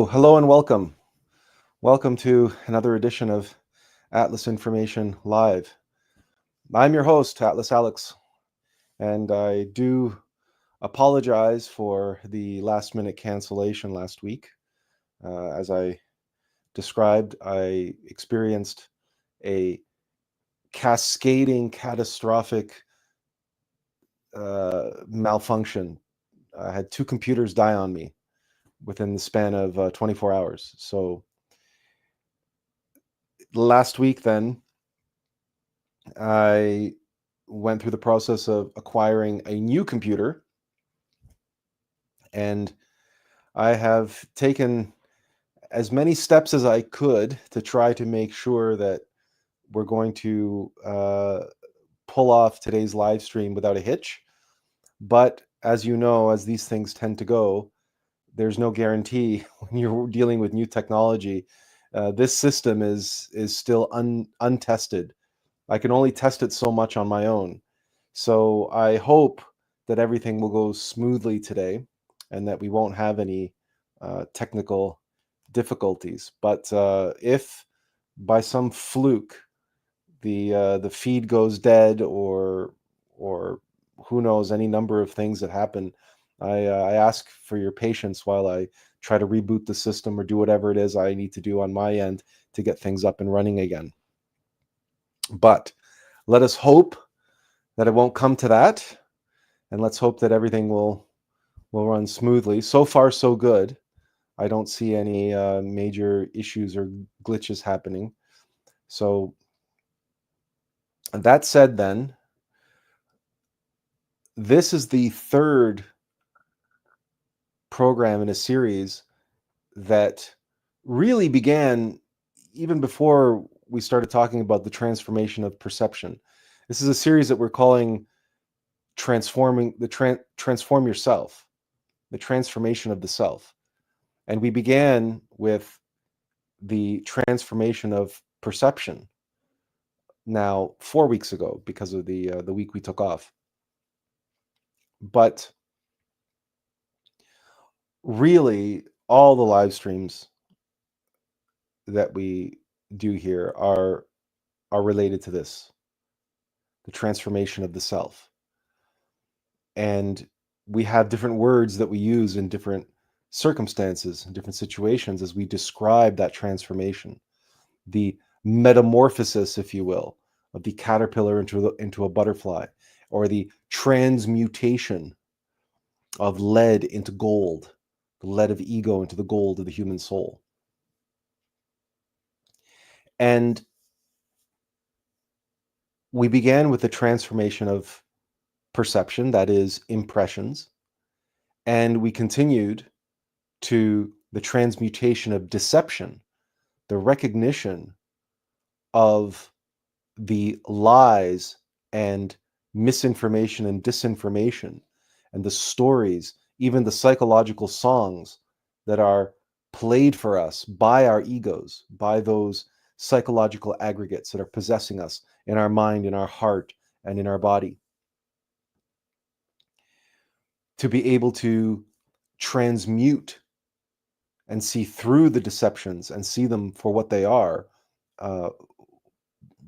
Hello and welcome. Welcome to another edition of Atlas Information Live. I'm your host, Atlas Alex, and I do apologize for the last-minute cancellation last week. As I described, I experienced a cascading, catastrophic malfunction. I had two computers die on me within the span of 24 hours. So last week then, I went through the process of acquiring a new computer, and I have taken as many steps as I could to try to make sure that we're going to pull off today's live stream without a hitch. But as you know, as these things tend to go, there's no guarantee when you're dealing with new technology. This system is still untested. I can only test it so much on my own. So I hope that everything will go smoothly today and that we won't have any technical difficulties. But if by some fluke the feed goes dead or who knows, any number of things that happen, I ask for your patience while I try to reboot the system or do whatever it is I need to do on my end to get things up and running again. But let us hope that it won't come to that, and let's hope that everything will run smoothly. So far, so good. I don't see any major issues or glitches happening. So that said, then, this is the third program in a series that really began even before we started talking about the transformation of perception. This is a series that we're calling transform yourself, the transformation of the self. And we began with the transformation of perception now 4 weeks ago because of the week we took off. But really, all the live streams that we do here are related to this, the transformation of the self. And we have different words that we use in different circumstances and different situations as we describe that transformation, the metamorphosis, if you will, of the caterpillar into a butterfly, or the transmutation of lead into gold, the lead of ego into the gold of the human soul. And we began with the transformation of perception, that is, impressions, and we continued to the transmutation of deception, the recognition of the lies and misinformation and disinformation and the stories, even the psychological songs that are played for us by our egos, by those psychological aggregates that are possessing us in our mind, in our heart, and in our body. To be able to transmute and see through the deceptions and see them for what they are,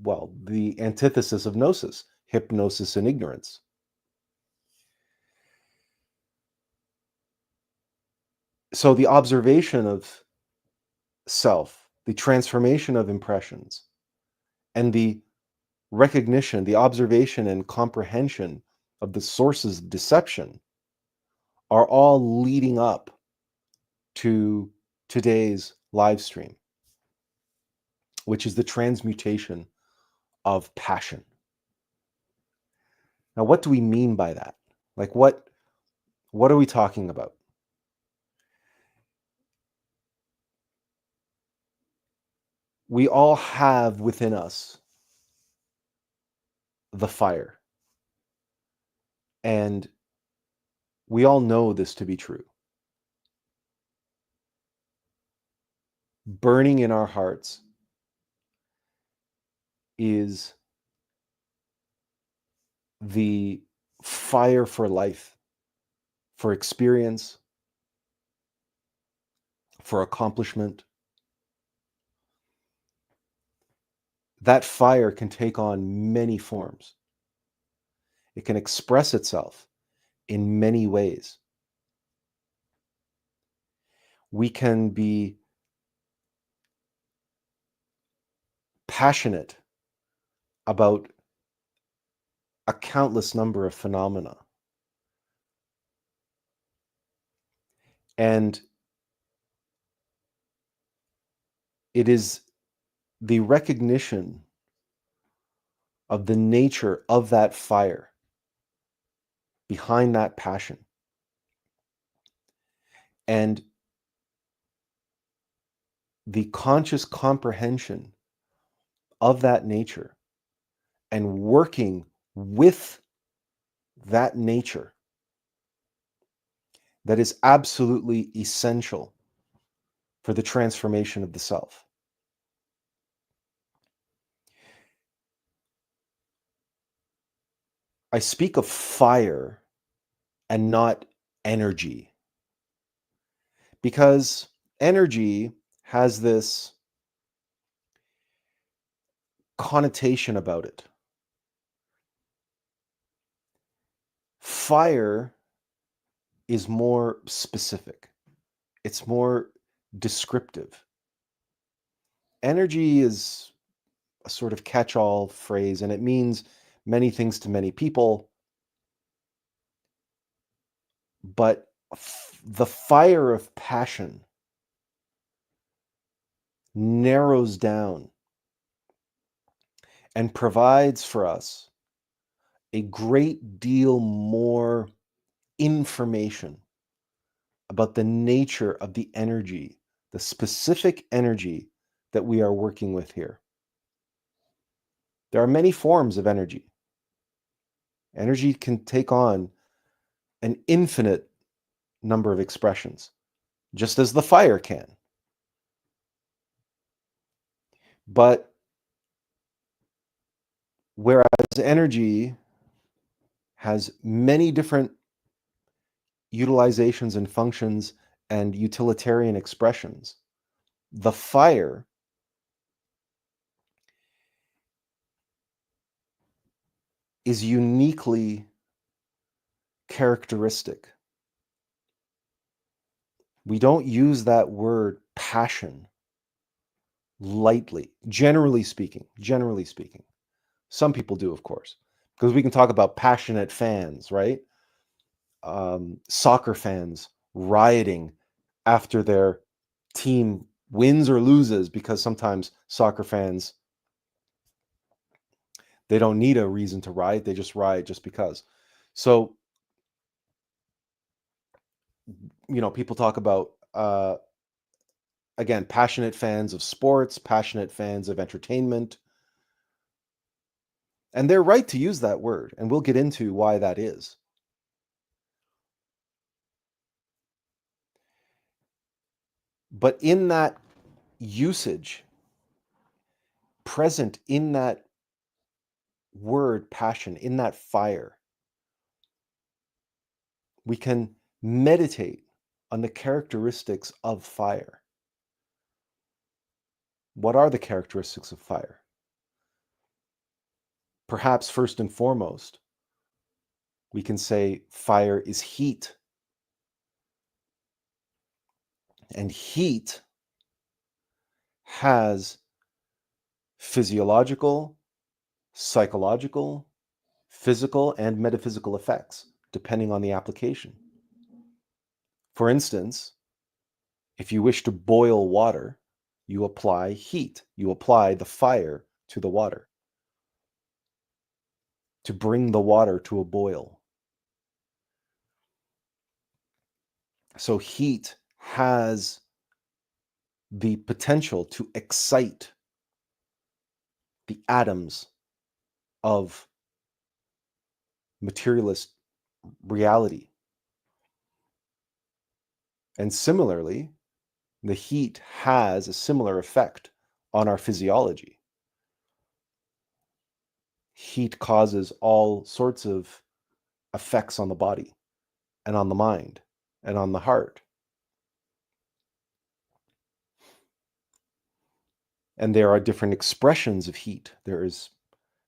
well, the antithesis of gnosis, hypnosis and ignorance. So the observation of self, the transformation of impressions, and the recognition, the observation and comprehension of the sources of deception are all leading up to today's live stream, which is the transmutation of passion. Now, what do we mean by that? Like, what are we talking about? We all have within us the fire. And we all know this to be true. Burning in our hearts is the fire for life, for experience, for accomplishment. That fire can take on many forms. It can express itself in many ways. We can be passionate about a countless number of phenomena. And it is the recognition of the nature of that fire behind that passion. And the conscious comprehension of that nature and working with that nature that is absolutely essential for the transformation of the self. I speak of fire and not energy, because energy has this connotation about it. Fire is more specific. It's more descriptive. Energy is a sort of catch-all phrase, and it means many things to many people. But the fire of passion narrows down and provides for us a great deal more information about the nature of the energy, the specific energy that we are working with here. There are many forms of energy. Energy can take on an infinite number of expressions, just as the fire can. But whereas energy has many different utilizations and functions and utilitarian expressions, the fire is uniquely characteristic. We don't use that word passion lightly, generally speaking. Some people do, of course, because we can talk about passionate fans, right? Soccer fans rioting after their team wins or loses, because sometimes soccer fans, they don't need a reason to riot. They just riot just because. So, people talk about, again, passionate fans of sports, passionate fans of entertainment. And they're right to use that word. And we'll get into why that is. But in that usage, present in that word passion, in that fire, we can meditate on the characteristics of fire. What are the characteristics of fire? Perhaps first and foremost, we can say fire is heat. And heat has physiological, psychological, physical, and metaphysical effects, depending on the application. For instance, if you wish to boil water, you apply heat. You apply the fire to the water to bring the water to a boil. So heat has the potential to excite the atoms of materialist reality. And similarly, the heat has a similar effect on our physiology. Heat causes all sorts of effects on the body and on the mind and on the heart. And there are different expressions of heat. There is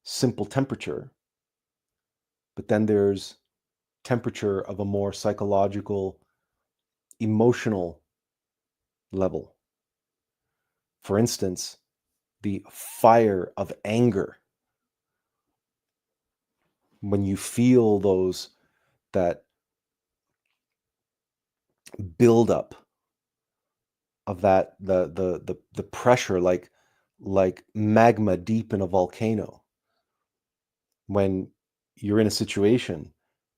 simple temperature, but then there's temperature of a more psychological, emotional level. For instance, the fire of anger. When you feel that buildup of the pressure, like magma deep in a volcano, when you're in a situation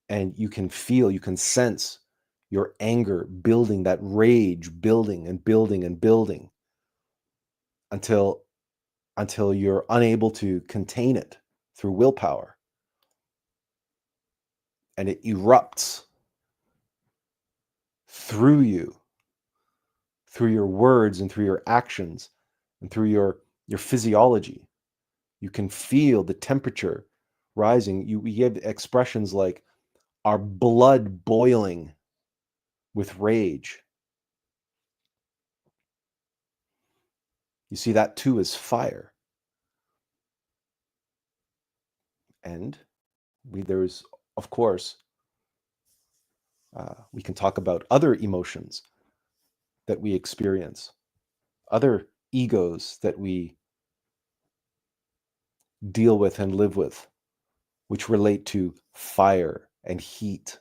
and you can sense your anger building, that rage building and building and building until you're unable to contain it through willpower, and it erupts through you, through your words and through your actions and through your physiology. You can feel the temperature rising. We have expressions like our blood boiling with rage. You see, that too is fire. And there's, of course, we can talk about other emotions that we experience, other egos that we deal with and live with, which relate to fire and heat.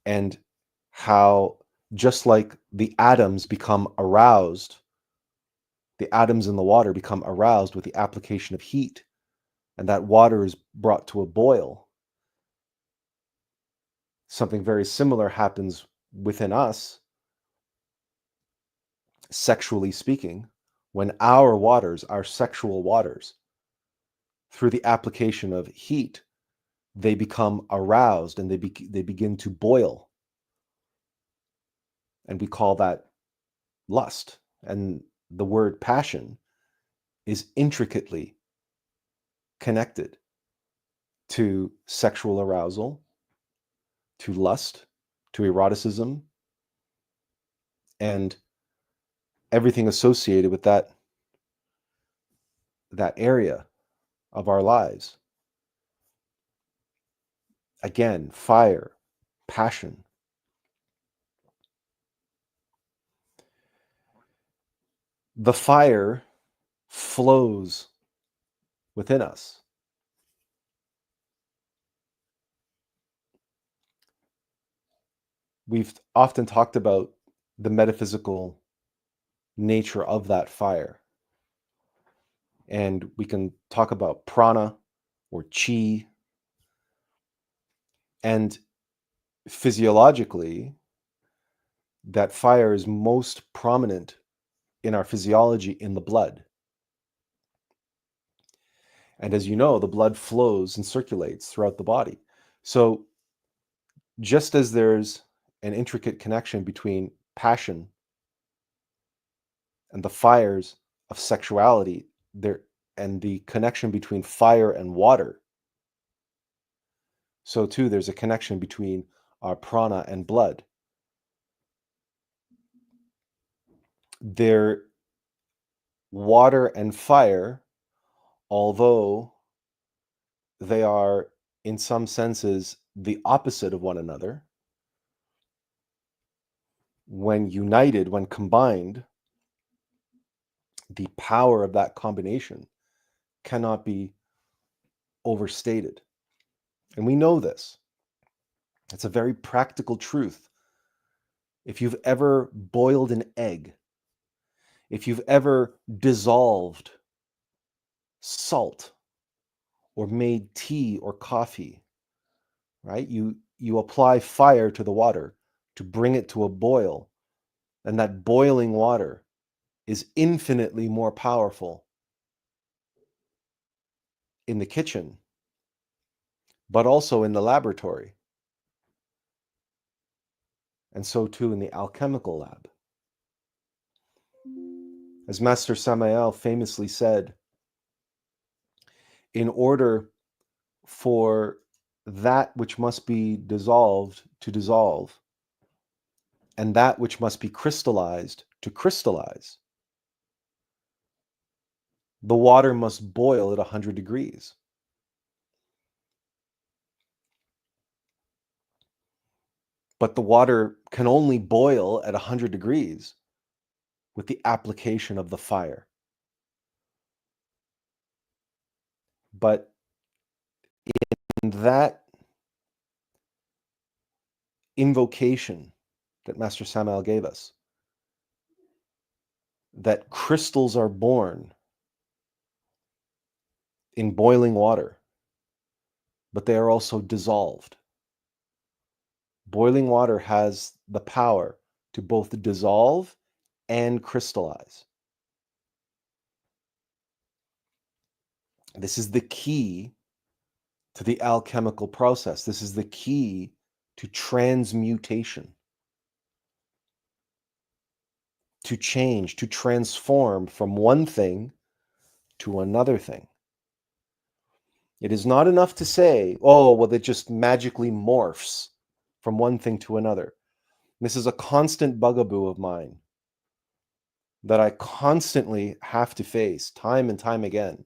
And how, just like the atoms become aroused, the atoms in the water become aroused with the application of heat, and that water is brought to a boil. Something very similar happens within us, sexually speaking, when our waters, our sexual waters, through the application of heat, they become aroused and they begin to boil. And we call that lust. And the word passion is intricately connected to sexual arousal, to lust, to eroticism, and everything associated with that area of our lives. Again, fire, passion. The fire flows within us. We've often talked about the metaphysical nature of that fire. And we can talk about prana or chi. And physiologically, that fire is most prominent in our physiology in the blood. And as you know, the blood flows and circulates throughout the body. So just as there's an intricate connection between passion and the fires of sexuality, there, and the connection between fire and water, so too there's a connection between our prana and blood. Their water and fire, although they are in some senses the opposite of one another, when united, when combined, the power of that combination cannot be overstated. And we know this. It's a very practical truth. If you've ever boiled an egg, if you've ever dissolved salt or made tea or coffee, right? You apply fire to the water to bring it to a boil, and that boiling water is infinitely more powerful in the kitchen, but also in the laboratory. And so too in the alchemical lab. As Master Samael famously said, in order for that which must be dissolved to dissolve, and that which must be crystallized to crystallize, the water must boil at 100 degrees. But the water can only boil at 100 degrees with the application of the fire. But in that invocation that Master Samael gave us, that crystals are born in boiling water, but they are also dissolved. Boiling water has the power to both dissolve and crystallize. This is the key to the alchemical process. This is the key to transmutation, to change, to transform from one thing to another thing. It is not enough to say, oh, well, it just magically morphs from one thing to another. This is a constant bugaboo of mine that I constantly have to face time and time again,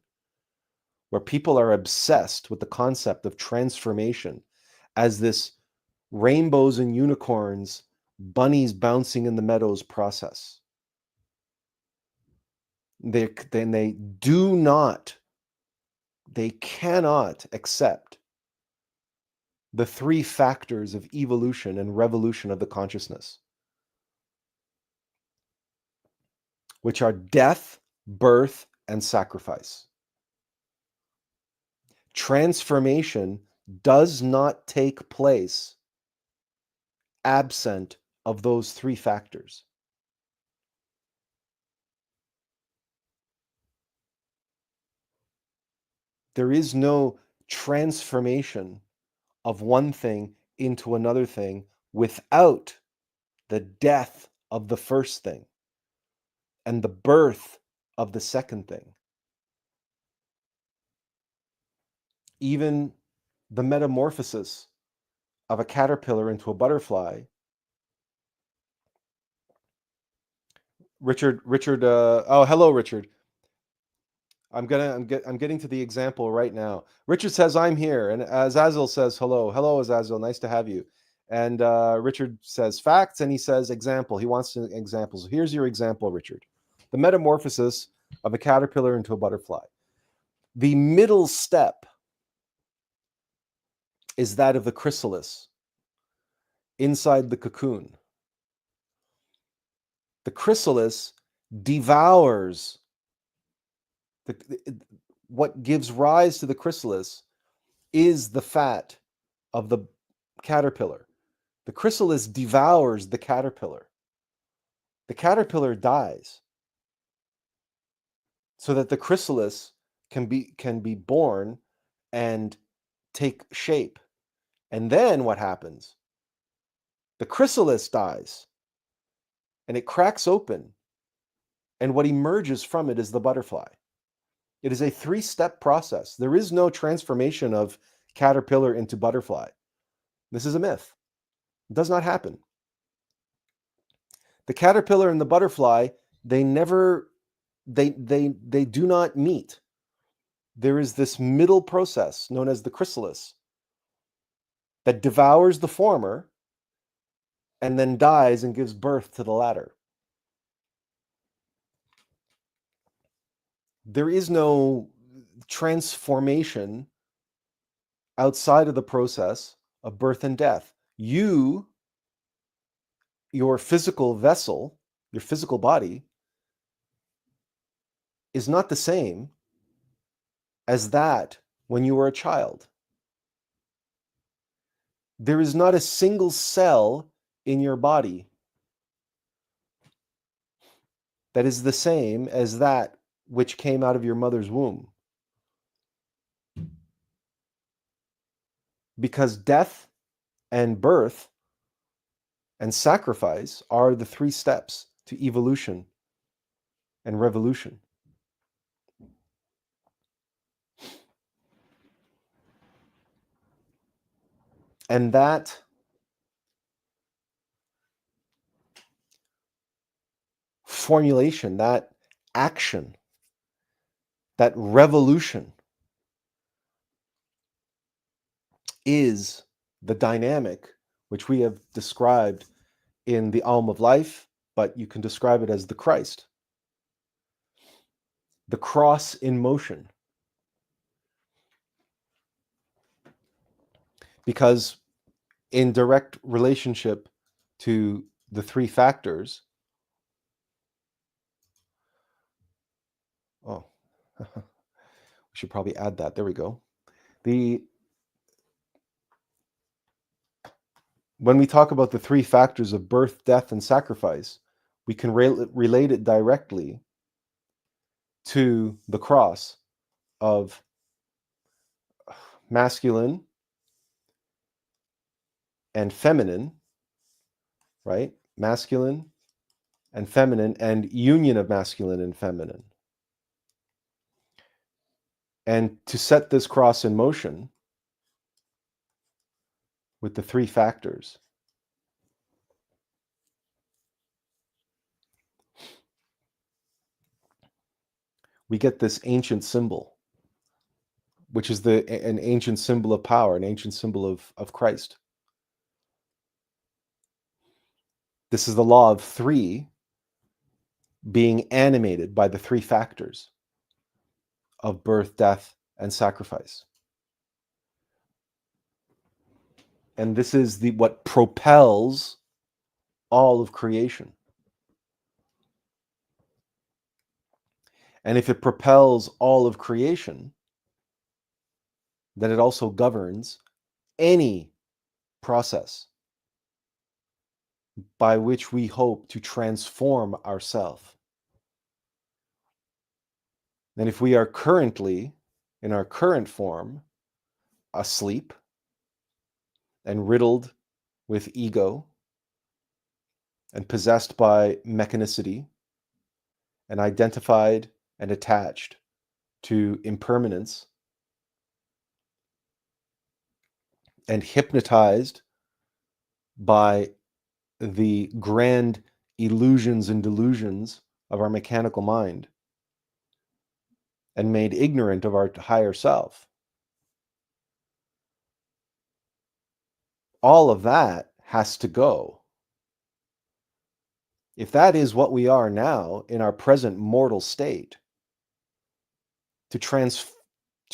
where people are obsessed with the concept of transformation as this rainbows and unicorns, bunnies bouncing in the meadows process. They cannot accept the three factors of evolution and revolution of the consciousness, which are death, birth, and sacrifice. Transformation does not take place absent of those three factors. There is no transformation of one thing into another thing without the death of the first thing and the birth of the second thing. Even the metamorphosis of a caterpillar into a butterfly. Richard, oh, hello, Richard. I'm getting to the example right now. Richard says, I'm here. And Azazel says, hello. Hello, Azazel. Nice to have you. And Richard says facts, and he says example. He wants examples. Here's your example, Richard. The metamorphosis of a caterpillar into a butterfly. The middle step is that of the chrysalis inside the cocoon. The chrysalis devours what gives rise to the chrysalis is the fat of the caterpillar. The chrysalis devours the caterpillar. The caterpillar dies so that the chrysalis can be born and take shape. And then what happens? The chrysalis dies and it cracks open, and what emerges from it is the butterfly. It is a three-step process. There is no transformation of caterpillar into butterfly. This is a myth. It does not happen. The caterpillar and the butterfly, they do not meet. There is this middle process known as the chrysalis that devours the former and then dies and gives birth to the latter. There is no transformation outside of the process of birth and death. Your physical vessel, your physical body, is not the same as that when you were a child. There is not a single cell in your body that is the same as that which came out of your mother's womb. because death and birth and sacrifice are the 3 steps to evolution and revolution. And that formulation, that action, that revolution is the dynamic which we have described in the Alm of Life, but you can describe it as the Christ, the cross in motion. Because in direct relationship to the 3 factors, we should probably add that. There we go. When we talk about the 3 factors of birth, death, and sacrifice, we can relate it directly to the cross of masculine and feminine, right? Masculine and feminine, and union of masculine and feminine. And to set this cross in motion with the 3 factors, we get this ancient symbol, which is an ancient symbol of power, an ancient symbol of Christ. This is the law of 3 being animated by the 3 factors of birth, death, and sacrifice. And this is what propels all of creation. And if it propels all of creation, then it also governs any process by which we hope to transform ourselves. And if we are currently, in our current form, asleep and riddled with ego and possessed by mechanicity and identified and attached to impermanence and hypnotized by the grand illusions and delusions of our mechanical mind and made ignorant of our higher self. All of that has to go. If that is what we are now in our present mortal state, to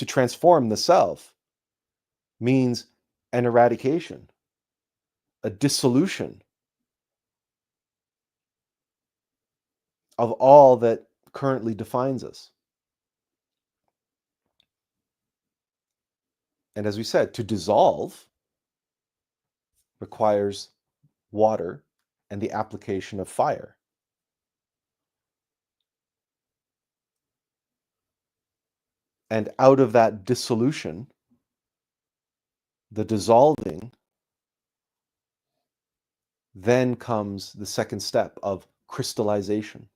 transform the self means an eradication, a dissolution of all that currently defines us. And as we said, to dissolve requires water and the application of fire. And out of that dissolution, the dissolving, then comes the second step of crystallization.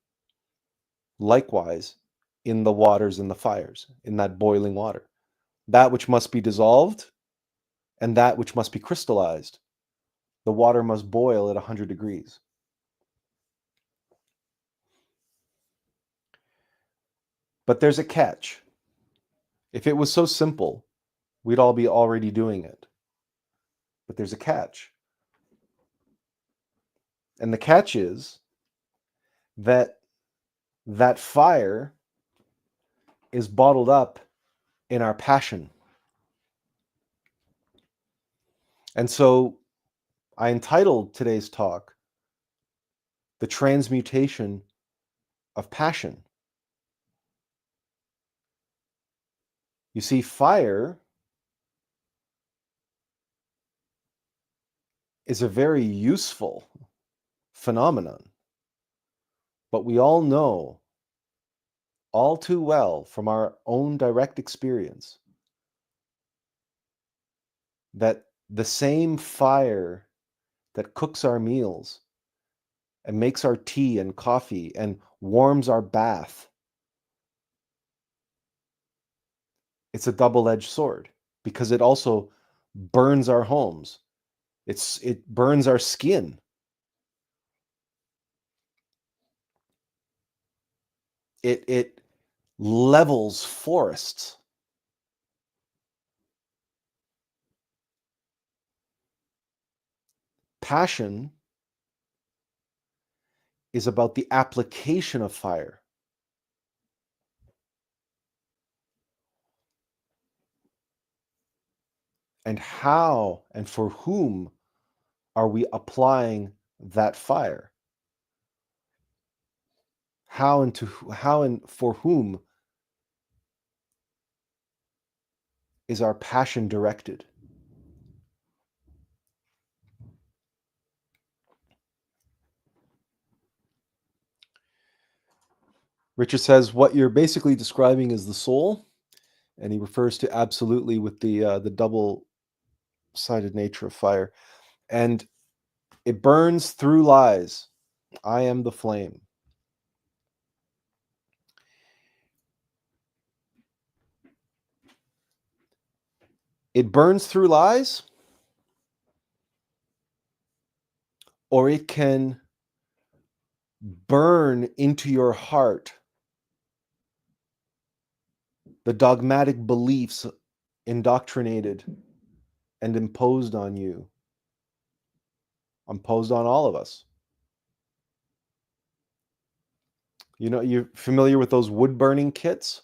Likewise, in the waters and the fires, in that boiling water. That which must be dissolved and that which must be crystallized. The water must boil at 100 degrees. But there's a catch. If it was so simple, we'd all be already doing it. But there's a catch. And the catch is that that fire is bottled up in our passion. And so I entitled today's talk, The Transmutation of Passion. You see, fire is a very useful phenomenon, but we all know all too well from our own direct experience that the same fire that cooks our meals and makes our tea and coffee and warms our bath, it's a double-edged sword because it also burns our homes. It burns our skin. It levels forests. Passion is about the application of fire. And how and for whom are we applying that fire? How and for whom is our passion directed? Richard says what you're basically describing is the soul, and he refers to absolutely with the double-sided nature of fire. And it burns through lies. I am the flame. It burns through lies, or it can burn into your heart the dogmatic beliefs indoctrinated and imposed on you, imposed on all of us. You know, you're familiar with those wood burning kits?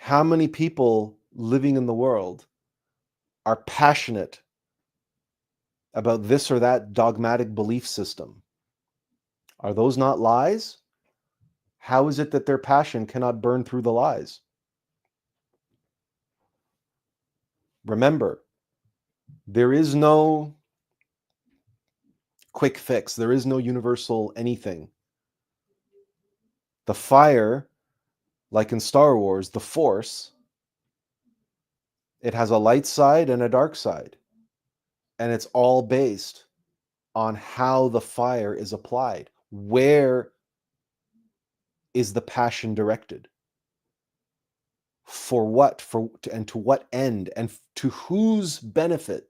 How many people living in the world are passionate about this or that dogmatic belief system? Are those not lies? How is it that their passion cannot burn through the lies? Remember, there is no quick fix. There is no universal anything. The fire, like in Star Wars, the Force, it has a light side and a dark side. And it's all based on how the fire is applied. Where is the passion directed? For what? And to what end? And to whose benefit?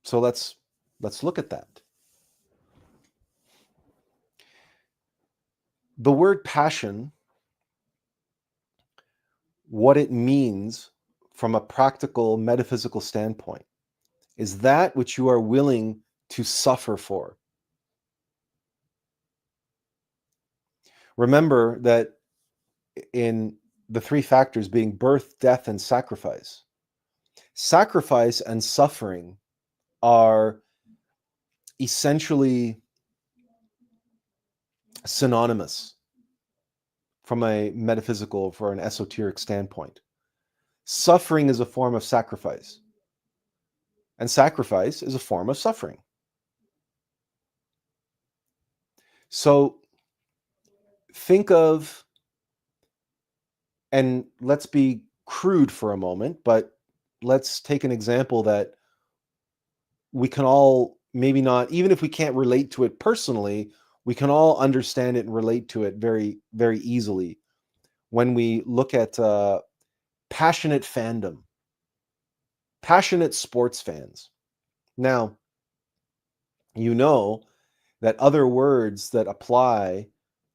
So let's look at that. The word passion, what it means from a practical metaphysical standpoint, is that which you are willing to suffer for. Remember that in the three factors being birth, death, and sacrifice, sacrifice and suffering are essentially synonymous from a metaphysical, for an esoteric standpoint. Suffering is a form of sacrifice, and sacrifice is a form of suffering. So think of, and let's be crude for a moment, but let's take an example that we can all, maybe not, even if we can't relate to it personally, we can all understand it and relate to it very, very easily when we look at passionate fandom, passionate sports fans. Now, you know that other words that apply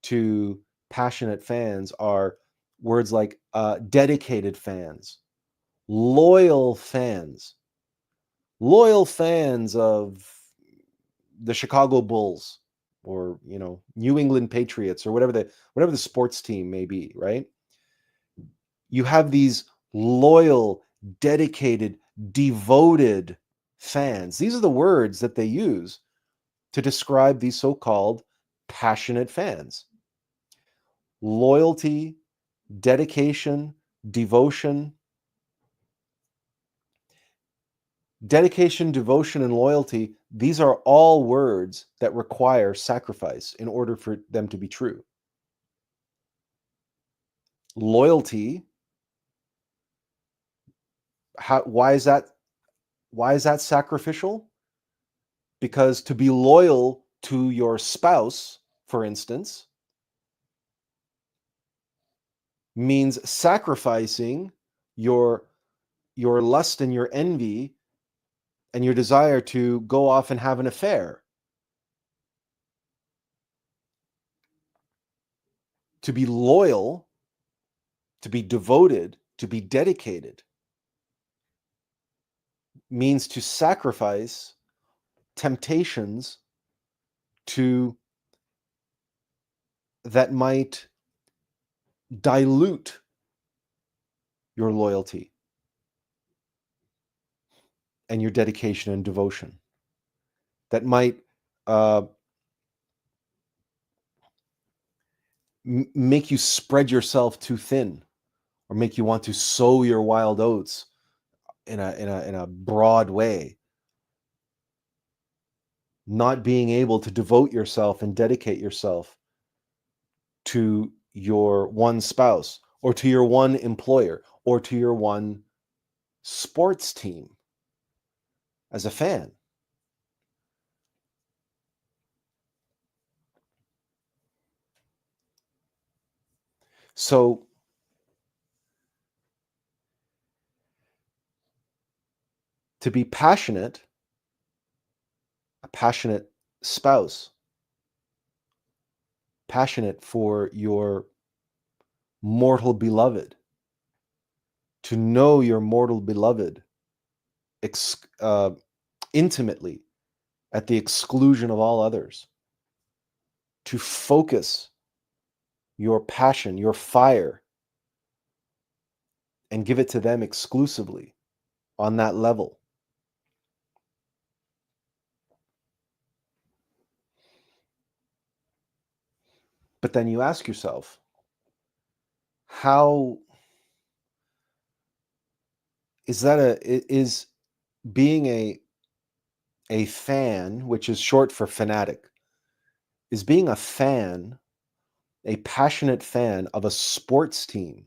to passionate fans are words like dedicated fans, loyal fans of the Chicago Bulls, or New England Patriots, or whatever the sports team may be, right? You have these loyal, dedicated, devoted fans. These are the words that they use to describe these so-called passionate fans. Loyalty, dedication, devotion. Dedication, devotion, and loyalty, these are all words that require sacrifice in order for them to be true. Loyalty, why is that sacrificial? Because to be loyal to your spouse, for instance, means sacrificing your lust and your envy and your desire to go off and have an affair. To be loyal, to be devoted, to be dedicated means to sacrifice temptations that might dilute your loyalty and your dedication and devotion, that might make you spread yourself too thin, or make you want to sow your wild oats in a broad way. Not being able to devote yourself and dedicate yourself to your one spouse, or to your one employer, or to your one sports team as a fan. So to be passionate, a passionate spouse, passionate for your mortal beloved, to know your mortal beloved intimately at the exclusion of all others, to focus your passion, your fire, and give it to them exclusively on that level. But then you ask yourself, how is being a fan, which is short for fanatic, is being a fan, a passionate fan of a sports team,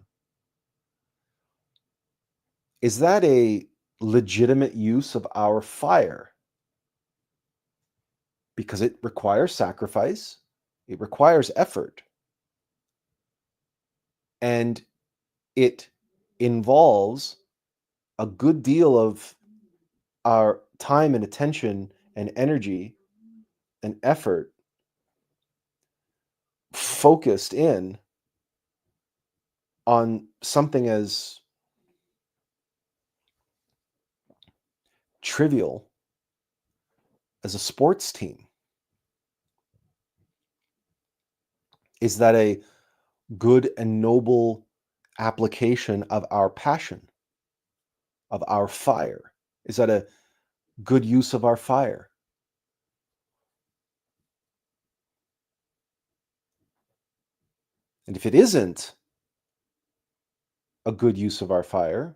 is that a legitimate use of our fire? Because it requires sacrifice, it requires effort, and it involves a good deal of our time and attention and energy and effort focused in on something as trivial as a sports team. Is that a good and noble application of our passion, of our fire? Is that a good use of our fire? And if it isn't a good use of our fire,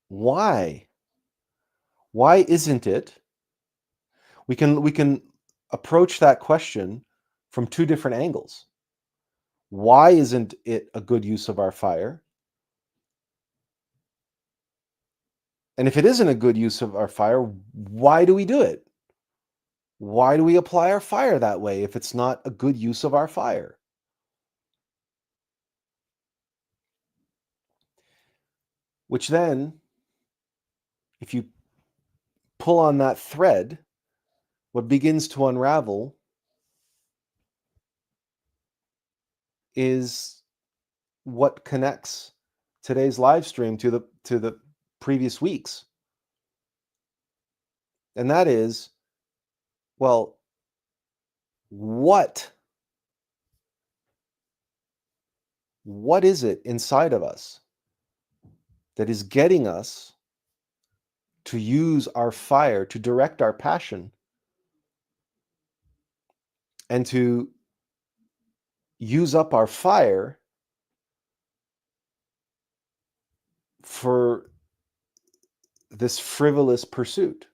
why? Why isn't it? We can approach that question from two different angles. Why isn't it a good use of our fire? And if it isn't a good use of our fire, why do we do it? Why do we apply our fire that way if it's not a good use of our fire? Which then, if you pull on that thread, what begins to unravel is what connects today's live stream to the previous weeks. And that is, well, what is it inside of us that is getting us to use our fire, to direct our passion, and to use up our fire for this frivolous pursuit?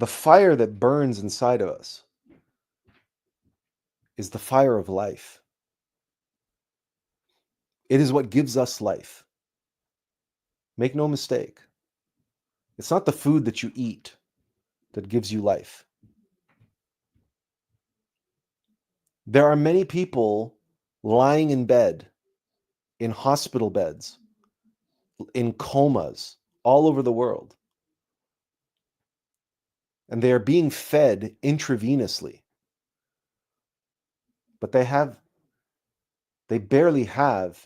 The fire that burns inside of us is the fire of life. It is what gives us life. Make no mistake. It's not the food that you eat that gives you life. There are many people lying in bed, in hospital beds, in comas all over the world. And they are being fed intravenously. But they barely have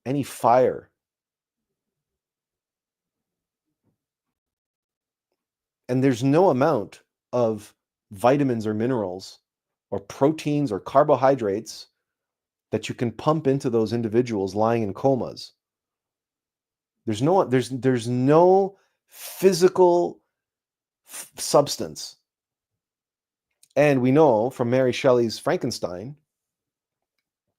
any fire. And there's no amount of vitamins or minerals or proteins or carbohydrates that you can pump into those individuals lying in comas. There's no physical substance. And we know from Mary Shelley's Frankenstein,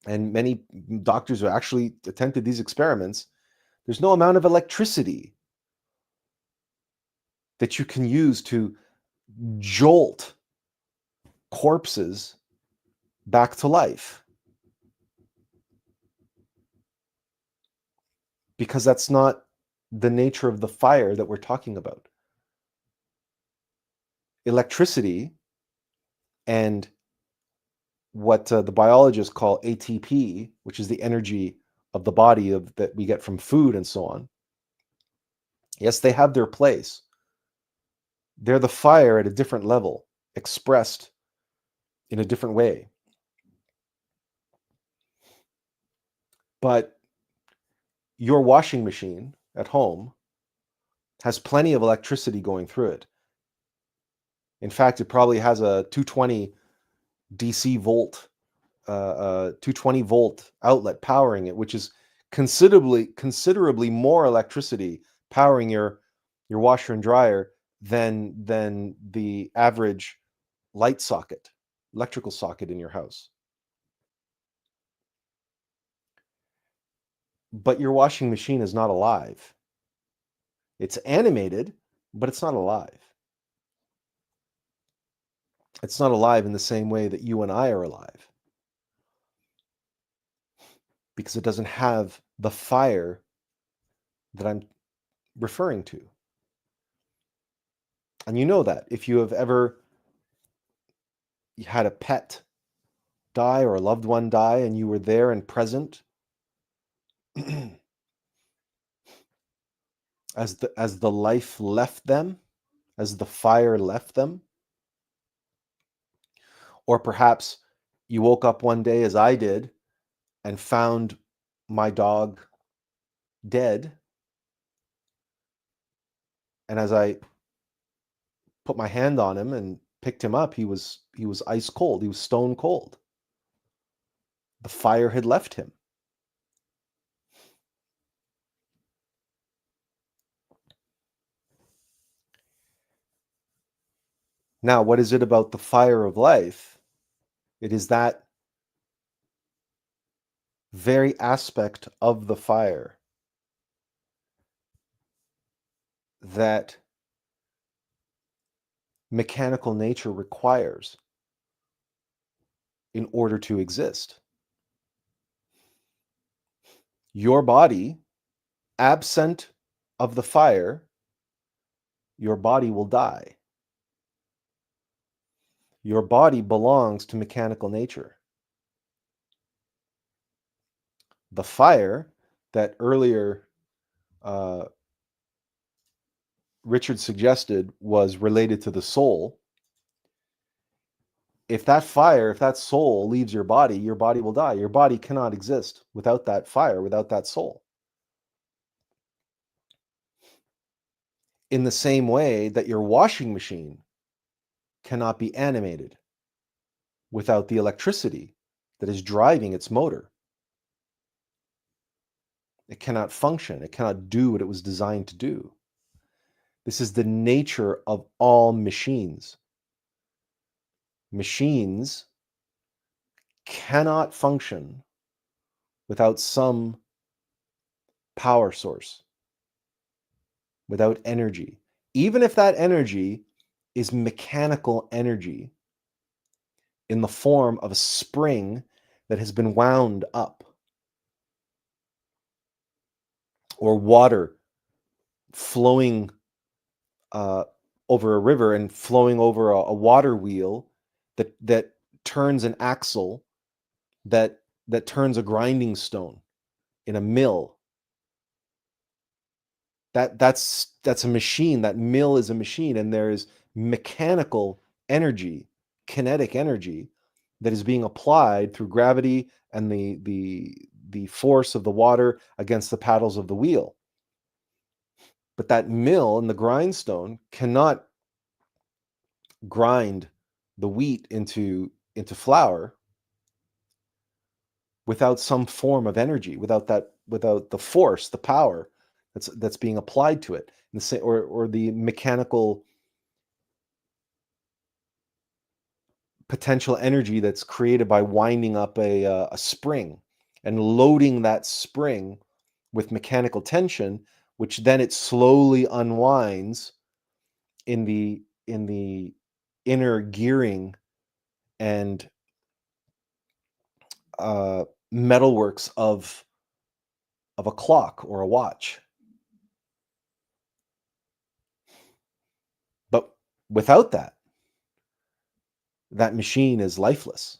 and many doctors who actually attempted these experiments, there's no amount of electricity that you can use to jolt corpses back to life. Because that's not the nature of the fire that we're talking about. Electricity and what the biologists call ATP, which is the energy of the body that we get from food and so on. Yes, they have their place. They're the fire at a different level, expressed in a different way. But your washing machine at home has plenty of electricity going through it. In fact, it probably has a 220 DC volt, 220 volt outlet powering it, which is considerably more electricity powering your washer and dryer than the average light socket, electrical socket in your house. But your washing machine is not alive. It's animated, but it's not alive. It's not alive in the same way that you and I are alive. Because it doesn't have the fire that I'm referring to. And you know that if you have ever had a pet die or a loved one die and you were there and present, as the life left them, as the fire left them, or perhaps you woke up one day as I did and found my dog dead, and as I put my hand on him and picked him up, he was ice cold. He was stone cold. The fire had left him. Now, what is it about the fire of life? It is that very aspect of the fire that mechanical nature requires in order to exist. Your body, absent of the fire, your body will die. Your body belongs to mechanical nature. The fire that earlier Richard suggested was related to the soul. If that fire, if that soul leaves your body will die. Your body cannot exist without that fire, without that soul. In the same way that your washing machine cannot be animated without the electricity that is driving its motor. It cannot function. It cannot do what it was designed to do. This is the nature of all machines. Machines cannot function without some power source, without energy. Even if that energy is mechanical energy in the form of a spring that has been wound up, or water flowing over a river and flowing over a water wheel that turns an axle that turns a grinding stone in a mill. That's a machine. That mill is a machine, and there is mechanical energy, kinetic energy that is being applied through gravity and the force of the water against the paddles of the wheel. But that mill and the grindstone cannot grind the wheat into flour without some form of energy, without the force, the power that's being applied to it, or the mechanical potential energy that's created by winding up a spring and loading that spring with mechanical tension, which then it slowly unwinds in the inner gearing and metalworks of a clock or a watch. But without that machine is lifeless.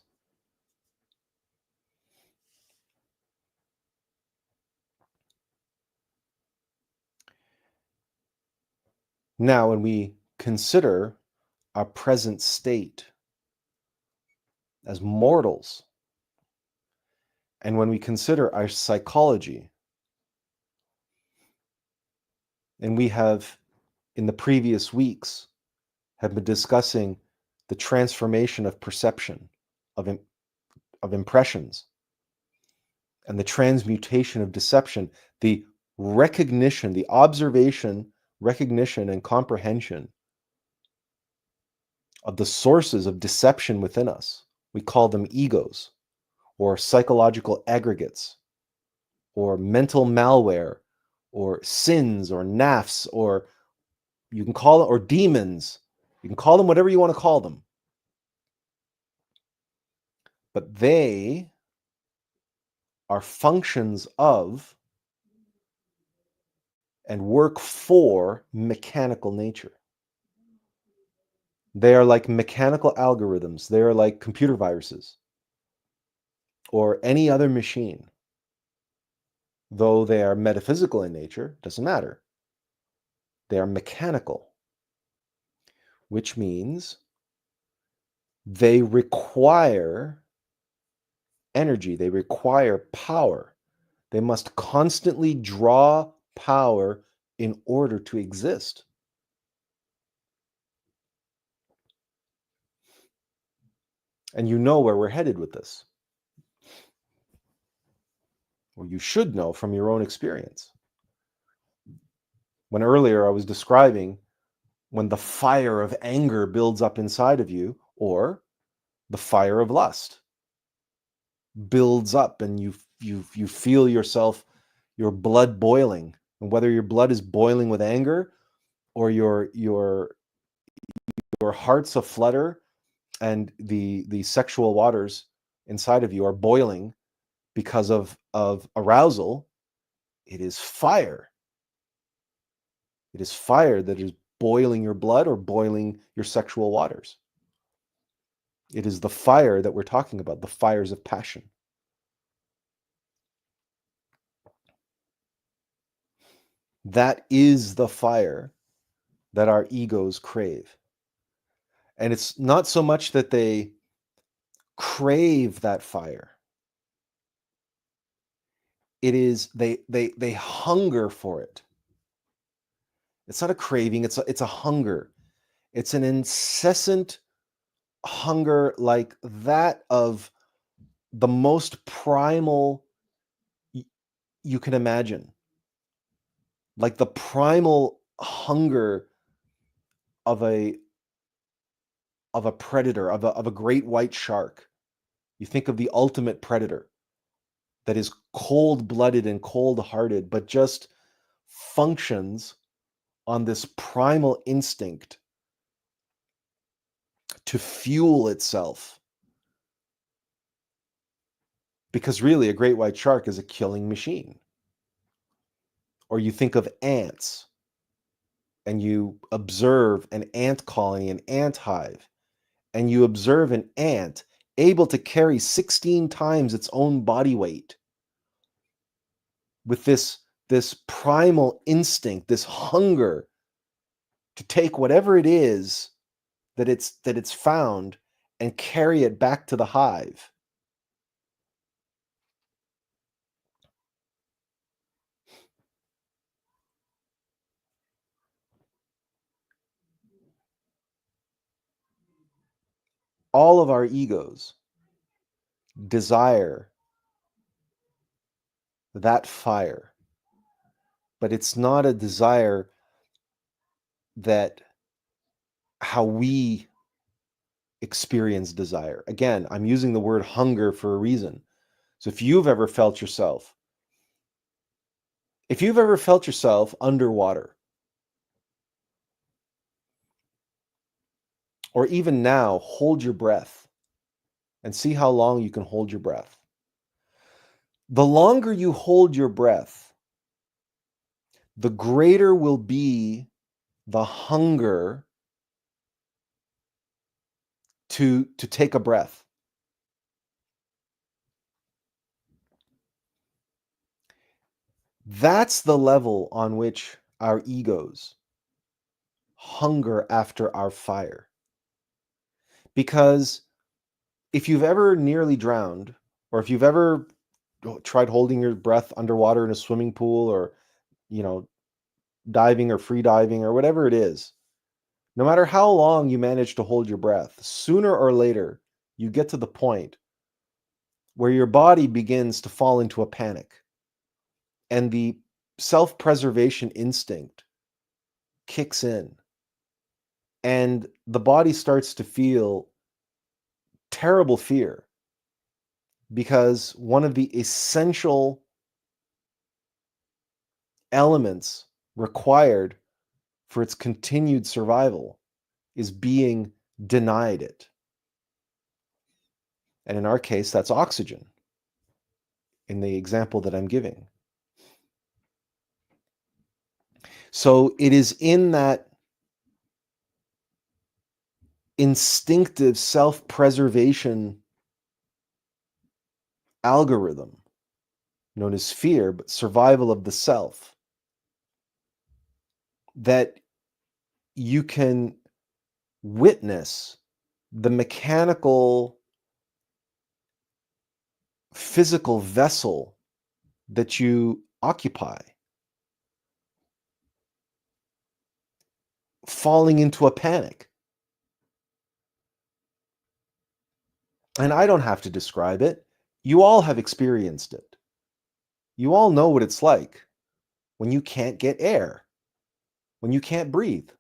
Now, when we consider our present state as mortals, and when we consider our psychology, and we have, in the previous weeks, have been discussing the transformation of perception, of impressions, and the transmutation of deception, the recognition, the observation, recognition, and comprehension of the sources of deception within us. We call them egos, or psychological aggregates, or mental malware, or sins, or nafs, or you can call it, or demons. You can call them whatever you want to call them. But they are functions of and work for mechanical nature. They are like mechanical algorithms. They are like computer viruses or any other machine. Though they are metaphysical in nature, doesn't matter. They are mechanical, which means they require energy. They require power. They must constantly draw power in order to exist. And you know where we're headed with this. Or you should know from your own experience. When earlier I was describing when the fire of anger builds up inside of you, or the fire of lust builds up, and you feel yourself, your blood boiling, and whether your blood is boiling with anger or your heart's aflutter and the sexual waters inside of you are boiling because of arousal, it is fire. It is fire that is boiling your blood or boiling your sexual waters. It is the fire that we're talking about, the fires of passion. That is the fire that our egos crave. And it's not so much that they crave that fire. It is they hunger for it. It's not a craving, it's a hunger. It's an incessant hunger like that of the most primal you can imagine. Like the primal hunger of a predator, of a great white shark. You think of the ultimate predator that is cold-blooded and cold-hearted, but just functions on this primal instinct to fuel itself. Because really, a great white shark is a killing machine. Or you think of ants, and you observe an ant colony, an ant hive, and you observe an ant able to carry 16 times its own body weight with this primal instinct, this hunger to take whatever it is that it's found and carry it back to the hive. All of our egos desire that fire, but it's not a desire that how we experience desire. Again, I'm using the word hunger for a reason. So if you've ever felt yourself underwater, or even now, hold your breath and see how long you can hold your breath. The longer you hold your breath, the greater will be the hunger to take a breath. That's the level on which our egos hunger after our fire. Because if you've ever nearly drowned, or if you've ever tried holding your breath underwater in a swimming pool, or, diving or free diving or whatever it is, no matter how long you manage to hold your breath, sooner or later, you get to the point where your body begins to fall into a panic, and the self-preservation instinct kicks in, and the body starts to feel terrible fear, because one of the essential elements required for its continued survival is being denied it. And in our case, that's oxygen, in the example that I'm giving. So it is in that instinctive self-preservation algorithm known as fear, but survival of the self, that you can witness the mechanical, physical vessel that you occupy falling into a panic. And I don't have to describe it. You all have experienced it. You all know what it's like when you can't get air, when you can't breathe.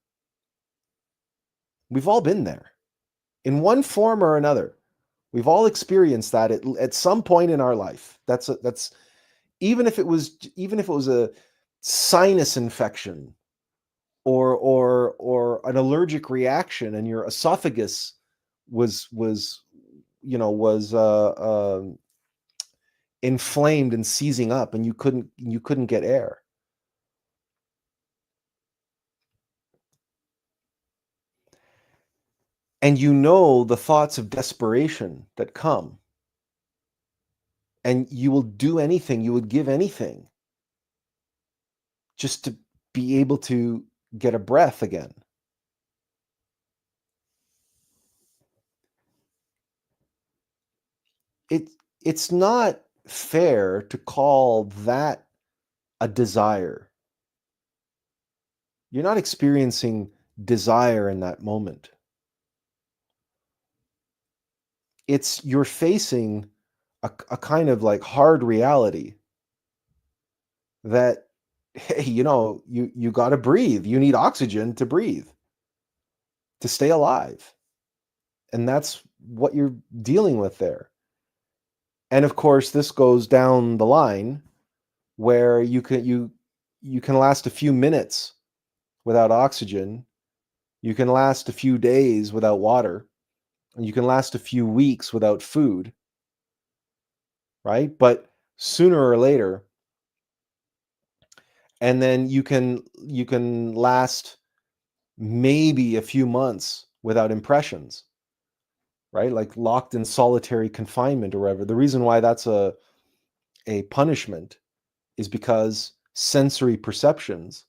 We've all been there in one form or another. We've all experienced that at some point in our life. That's even if it was a sinus infection or an allergic reaction, and your esophagus was inflamed and seizing up, and you couldn't get air. And the thoughts of desperation that come, and you will do anything, you would give anything just to be able to get a breath again. It's not fair to call that a desire. You're not experiencing desire in that moment. You're facing a kind of like hard reality that, hey, you got to breathe. You need oxygen to breathe, to stay alive. And that's what you're dealing with there. And of course, this goes down the line where you can last a few minutes without oxygen. You can last a few days without water. You can last a few weeks without food, right? But sooner or later, and then you can last maybe a few months without impressions, right? Like locked in solitary confinement or whatever. The reason why that's a punishment is because sensory perceptions,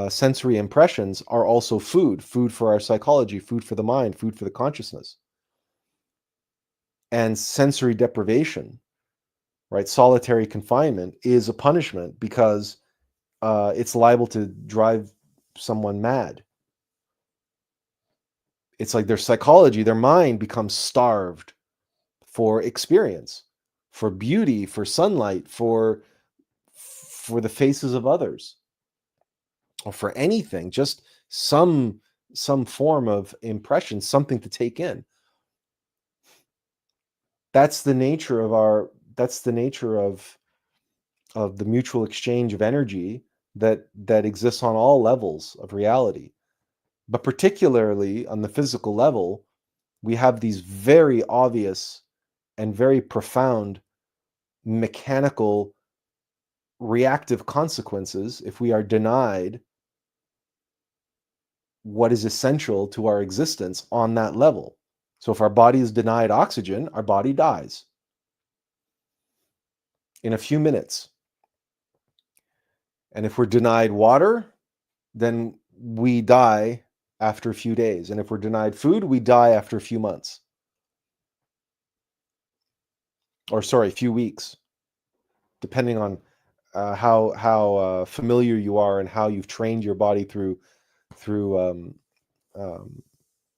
sensory impressions are also food for our psychology, food for the mind, food for the consciousness. And sensory deprivation, right? Solitary confinement is a punishment because it's liable to drive someone mad. It's like their psychology, their mind becomes starved for experience, for beauty, for sunlight, for the faces of others, or for anything, just some form of impression, something to take in. That's the nature of the mutual exchange of energy that exists on all levels of reality. But particularly on the physical level, we have these very obvious and very profound mechanical reactive consequences if we are denied what is essential to our existence on that level. So if our body is denied oxygen, our body dies in a few minutes. And if we're denied water, then we die after a few days. And if we're denied food, we die after a few months. Or sorry, a few weeks, depending on how familiar you are and how you've trained your body through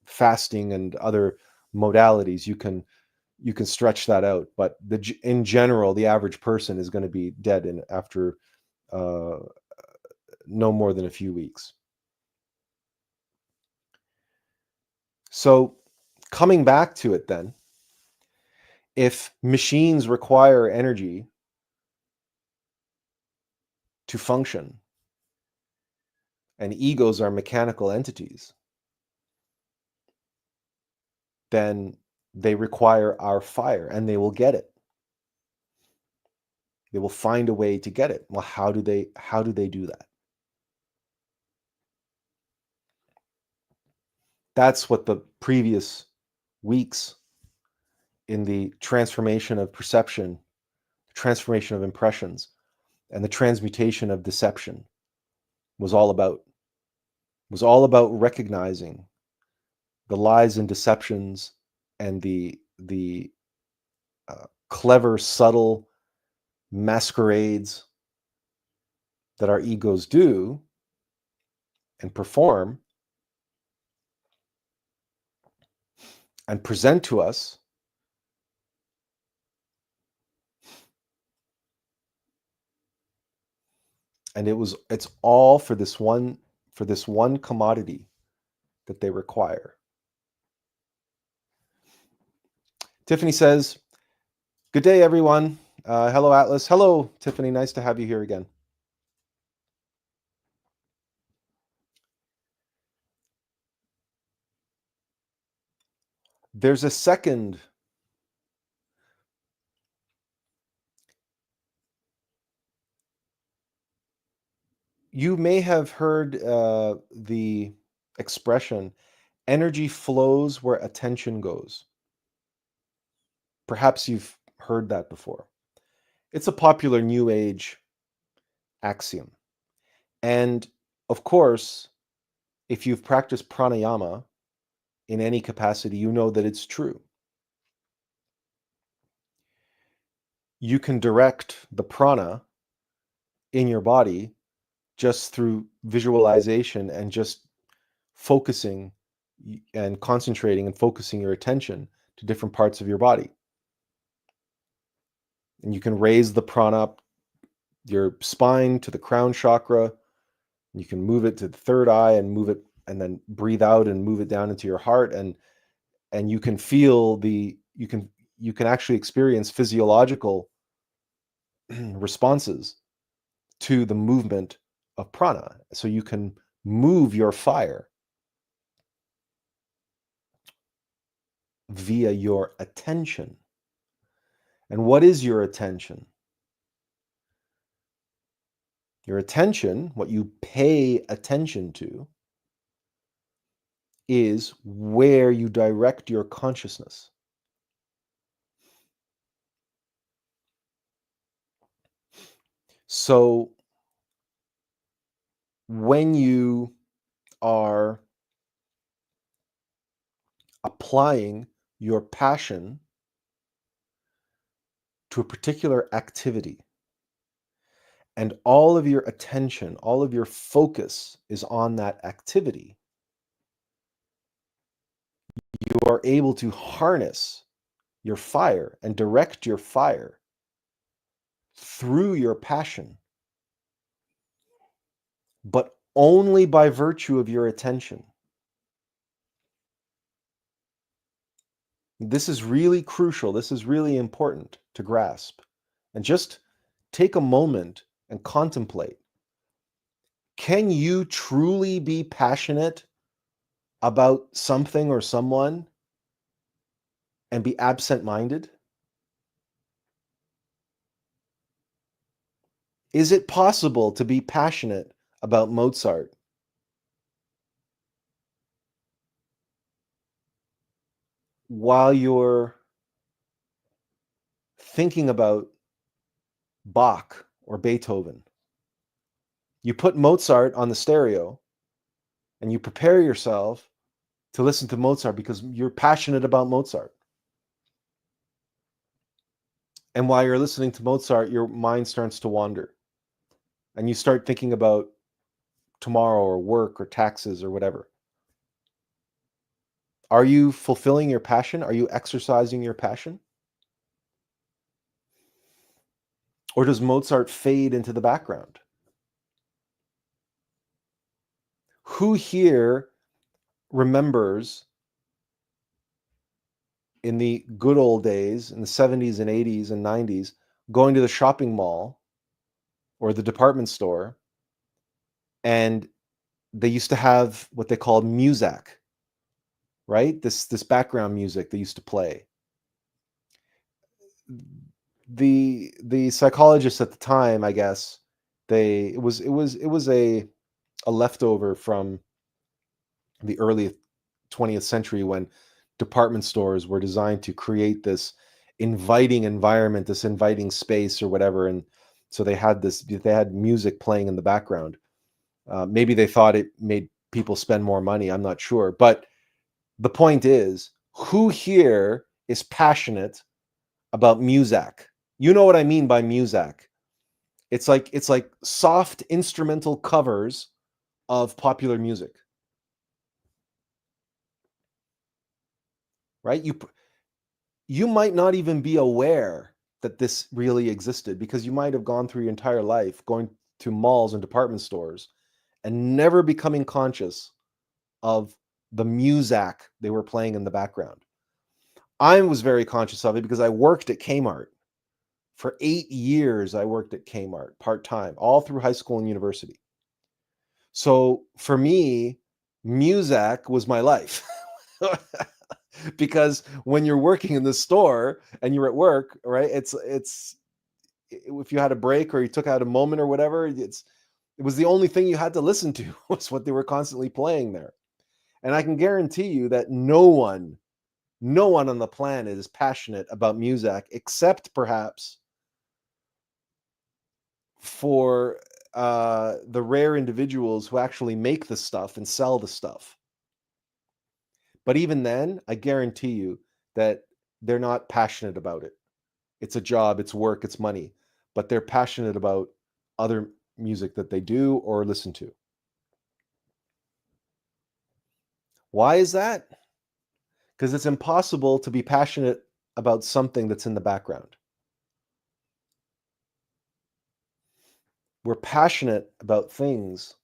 fasting and other modalities. You can stretch that out, but in general, the average person is going to be dead after no more than a few weeks. So coming back to it then, if machines require energy to function and egos are mechanical entities, then they require our fire, and they will get it. They will find a way to get it. Well, how do they do that? That's what the previous weeks in the transformation of perception, transformation of impressions, and the transmutation of deception was all about. It was all about recognizing the lies and deceptions and the clever, subtle masquerades that our egos do and perform and present to us. And it's all for this one commodity that they require. Tiffany says, "Good day, everyone." Hello, Atlas. Hello, Tiffany. Nice to have you here again. There's a second. You may have heard the expression, energy flows where attention goes. Perhaps you've heard that before. It's a popular New Age axiom. And of course, if you've practiced pranayama in any capacity, you know that it's true. You can direct the prana in your body just through visualization and just focusing and concentrating and focusing your attention to different parts of your body. And you can raise the prana up your spine to the crown chakra. You can move it to the third eye and move it, and then breathe out and move it down into your heart. And you can feel you can actually experience physiological responses to the movement of prana. So you can move your fire. via your attention. And what is your attention? Your attention, what you pay attention to, is where you direct your consciousness. So when you are applying your passion to a particular activity, and all of your attention, all of your focus is on that activity, you are able to harness your fire and direct your fire through your passion, but only by virtue of your attention. This is really crucial. This is really important to grasp. And just take a moment and contemplate. Can you truly be passionate about something or someone and be absent-minded? Is it possible to be passionate about Mozart while you're thinking about Bach or Beethoven? You put Mozart on the stereo and you prepare yourself to listen to Mozart because you're passionate about Mozart. And while you're listening to Mozart, your mind starts to wander and you start thinking about tomorrow or work or taxes or whatever. Are you fulfilling your passion? Are you exercising your passion? Or does Mozart fade into the background? Who here remembers in the good old days, in the 70s and 80s and 90s, going to the shopping mall or the department store, and they used to have what they called muzak, right? This background music they used to play. The psychologists at the time, I guess, it was a leftover from the early 20th century when department stores were designed to create this inviting environment, this inviting space or whatever. And so they had music playing in the background. Maybe they thought it made people spend more money. I'm not sure. But the point is, who here is passionate about muzak? You know what I mean by muzak. It's like soft instrumental covers of popular music. Right? You might not even be aware that this really existed because you might have gone through your entire life going to malls and department stores and never becoming conscious of the muzak they were playing in the background. I was very conscious of it because I worked at Kmart. For 8 years, I worked at Kmart part-time, all through high school and university. So for me, muzak was my life. Because when you're working in the store and you're at work, right? It's if you had a break or you took out a moment or whatever, it was the only thing you had to listen to was what they were constantly playing there. And I can guarantee you that no one on the planet is passionate about music except perhaps for the rare individuals who actually make the stuff and sell the stuff. But even then, I guarantee you that they're not passionate about it. It's a job, it's work, it's money, but they're passionate about other music that they do or listen to. Why is that? Because it's impossible to be passionate about something that's in the background. We're passionate about things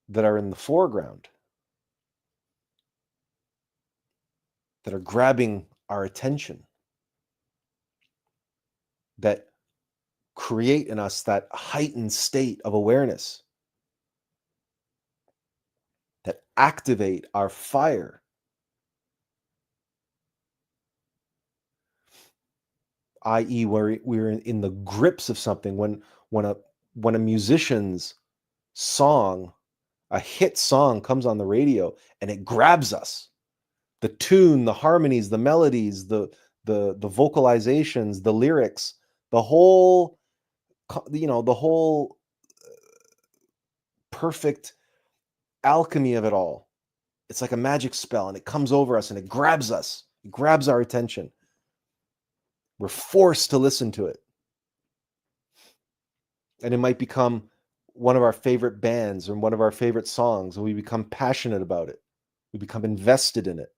that are in the foreground, that are grabbing our attention, that create in us that heightened state of awareness, that activate our fire. i.e., we're in the grips of something. When a musician's song, a hit song, comes on the radio and it grabs us, the tune, the harmonies, the melodies, the vocalizations, the lyrics, the whole the whole perfect alchemy of it all. It's like a magic spell, and it comes over us and it grabs us. It grabs our attention. We're forced to listen to it. And it might become one of our favorite bands or one of our favorite songs, and we become passionate about it. We become invested in it.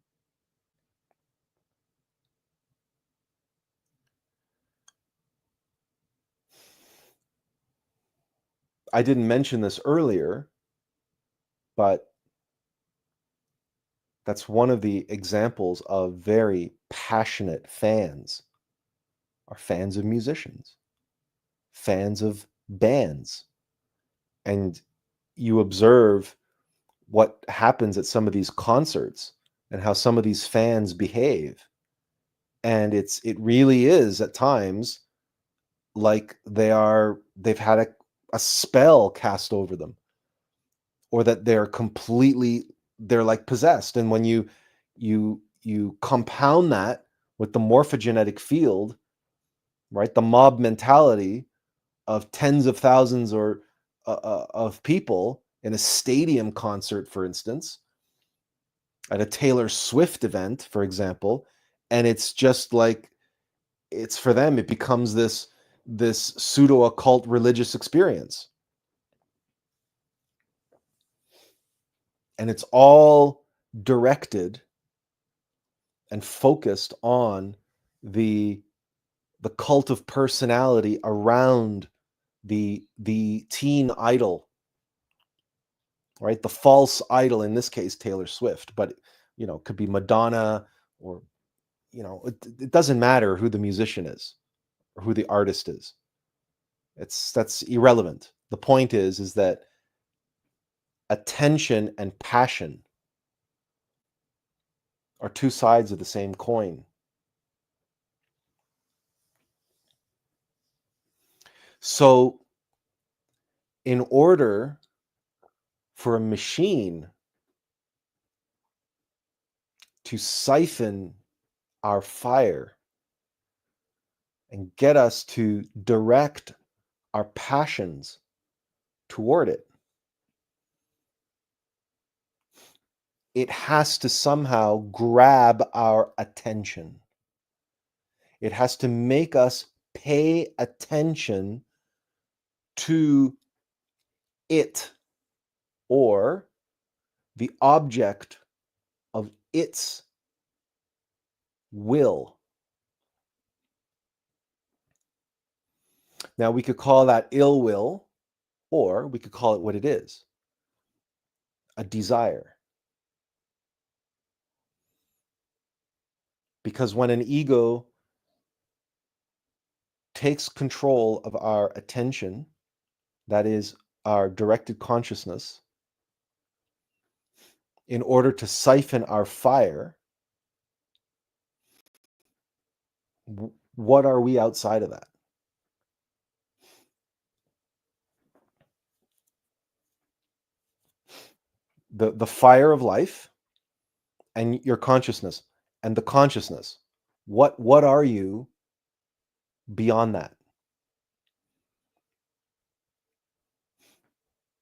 I didn't mention this earlier, but that's one of the examples of very passionate fans, are fans of musicians, fans of bands. And you observe what happens at some of these concerts and how some of these fans behave. And it really is at times like they've had a spell cast over them, or that they're like possessed. And when you compound that with the morphogenetic field, right, the mob mentality of tens of thousands or of people in a stadium concert, for instance, at a Taylor Swift event, for example, and it's just like, it's for them, it becomes this pseudo occult religious experience. And it's all directed and focused on the cult of personality around the teen idol, right? The false idol, in this case, Taylor Swift, but it could be Madonna, or it doesn't matter who the musician is or who the artist is. That's irrelevant. The point is that attention and passion are two sides of the same coin. So in order for a machine to siphon our fire and get us to direct our passions toward it, it has to somehow grab our attention. It has to make us pay attention to it, or the object of its will. Now, we could call that ill will, or we could call it what it is, a desire. Because when an ego takes control of our attention, that is our directed consciousness, in order to siphon our fire, what are we outside of that? The fire of life and your consciousness, and the consciousness. What are you beyond that?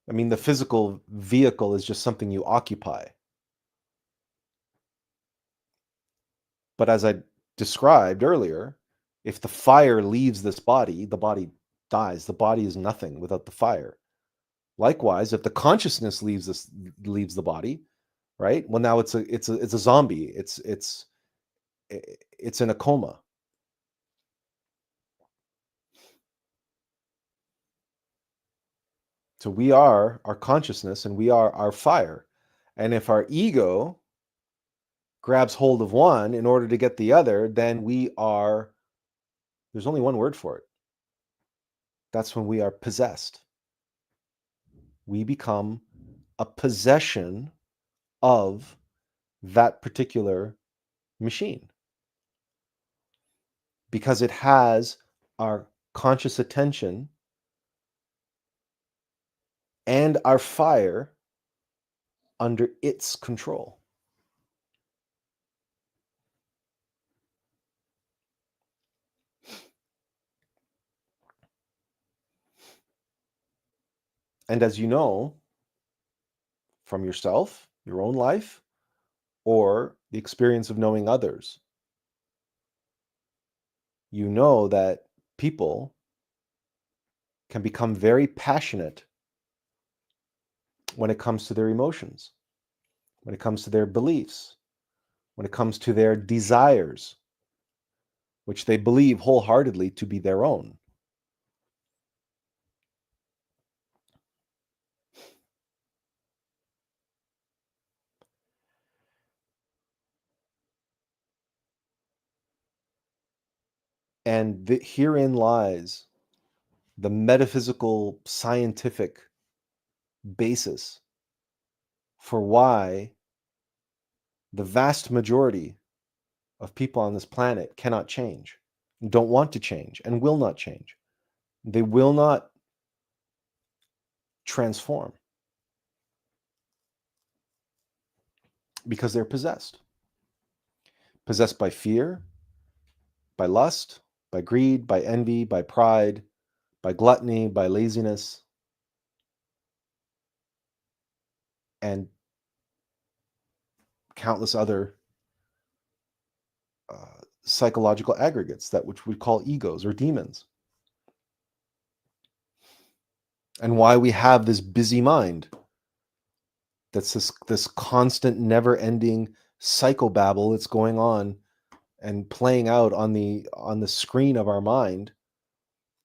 I mean, the physical vehicle is just something you occupy. But as I described earlier, if the fire leaves this body, the body dies. The body is nothing without the fire. Likewise, if the consciousness leaves the body, right? Well, now it's a zombie. It's in a coma. So we are our consciousness and we are our fire. And if our ego grabs hold of one in order to get the other, then there's only one word for it. That's when we are possessed. We become a possession of that particular machine. because it has our conscious attention and our fire under its control. And as you know from yourself, your own life, or the experience of knowing others, you know that people can become very passionate when it comes to their emotions, when it comes to their beliefs, when it comes to their desires, which they believe wholeheartedly to be their own. And herein lies the metaphysical, scientific basis for why the vast majority of people on this planet cannot change, don't want to change, and will not change. They will not transform because they're possessed. Possessed by fear, by lust, by greed, by envy, by pride, by gluttony, by laziness, and countless other psychological aggregates, that which we call egos or demons. And why we have this busy mind that's this constant, never-ending psychobabble that's going on and playing out on the screen of our mind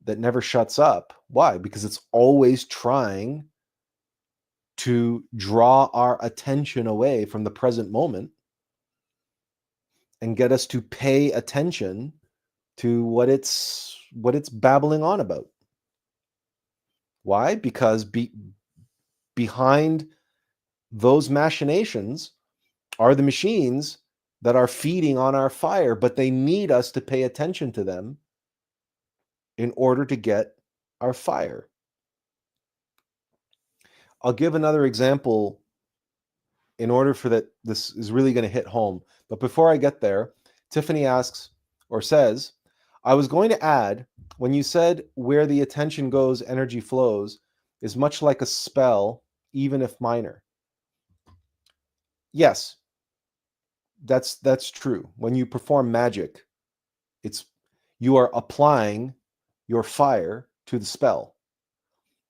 that never shuts up. Why? Because it's always trying to draw our attention away from the present moment and get us to pay attention to what it's babbling on about. Why? Because behind those machinations are the machines that are feeding on our fire, but they need us to pay attention to them in order to get our fire. I'll give another example in order for that this is really going to hit home. But before I get there, Tiffany asks or says, I was going to add, when you said where the attention goes, energy flows, is much like a spell, even if minor. Yes, that's true. When you perform magic, you are applying your fire to the spell.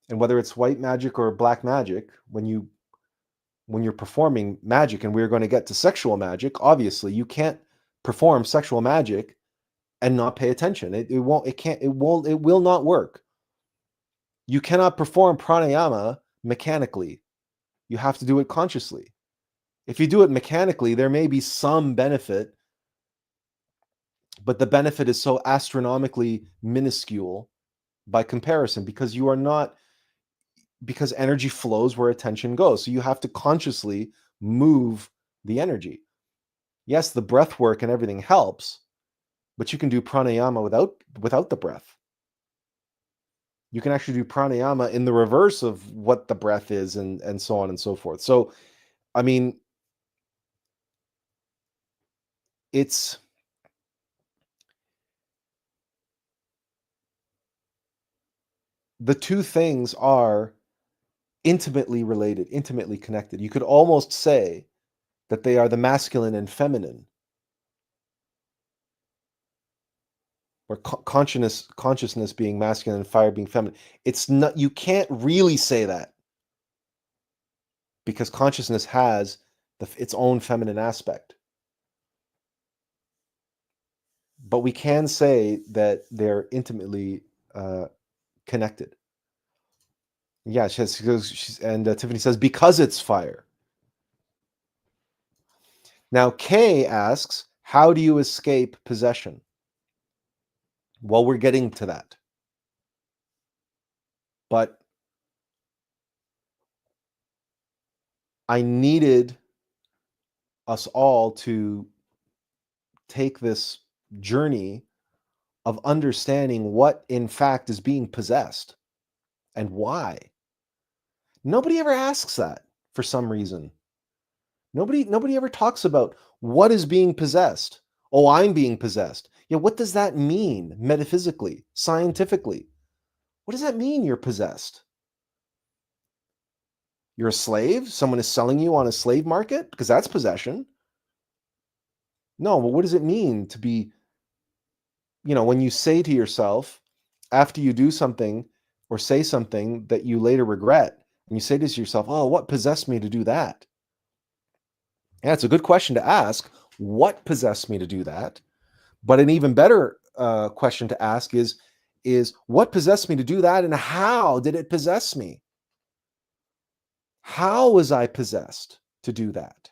And whether it's white magic or black magic, when you're performing magic, and we're going to get to sexual magic, obviously you can't perform sexual magic and not pay attention. It will not work. You cannot perform pranayama mechanically. You have to do it consciously. If you do it mechanically, there may be some benefit, but the benefit is so astronomically minuscule by comparison, because energy flows where attention goes. So you have to consciously move the energy. Yes, the breath work and everything helps, but you can do pranayama without the breath. You can actually do pranayama in the reverse of what the breath is, and so on and so forth. So, I mean, it's the two things are intimately related, intimately connected. You could almost say that they are the masculine and feminine, or consciousness being masculine and fire being feminine. It's not, you can't really say that, because consciousness has its own feminine aspect. But we can say that they're intimately connected. Yeah, Tiffany says, because it's fire. Now, Kay asks, how do you escape possession? Well, we're getting to that. But I needed us all to take this journey of understanding what in fact is being possessed and why. Nobody ever asks that for some reason. Nobody ever talks about what is being possessed. Oh, I'm being possessed. Yeah, what does that mean metaphysically, scientifically? What does that mean you're possessed? You're a slave? Someone is selling you on a slave market? Because that's possession. No, but what does it mean to be, when you say to yourself, after you do something or say something that you later regret, and you say to yourself, oh, what possessed me to do that? Yeah, it's a good question to ask. What possessed me to do that? But an even better question to ask is what possessed me to do that, and how did it possess me? How was I possessed to do that?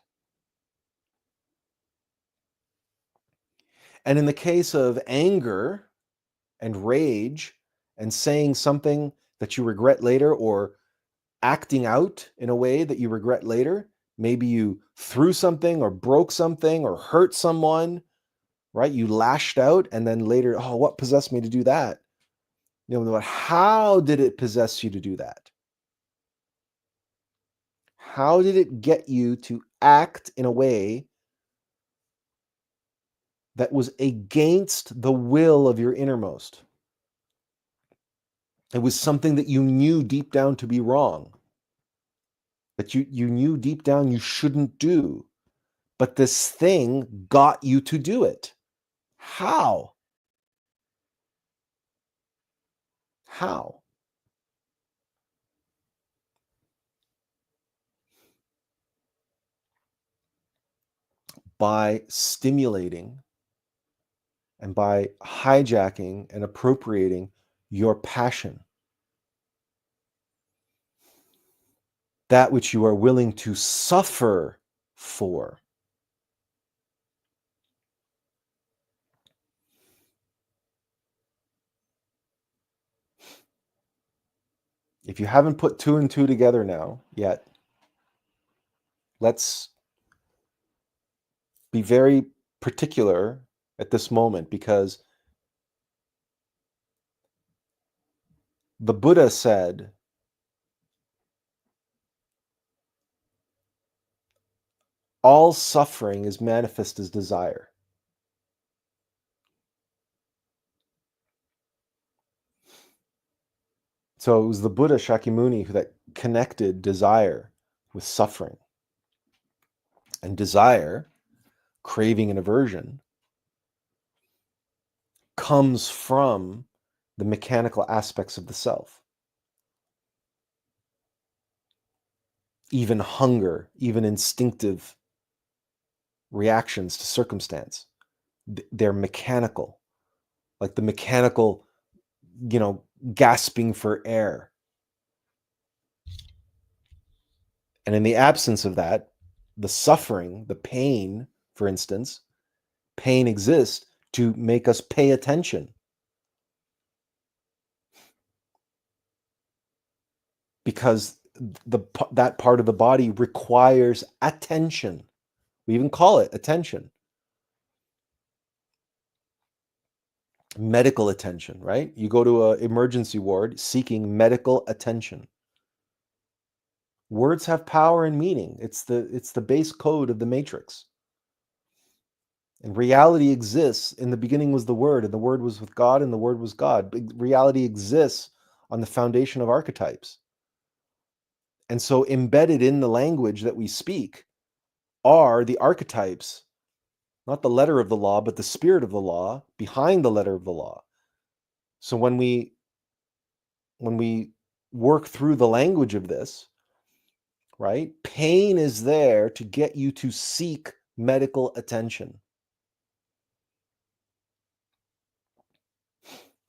And in the case of anger and rage and saying something that you regret later, or acting out in a way that you regret later, maybe you threw something or broke something or hurt someone, right? You lashed out, and then later, oh, what possessed me to do that? How did it possess you to do that? How did it get you to act in a way that was against the will of your innermost? It was something that you knew deep down to be wrong, that you knew deep down you shouldn't do, but this thing got you to do it. How? How? By stimulating and by hijacking and appropriating your passion, that which you are willing to suffer for. If you haven't put two and two together now yet, let's be very particular at this moment, because the Buddha said, all suffering is manifest as desire. So it was the Buddha Shakyamuni that connected desire with suffering. And desire, craving and aversion, comes from the mechanical aspects of the self. Even hunger, even instinctive reactions to circumstance, they're mechanical, like the mechanical, gasping for air. And in the absence of that, the suffering, the pain, for instance, pain exists to make us pay attention. Because that part of the body requires attention. We even call it attention. Medical attention, right? You go to an emergency ward seeking medical attention. Words have power and meaning. It's the base code of the matrix. And reality exists. In the beginning was the Word, and the Word was with God, and the Word was God. But reality exists on the foundation of archetypes. And so embedded in the language that we speak are the archetypes, not the letter of the law, but the spirit of the law behind the letter of the law. So when we work through the language of this, right, pain is there to get you to seek medical attention.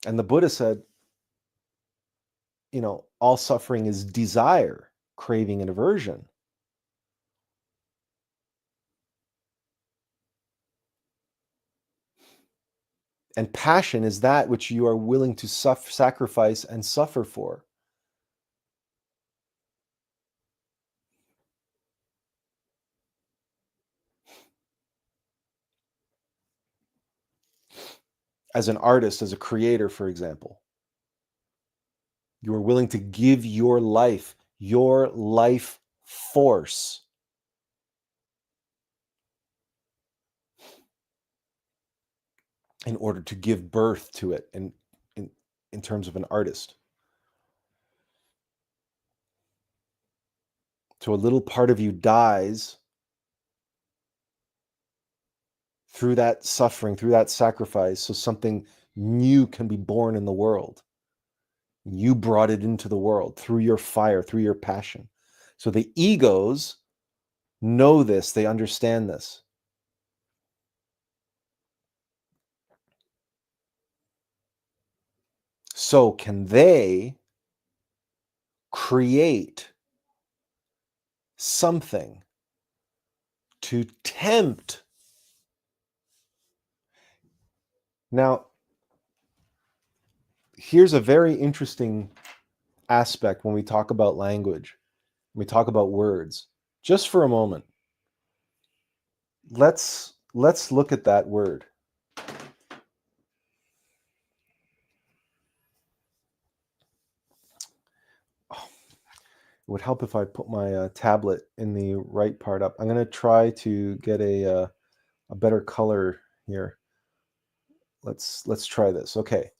And the Buddha said, all suffering is desire, craving, and aversion. And passion is that which you are willing to sacrifice and suffer for. as an artist, as a creator, for example. You are willing to give your life force in order to give birth to it in terms of an artist. So a little part of you dies through that suffering, through that sacrifice, so something new can be born in the world. You brought it into the world through your fire, through your passion. So the egos know this, they understand this. So can they create something to tempt? Now, here's a very interesting aspect when we talk about language, when we talk about words. Just for a moment, let's look at that word. It would help if I put my tablet in the right part up. I'm going to try to get a better color here. Let's try this. Okay.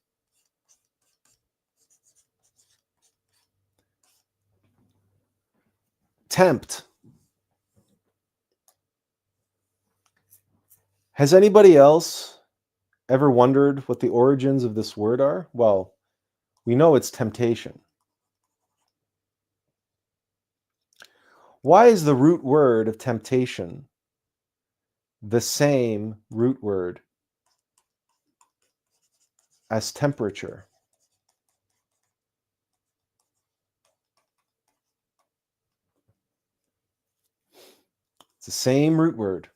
Tempt. Has anybody else ever wondered what the origins of this word are? Well, we know it's temptation. Why is the root word of temptation the same root word as temperature? It's the same root word.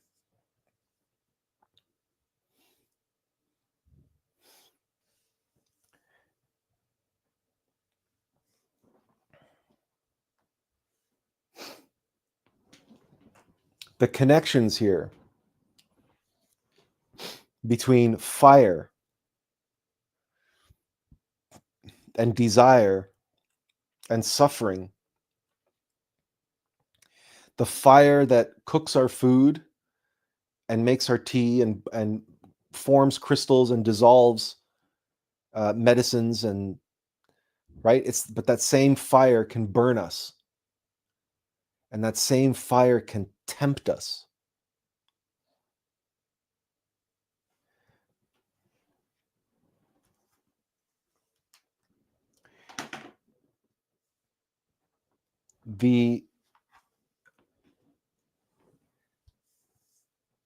The connections here between fire and desire and suffering. The fire that cooks our food and makes our tea and forms crystals and dissolves medicines, and right, but that same fire can burn us, and that same fire can tempt us. The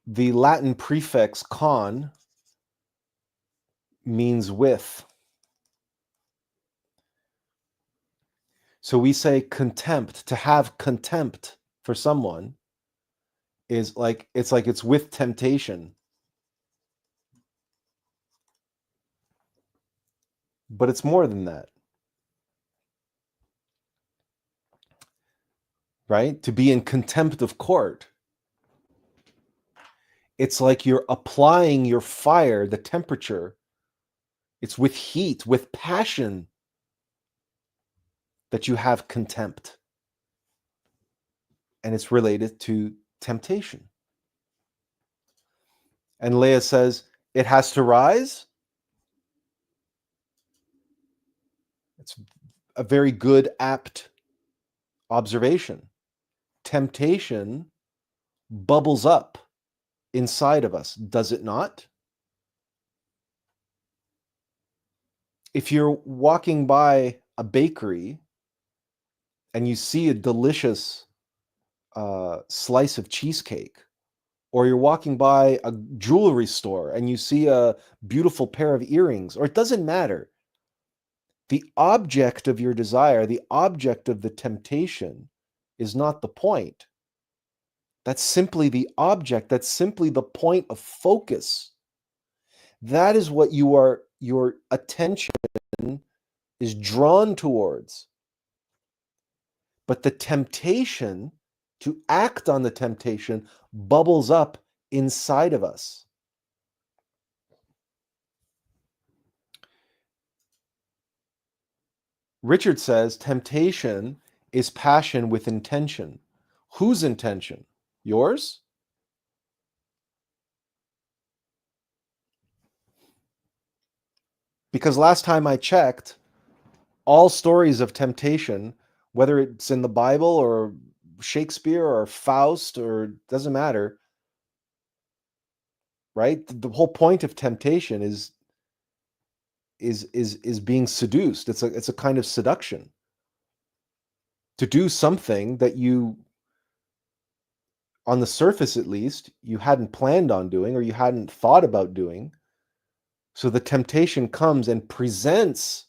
Latin prefix con means with. So we say contempt. To have contempt for someone is like it's with temptation. But it's more than that. Right? To be in contempt of court. It's like you're applying your fire, the temperature. It's with heat, with passion, that you have contempt. And it's related to temptation. And Leah says, it has to rise. It's a very good, apt observation. Temptation bubbles up inside of us, does it not? If you're walking by a bakery and you see a delicious slice of cheesecake, or you're walking by a jewelry store and you see a beautiful pair of earrings, or it doesn't matter. The object of your desire, the object of the temptation is not the point. That's simply the object. That's simply the point of focus. That is what your attention is drawn towards. But the temptation to act on the temptation bubbles up inside of us. Richard says temptation is passion with intention. Whose intention? Yours? Because last time I checked, all stories of temptation, whether it's in the Bible or Shakespeare or Faust or doesn't matter, right? The whole point of temptation is being seduced. It's a kind of seduction to do something that you, on the surface at least, you hadn't planned on doing or you hadn't thought about doing. So the temptation comes and presents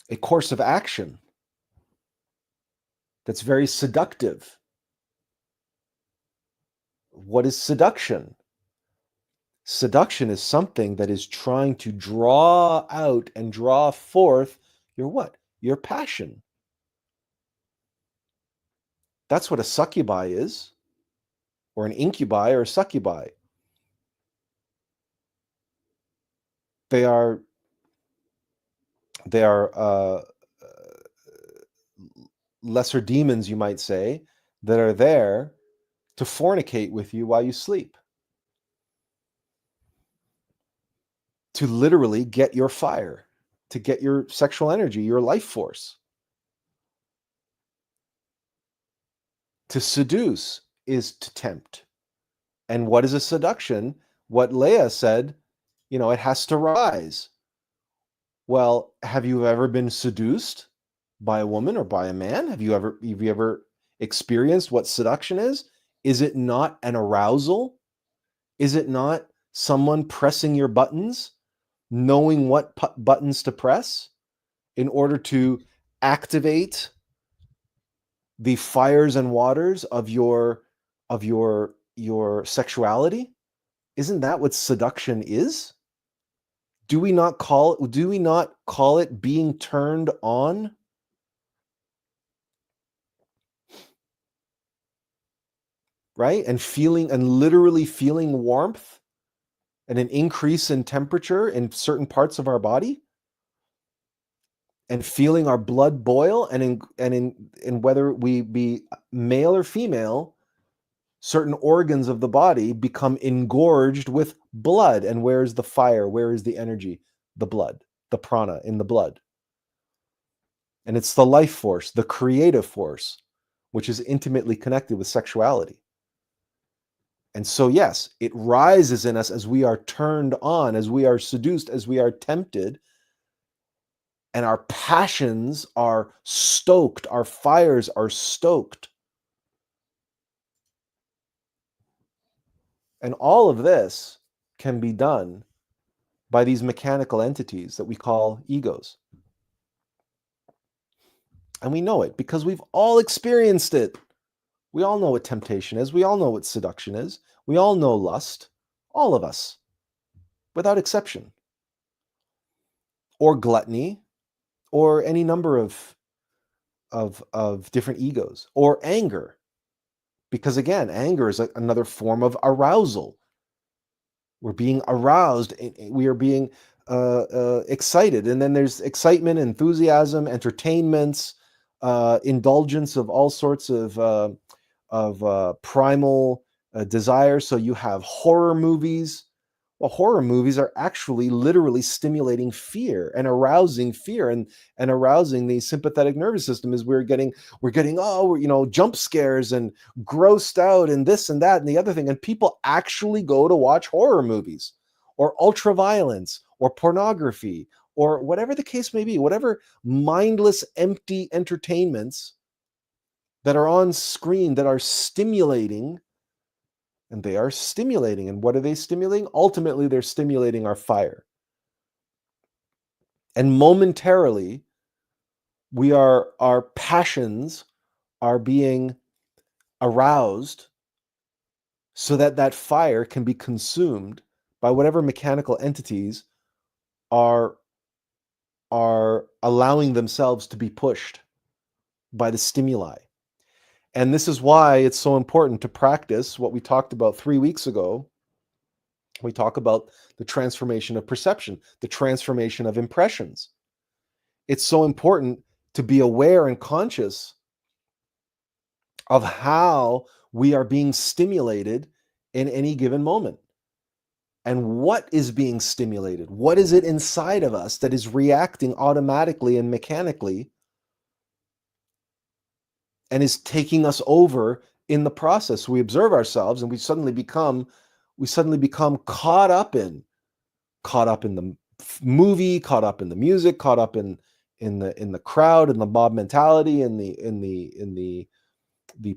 a course of action that's very seductive. What is seduction? Seduction is something that is trying to draw out and draw forth your what? Your passion. That's what a succubi is, or an incubi or a succubi. They are lesser demons, you might say, that are there to fornicate with you while you sleep, to literally get your fire, to get your sexual energy, your life force. To seduce is to tempt. And what is a seduction? What Leah said, it has to rise. Well, have you ever been seduced by a woman or by a man? Have you ever experienced what seduction is? Is it not an arousal? Is it not someone pressing your buttons, knowing what buttons to press in order to activate the fires and waters of your sexuality? Isn't that what seduction is? Do we not call it being turned on? Right? And literally feeling warmth and an increase in temperature in certain parts of our body, and feeling our blood boil, and in whether we be male or female, certain organs of the body become engorged with blood. And where is the fire? Where is the energy? The blood, the prana in the blood. And it's the life force, the creative force, which is intimately connected with sexuality. And so, yes, it rises in us as we are turned on, as we are seduced, as we are tempted, and our passions are stoked, our fires are stoked. And all of this can be done by these mechanical entities that we call egos. And we know it because we've all experienced it. We all know what temptation is. We all know what seduction is. We all know lust. All of us, without exception. Or gluttony, or any number of different egos. Or anger. Because again, anger is another form of arousal. We're being aroused. We are being excited. And then there's excitement, enthusiasm, entertainments, indulgence of all sorts of primal desire. So you have horror movies. Well, horror movies are actually literally stimulating fear and arousing fear and arousing the sympathetic nervous system. As we're getting jump scares and grossed out and this and that and the other thing. And people actually go to watch horror movies or ultra violence or pornography or whatever the case may be, whatever mindless, empty entertainments that are on screen that are stimulating. And they are stimulating. And what are they stimulating? Ultimately, they're stimulating our fire. And momentarily, our passions are being aroused so that fire can be consumed by whatever mechanical entities are allowing themselves to be pushed by the stimuli. And this is why it's so important to practice what we talked about 3 weeks ago, We talk about the transformation of perception, the transformation of impressions. It's so important to be aware and conscious of how we are being stimulated in any given moment. And what is being stimulated? What is it inside of us that is reacting automatically and mechanically and is taking us over in the process? We observe ourselves and we suddenly become caught up in the movie, caught up in the music, caught up in the crowd, in the mob mentality, in the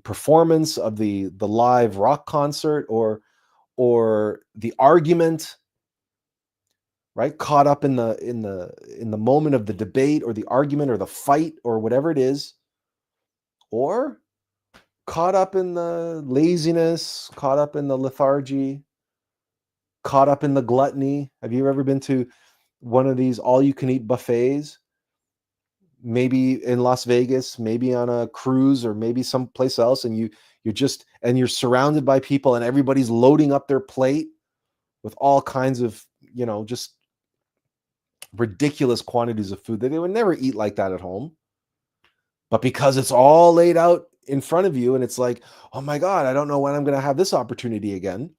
performance of the live rock concert, or the argument, right? Caught up in the moment of the debate or the argument or the fight or whatever it is, or caught up in the laziness, caught up in the lethargy, caught up in the gluttony. Have you ever been to one of these all-you-can-eat buffets? Maybe in Las Vegas, maybe on a cruise, or maybe someplace else, and you're surrounded by people and everybody's loading up their plate with all kinds of, just ridiculous quantities of food that they would never eat like that at home. But because it's all laid out in front of you and it's like, oh my God, I don't know when I'm going to have this opportunity again.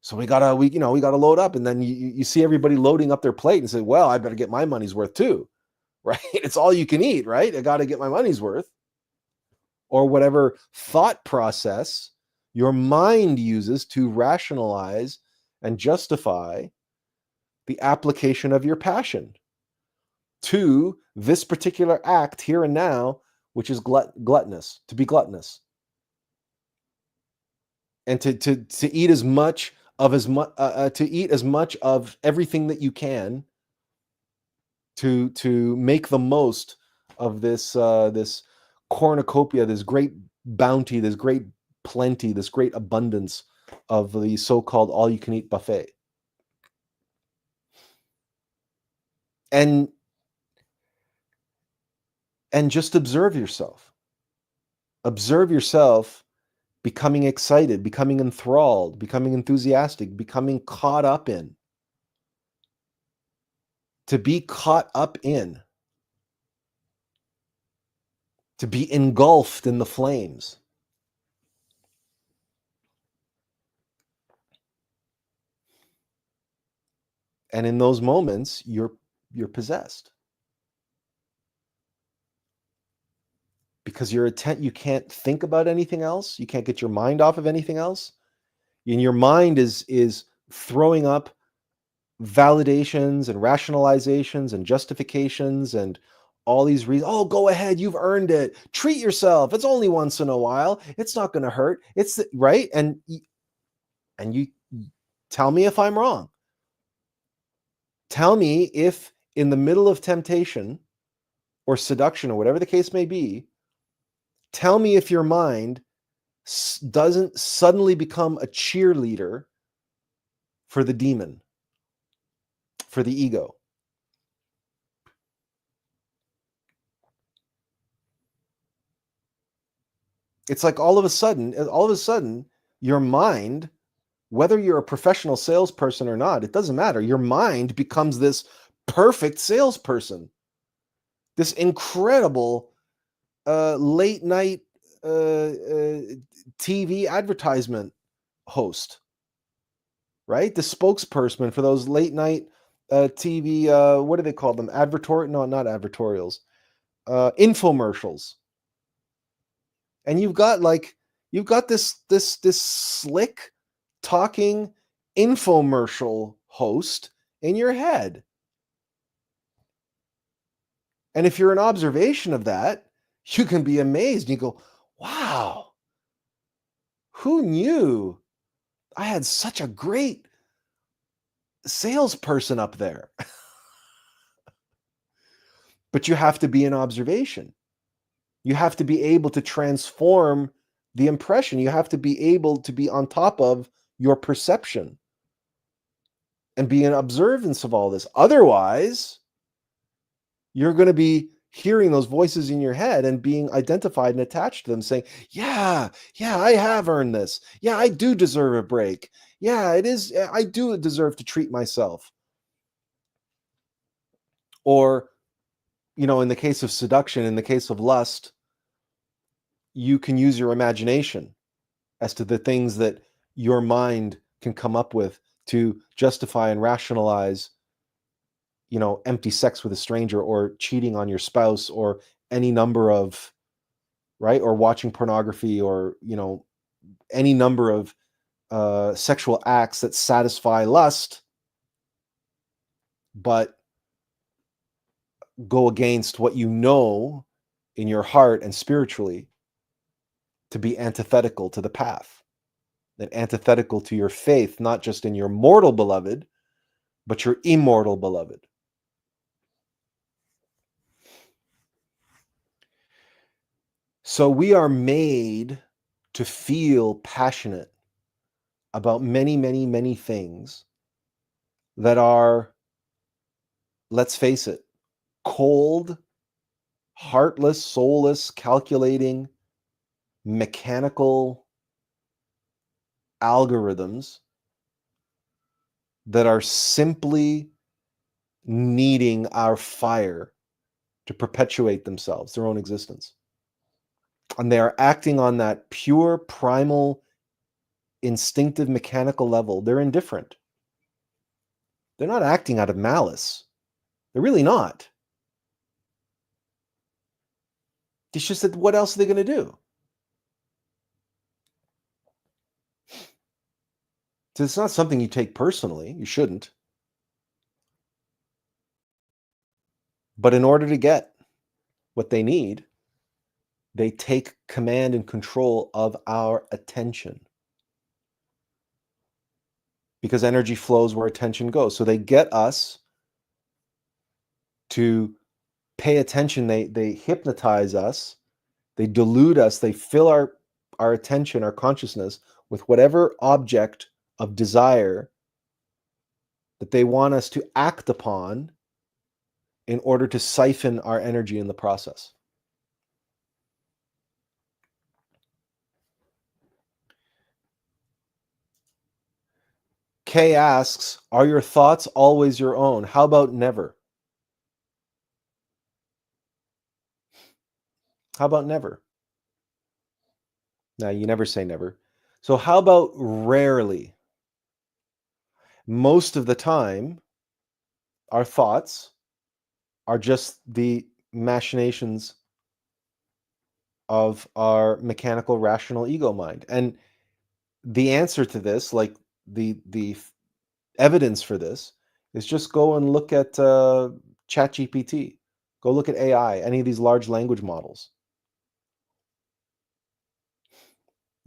So we gotta load up, and then you see everybody loading up their plate and say, well, I better get my money's worth too, right? It's all you can eat, right? I got to get my money's worth. Or whatever thought process your mind uses to rationalize and justify the application of your passion to this particular act here and now, which is gluttonous, to be gluttonous, and to eat as much of everything that you can to make the most of this this cornucopia, this great bounty, this great plenty, this great abundance of the so-called all-you-can-eat buffet. And just observe yourself. Observe yourself becoming excited, becoming enthralled, becoming enthusiastic, becoming caught up in. To be caught up in. To be engulfed in the flames. And in those moments, you're possessed. Because you can't think about anything else. You can't get your mind off of anything else. And your mind is throwing up validations and rationalizations and justifications and all these reasons. Oh, go ahead. You've earned it. Treat yourself. It's only once in a while. It's not going to hurt. Right. And you tell me if I'm wrong. Tell me if in the middle of temptation or seduction or whatever the case may be, tell me if your mind doesn't suddenly become a cheerleader for the demon, for the ego. It's like all of a sudden, your mind, whether you're a professional salesperson or not, it doesn't matter. Your mind becomes this perfect salesperson, this incredible late night TV advertisement host, right? The spokesperson for those late night TV, what do they call them? No, not advertorials, infomercials. And you've got this slick talking infomercial host in your head. And if you're an observation of that, you can be amazed. You go, wow, who knew I had such a great salesperson up there? But you have to be an observation. You have to be able to transform the impression. You have to be able to be on top of your perception and be an observance of all this. Otherwise, you're going to be hearing those voices in your head and being identified and attached to them, saying, yeah, I have earned this. Yeah, I do deserve a break. Yeah, I do deserve to treat myself. Or, in the case of seduction, in the case of lust, you can use your imagination as to the things that your mind can come up with to justify and rationalize, empty sex with a stranger, or cheating on your spouse, or any number of, right, or watching pornography, or any number of sexual acts that satisfy lust but go against what you know in your heart and spiritually to be antithetical to the path, and antithetical to your faith, not just in your mortal beloved, but your immortal beloved. So we are made to feel passionate about many, many, many things that are, let's face it, cold, heartless, soulless, calculating, mechanical algorithms that are simply needing our fire to perpetuate themselves, their own existence. And they are acting on that pure, primal, instinctive, mechanical level. They're indifferent. They're not acting out of malice. They're really not. It's just that what else are they going to do? So it's not something you take personally. You shouldn't. But in order to get what they need, they take command and control of our attention. Because energy flows where attention goes. So they get us to pay attention. They hypnotize us. They delude us. They fill our attention, our consciousness, with whatever object of desire that they want us to act upon in order to siphon our energy in the process. Kay asks, are your thoughts always your own? How about never? How about never? Now, you never say never. So how about rarely? Most of the time, our thoughts are just the machinations of our mechanical, rational ego mind. And the answer to this, like the evidence for this, is just go and look at ChatGPT. Go look at AI, any of these large language models.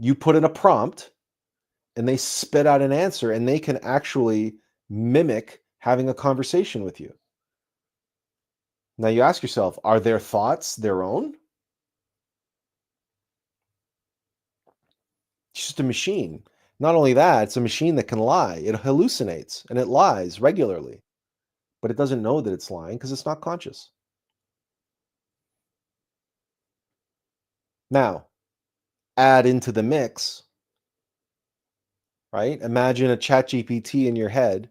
You put in a prompt and they spit out an answer, and they can actually mimic having a conversation with you. Now you ask yourself, are their thoughts their own? It's just a machine. Not only that, it's a machine that can lie. It hallucinates and it lies regularly, but it doesn't know that it's lying because it's not conscious. Now, add into the mix, right? Imagine a chat GPT in your head,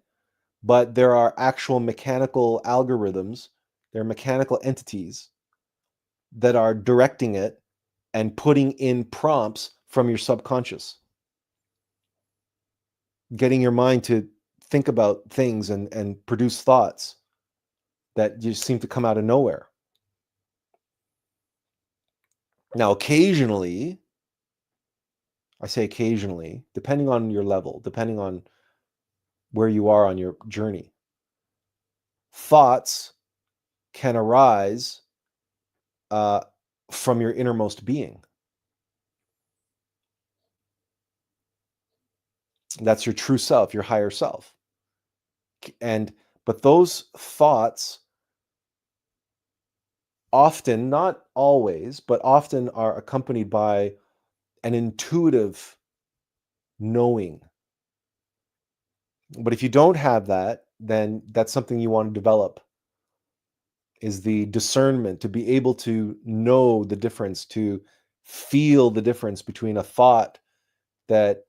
but there are actual mechanical algorithms, there are mechanical entities that are directing it and putting in prompts from your subconscious, getting your mind to think about things and produce thoughts that just seem to come out of nowhere. Now, occasionally, I say occasionally, depending on your level, depending on where you are on your journey, thoughts can arise from your innermost being. That's your true self, your higher self. But those thoughts often, not always, but often are accompanied by an intuitive knowing. But if you don't have that, then that's something you want to develop. is the discernment, to be able to know the difference, to feel the difference between a thought that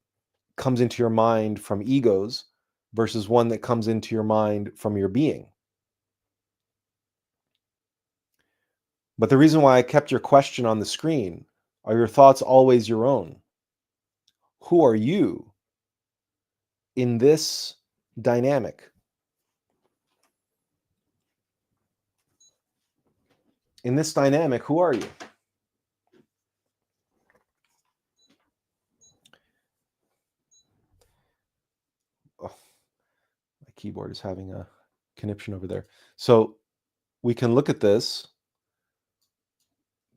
comes into your mind from egos versus one that comes into your mind from your being. But the reason why I kept your question on the screen, are your thoughts always your own? Who are you in this dynamic? In this dynamic, who are you? Oh, my keyboard is having a conniption over there. So we can look at this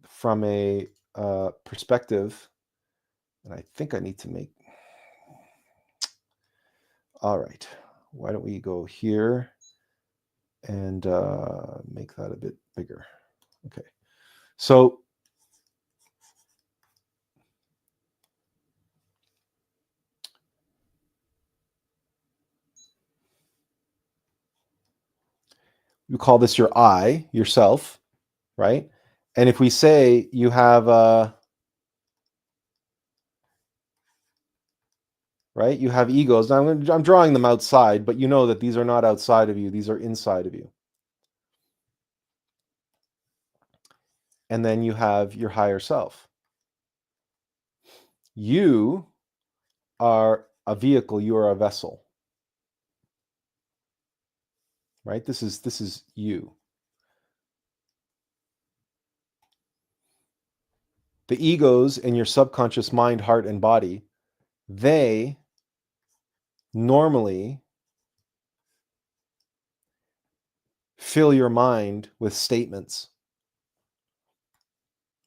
from a perspective, and I think I need to make... All right, why don't we go here and make that a bit bigger. Okay, so you call this your I, yourself, right? And if we say you have right, you have egos. Now I'm drawing them outside, but you know that these are not outside of you, these are inside of you. And then you have your higher self. You are a vehicle, you are a vessel. Right? This is you. The egos in your subconscious mind, heart, and body, they normally fill your mind with statements,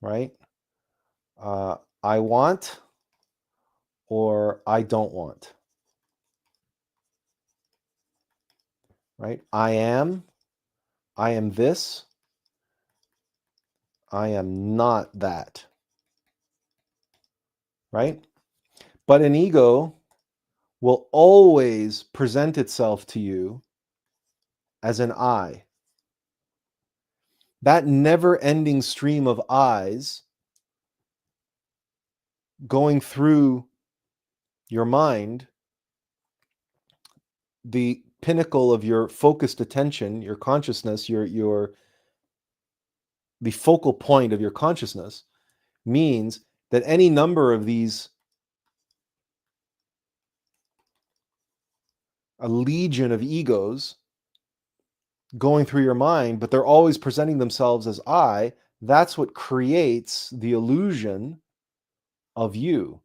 right? I want, or I don't want, right? I am this, I am not that, right? But an ego will always present itself to you as an I. That never-ending stream of I's going through your mind, the pinnacle of your focused attention, your consciousness, the focal point of your consciousness, means that any number of these, a legion of egos going through your mind, but they're always presenting themselves as I. That's what creates the illusion of you,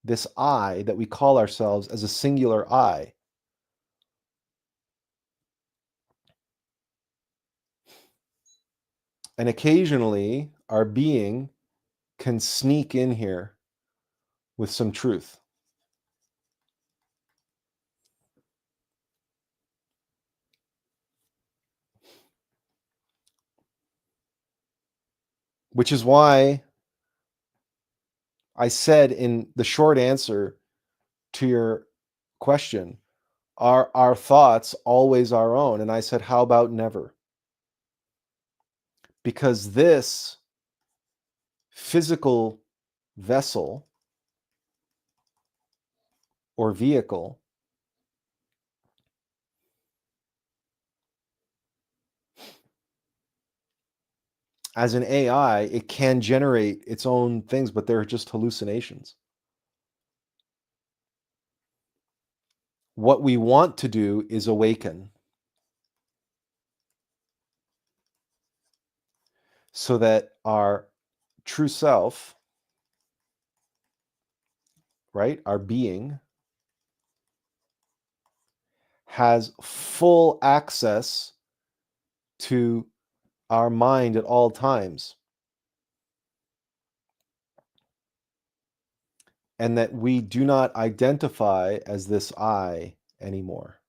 this I that we call ourselves as a singular I. And occasionally our being can sneak in here with some truth. Which is why I said in the short answer to your question, are our thoughts always our own? And I said, how about never? Because this physical vessel or vehicle as an AI, it can generate its own things, but they're just hallucinations. What we want to do is awaken so that our true self, right, our being, has full access to our mind at all times. And that we do not identify as this I anymore.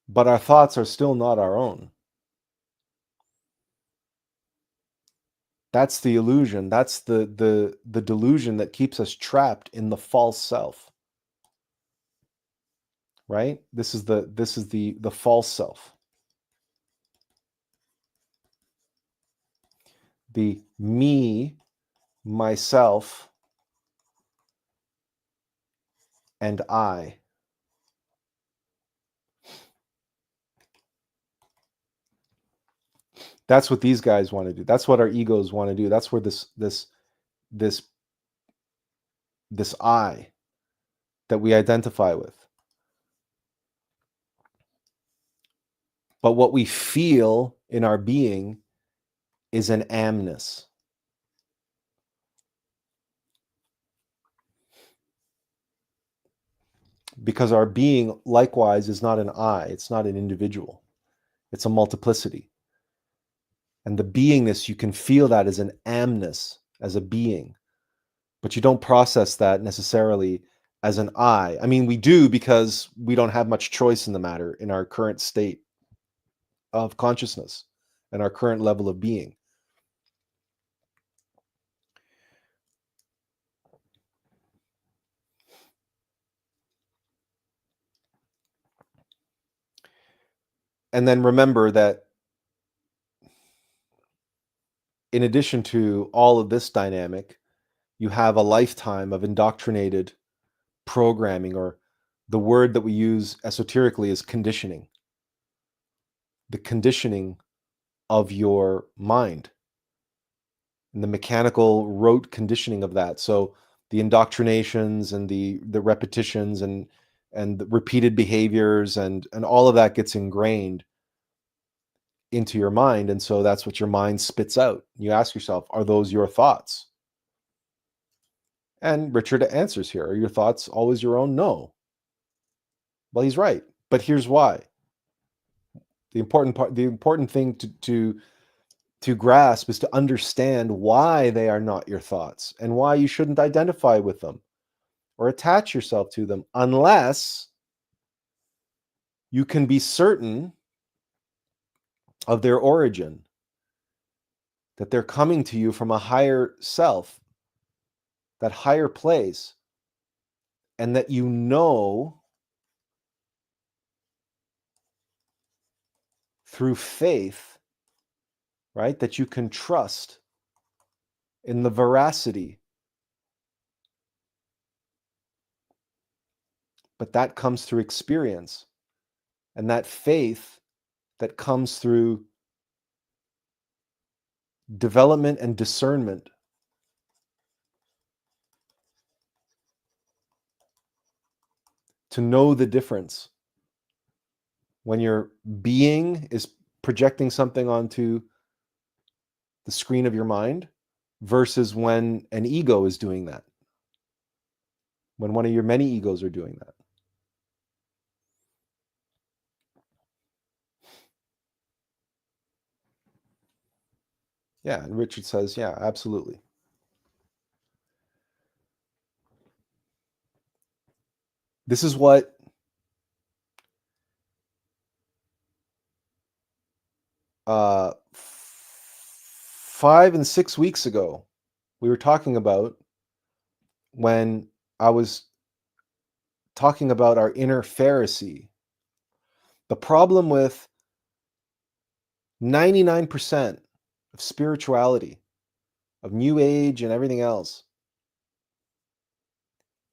But our thoughts are still not our own. That's the illusion. That's the delusion that keeps us trapped in the false self. right? This is the false self. The me, myself, and I. That's what these guys want to do. That's what our egos want to do. That's where this I that we identify with. But what we feel in our being is an amness. Because our being, likewise, is not an I. It's not an individual. It's a multiplicity. And the beingness, you can feel that as an amness, as a being. But you don't process that necessarily as an I. I mean, we do because we don't have much choice in the matter in our current state of consciousness and our current level of being. And then remember that in addition to all of this dynamic, you have a lifetime of indoctrinated programming, or the word that we use esoterically is conditioning. The conditioning of your mind and the mechanical rote conditioning of that. So the indoctrinations and the repetitions and the repeated behaviors and all of that gets ingrained into your mind. And so that's what your mind spits out. You ask yourself, are those your thoughts? And Richard answers here, are your thoughts always your own? No. Well, he's right. But here's why. The important thing to grasp is to understand why they are not your thoughts and why you shouldn't identify with them or attach yourself to them unless you can be certain of their origin, that they're coming to you from a higher self, that higher place, and that you know through faith, right, that you can trust in the veracity. But that comes through experience, and that faith that comes through development and discernment. To know the difference when your being is projecting something onto the screen of your mind versus when an ego is doing that, when one of your many egos are doing that. Yeah, and Richard says, yeah, absolutely. This is what uh, 5 and 6 weeks ago we were talking about, when I was talking about our inner Pharisee. The problem with 99% of spirituality, of New Age and everything else,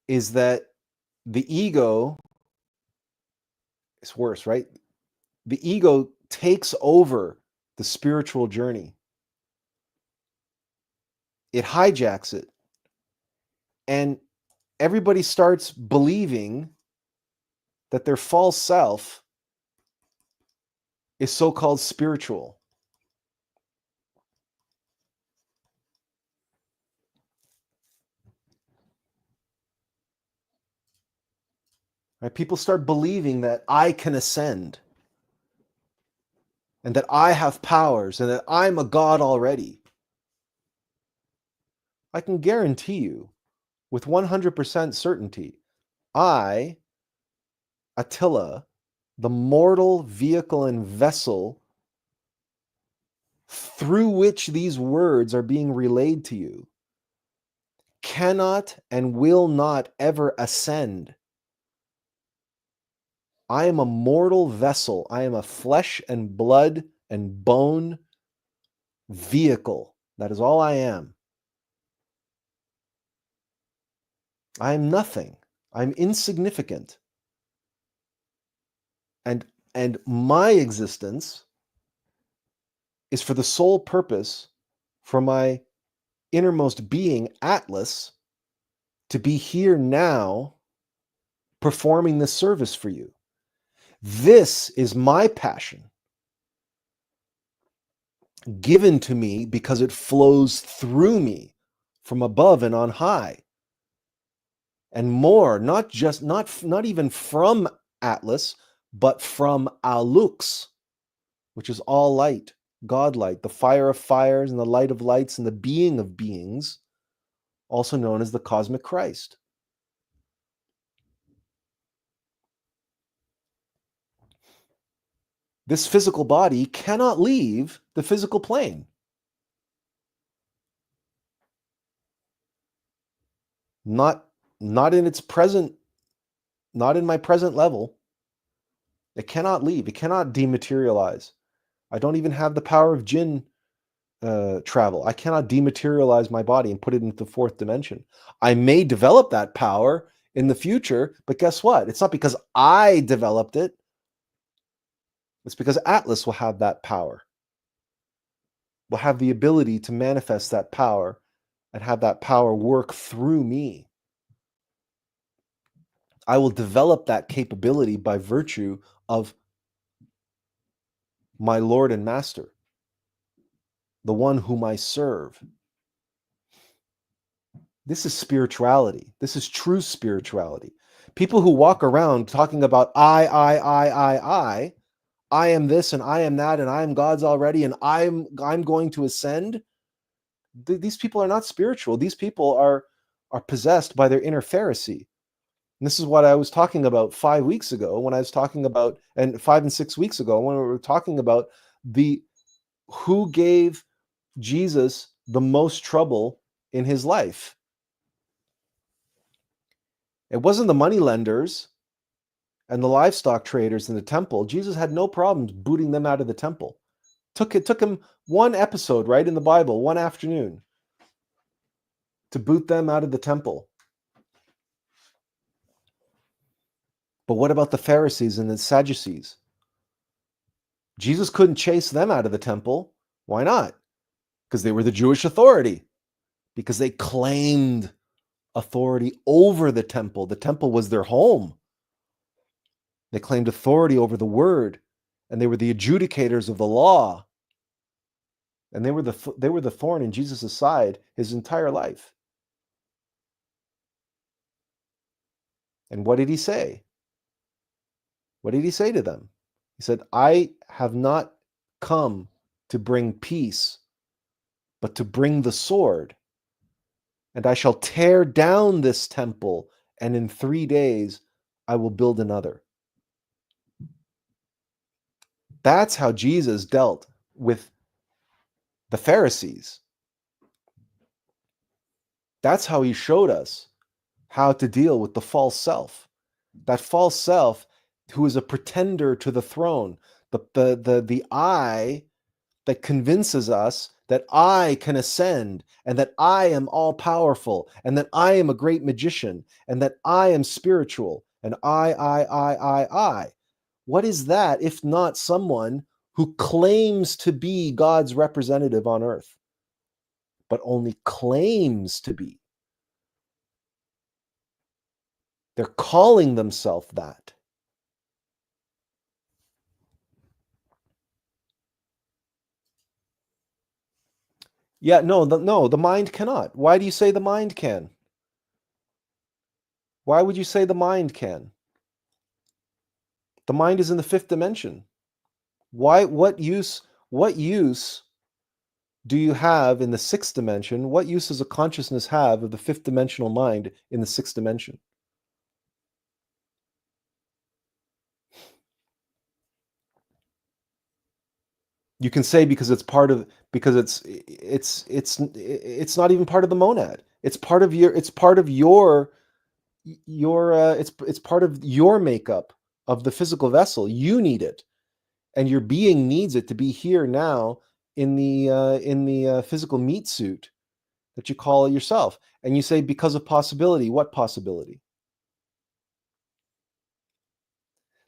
is that the ego is worse, right? The ego takes over the spiritual journey. It hijacks it. And everybody starts believing that their false self is so-called spiritual. Right? People start believing that I can ascend and that I have powers and that I'm a god already. I can guarantee you with 100% certainty, I, Attila, the mortal vehicle and vessel through which these words are being relayed to you, cannot and will not ever ascend I am a mortal vessel. I am a flesh and blood and bone vehicle. That is all I am. I am nothing. I'm insignificant. And my existence is for the sole purpose for my innermost being, Attlas, to be here now performing this service for you. This is my passion, given to me because it flows through me from above and on high. And more, not even from Attlas, but from Alux, which is all light, God light, the fire of fires and the light of lights and the being of beings, also known as the cosmic Christ. This physical body cannot leave the physical plane. Not in its present, not in my present level. It cannot leave. It cannot dematerialize. I don't even have the power of jinn travel. I cannot dematerialize my body and put it into the fourth dimension. I may develop that power in the future, but guess what? It's not because I developed it. It's because Attlas will have that power. Will have the ability to manifest that power and have that power work through me. I will develop that capability by virtue of my Lord and Master, the one whom I serve. This is spirituality. This is true spirituality. People who walk around talking about I am this and I am that and I am God's already and I'm going to ascend. These people are not spiritual. These people are possessed by their inner Pharisee. And this is what I was talking about 5 weeks ago when I was talking about, and 5 and 6 weeks ago when we were talking about who gave Jesus the most trouble in his life. It wasn't the money lenders and the livestock traders in the temple. Jesus had no problems booting them out of the temple. It took him one episode, right, in the Bible, one afternoon, to boot them out of the temple. But what about the Pharisees and the Sadducees? Jesus couldn't chase them out of the temple. Why not? Because they were the Jewish authority. Because they claimed authority over the temple. The temple was their home. They claimed authority over the word, and they were the adjudicators of the law. And they were the thorn in Jesus' side his entire life. And what did he say? What did he say to them? He said, I have not come to bring peace, but to bring the sword. And I shall tear down this temple, and in 3 days I will build another. That's how Jesus dealt with the Pharisees. That's how he showed us how to deal with the false self. That false self who is a pretender to the throne, the I that convinces us that I can ascend and that I am all powerful and that I am a great magician and that I am spiritual and I. What is that if not someone who claims to be God's representative on earth, but only claims to be? They're calling themselves that. Yeah, no, the mind cannot. Why do you say the mind can? Why would you say the mind can? The mind is in the fifth dimension. What use do you have in the sixth dimension? What use does a consciousness have of the fifth dimensional mind in the sixth dimension? You can say because it's not even part of the monad. It's part of your makeup. of the physical vessel. You need it, and your being needs it to be here now in the physical meat suit that you call yourself. And you say, because of possibility. What possibility?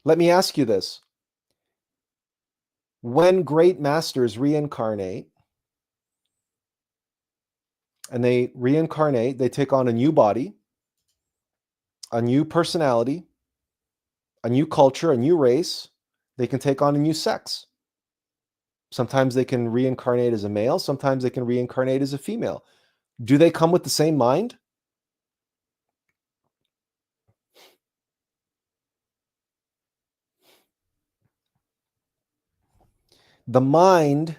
Let me ask you this. When great masters reincarnate, and they reincarnate, they take on a new body, a new personality, a new culture, a new race. They can take on a new sex. Sometimes they can reincarnate as a male. Sometimes they can reincarnate as a female. Do they come with the same mind? The mind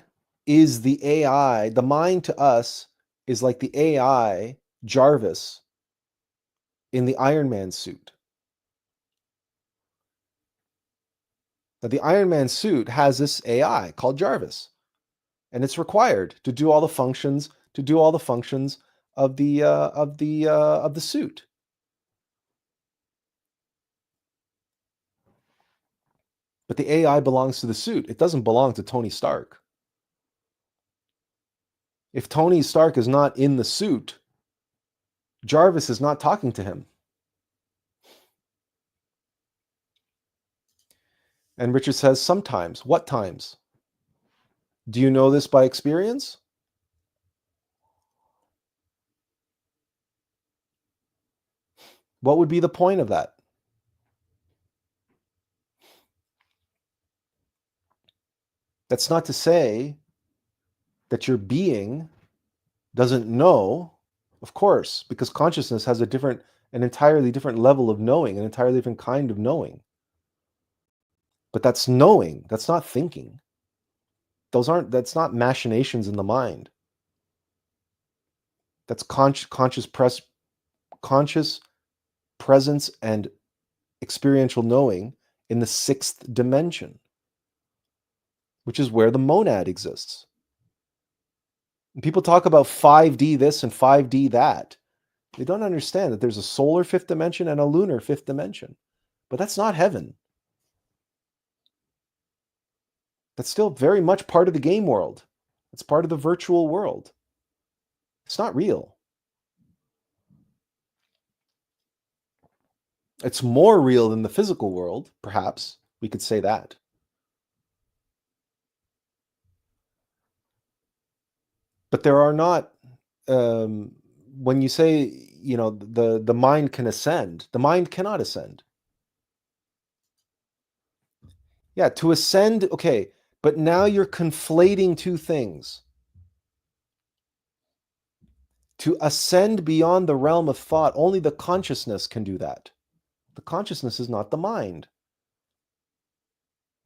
is the AI. The mind to us is like the AI Jarvis in the Iron Man suit. Now, the Iron Man suit has this AI called Jarvis, and it's required to do all the functions of the suit. But the AI belongs to the suit. It doesn't belong to Tony Stark. If Tony Stark is not in the suit, Jarvis is not talking to him. And Richard says, sometimes. What times? Do you know this by experience? What would be the point of that? That's not to say that your being doesn't know, of course, because consciousness has an entirely different level of knowing, an entirely different kind of knowing. But that's knowing, that's not thinking. That's not machinations in the mind. That's conscious presence and experiential knowing in the sixth dimension, which is where the monad exists. And people talk about 5D this and 5D that. They don't understand that there's a solar fifth dimension and a lunar fifth dimension. But that's not heaven. That's still very much part of the game world. It's part of the virtual world. It's not real. It's more real than the physical world, perhaps. We could say that. But there are not, when you say, the mind can ascend, the mind cannot ascend. Yeah, to ascend, okay, but now you're conflating two things. To ascend beyond the realm of thought, only the consciousness can do that. The consciousness is not the mind.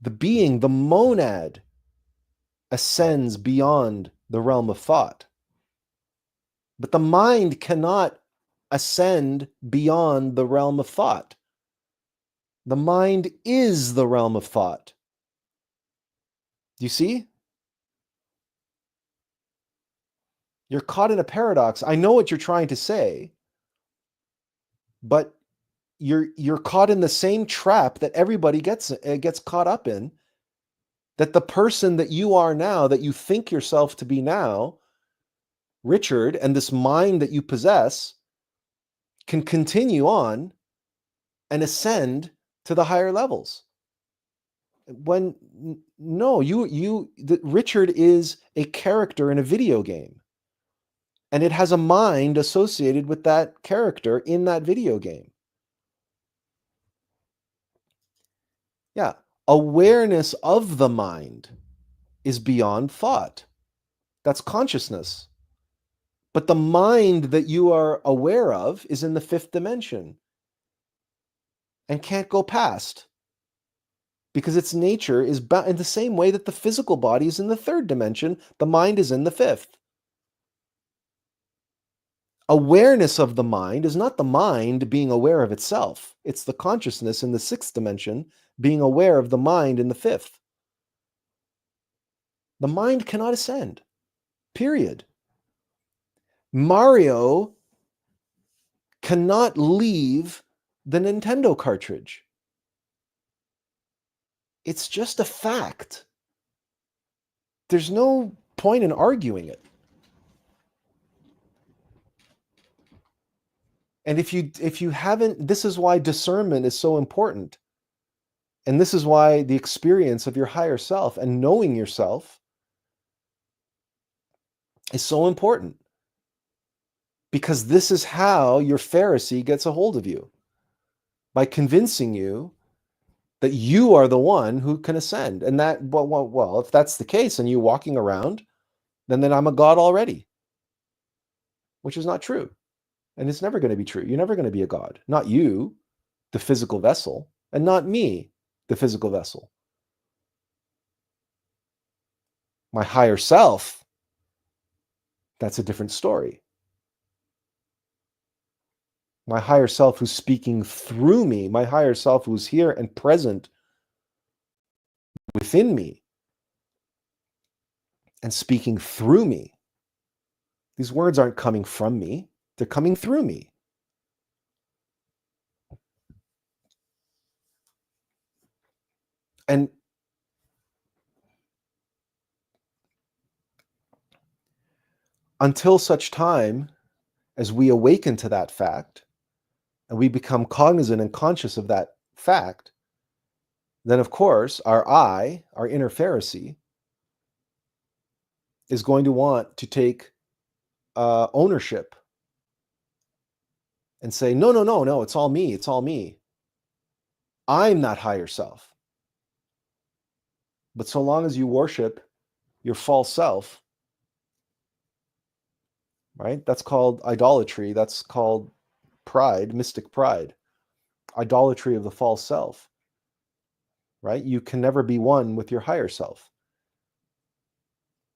The being, the monad, ascends beyond the realm of thought. But the mind cannot ascend beyond the realm of thought. The mind is the realm of thought. Do you see? You're caught in a paradox. I know what you're trying to say, but you're caught in the same trap that everybody gets caught up in, that the person that you are now, that you think yourself to be now, Richard, and this mind that you possess, can continue on and ascend to the higher levels. When no, Richard is a character in a video game, and it has a mind associated with that character in that video game. Yeah, awareness of the mind is beyond thought. That's consciousness. But the mind that you are aware of is in the fifth dimension and can't go past, because its nature is in the same way that the physical body is in the third dimension, the mind is in the fifth. Awareness of the mind is not the mind being aware of itself. It's the consciousness in the sixth dimension being aware of the mind in the fifth. The mind cannot ascend, period. Mario cannot leave the Nintendo cartridge. It's just a fact. There's no point in arguing it. And if you haven't, this is why discernment is so important. And this is why the experience of your higher self and knowing yourself is so important. Because this is how your Pharisee gets a hold of you, by convincing you that you are the one who can ascend. And that, well, if that's the case and you walking around, then I'm a god already, which is not true. And it's never going to be true. You're never going to be a god. Not you, the physical vessel, and not me, the physical vessel. My higher self, that's a different story. My higher self who's speaking through me, my higher self who's here and present within me and speaking through me. These words aren't coming from me, they're coming through me. And until such time as we awaken to that fact and we become cognizant and conscious of that fact, then of course our I, our inner Pharisee, is going to want to take ownership and say, no, it's all me, it's all me. I'm that higher self. But so long as you worship your false self, right? That's called idolatry. That's called pride, mystic pride, idolatry of the false self, right? You can never be one with your higher self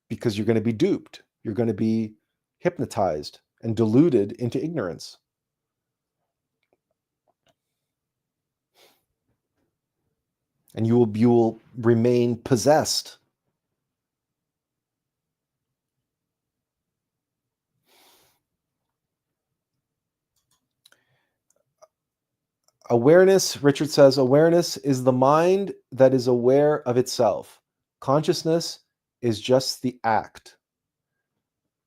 because you're going to be duped. You're going to be hypnotized and deluded into ignorance. And you will remain possessed. Awareness, Richard says, awareness is the mind that is aware of itself. Consciousness is just the act.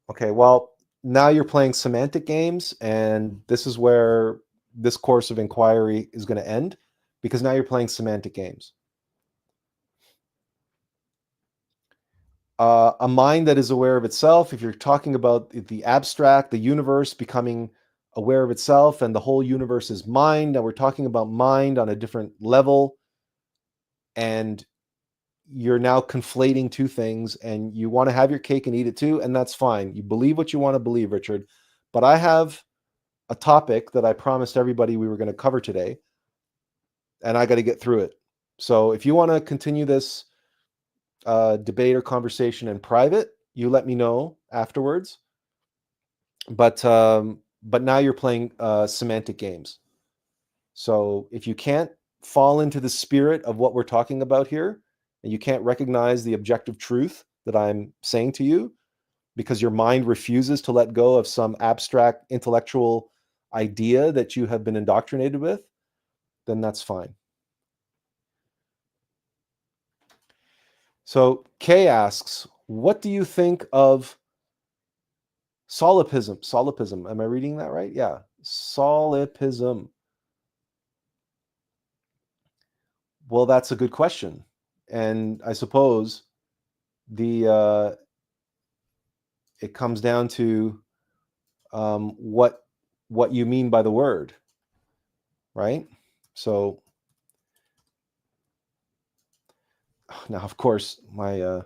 Okay, well, now you're playing semantic games, and this is where this course of inquiry is going to end, because now you're playing semantic games. A mind that is aware of itself, if you're talking about the abstract, the universe becoming aware of itself and the whole universe is mind, and we're talking about mind on a different level, and you're now conflating two things, and you want to have your cake and eat it too, and that's fine. You believe what you want to believe, Richard. But I have a topic that I promised everybody we were going to cover today, and I got to get through it. So if you want to continue this debate or conversation in private, you let me know afterwards. But now you're playing semantic games. So if you can't fall into the spirit of what we're talking about here, and you can't recognize the objective truth that I'm saying to you, because your mind refuses to let go of some abstract intellectual idea that you have been indoctrinated with, then that's fine. So Kay asks, what do you think of solipsism? Solipsism. Am I reading that right? Yeah. Solipsism. Well, that's a good question. And I suppose it comes down to what you mean by the word, right? So now, of course, my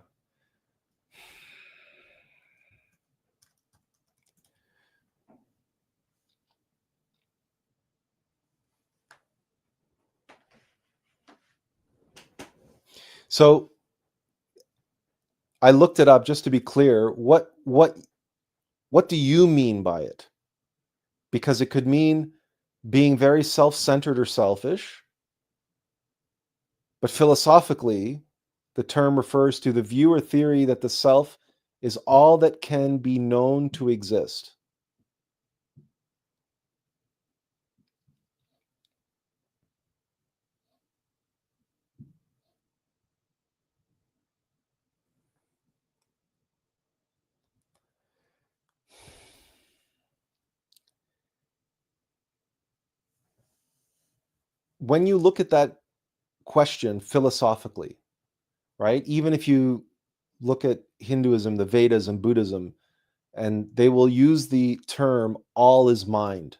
so I looked it up just to be clear. What do you mean by it? Because it could mean being very self-centered or selfish, but philosophically, the term refers to the view or theory that the self is all that can be known to exist. when you look at that question philosophically, right? Even if you look at Hinduism, the Vedas, and Buddhism, and they will use the term all is mind.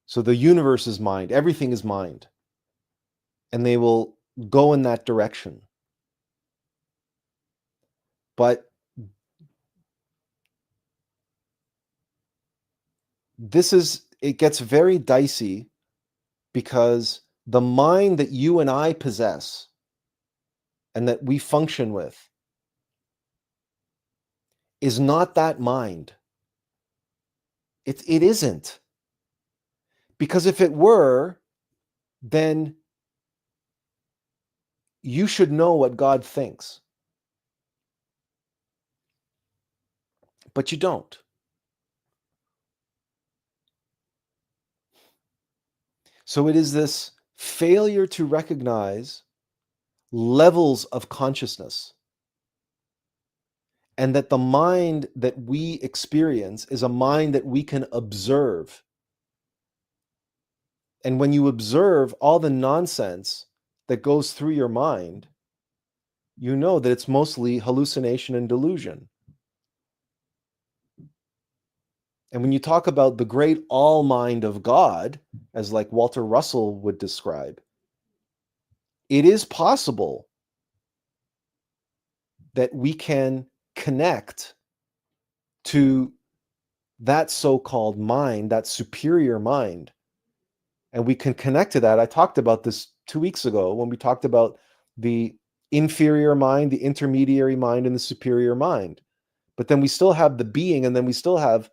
So the universe is mind, everything is mind. And they will go in that direction. But it gets very dicey because the mind that you and I possess and that we function with is not that mind. It isn't. Because if it were, then you should know what God thinks. But you don't. So it is this failure to recognize levels of consciousness, and that the mind that we experience is a mind that we can observe. And when you observe all the nonsense that goes through your mind, you know that it's mostly hallucination and delusion. And when you talk about the great all mind of God, as like Walter Russell would describe, it is possible that we can connect to that so-called mind, that superior mind, and we can connect to that. I talked about this 2 weeks ago when we talked about the inferior mind, the intermediary mind, and the superior mind. But then we still have the being, and then we still have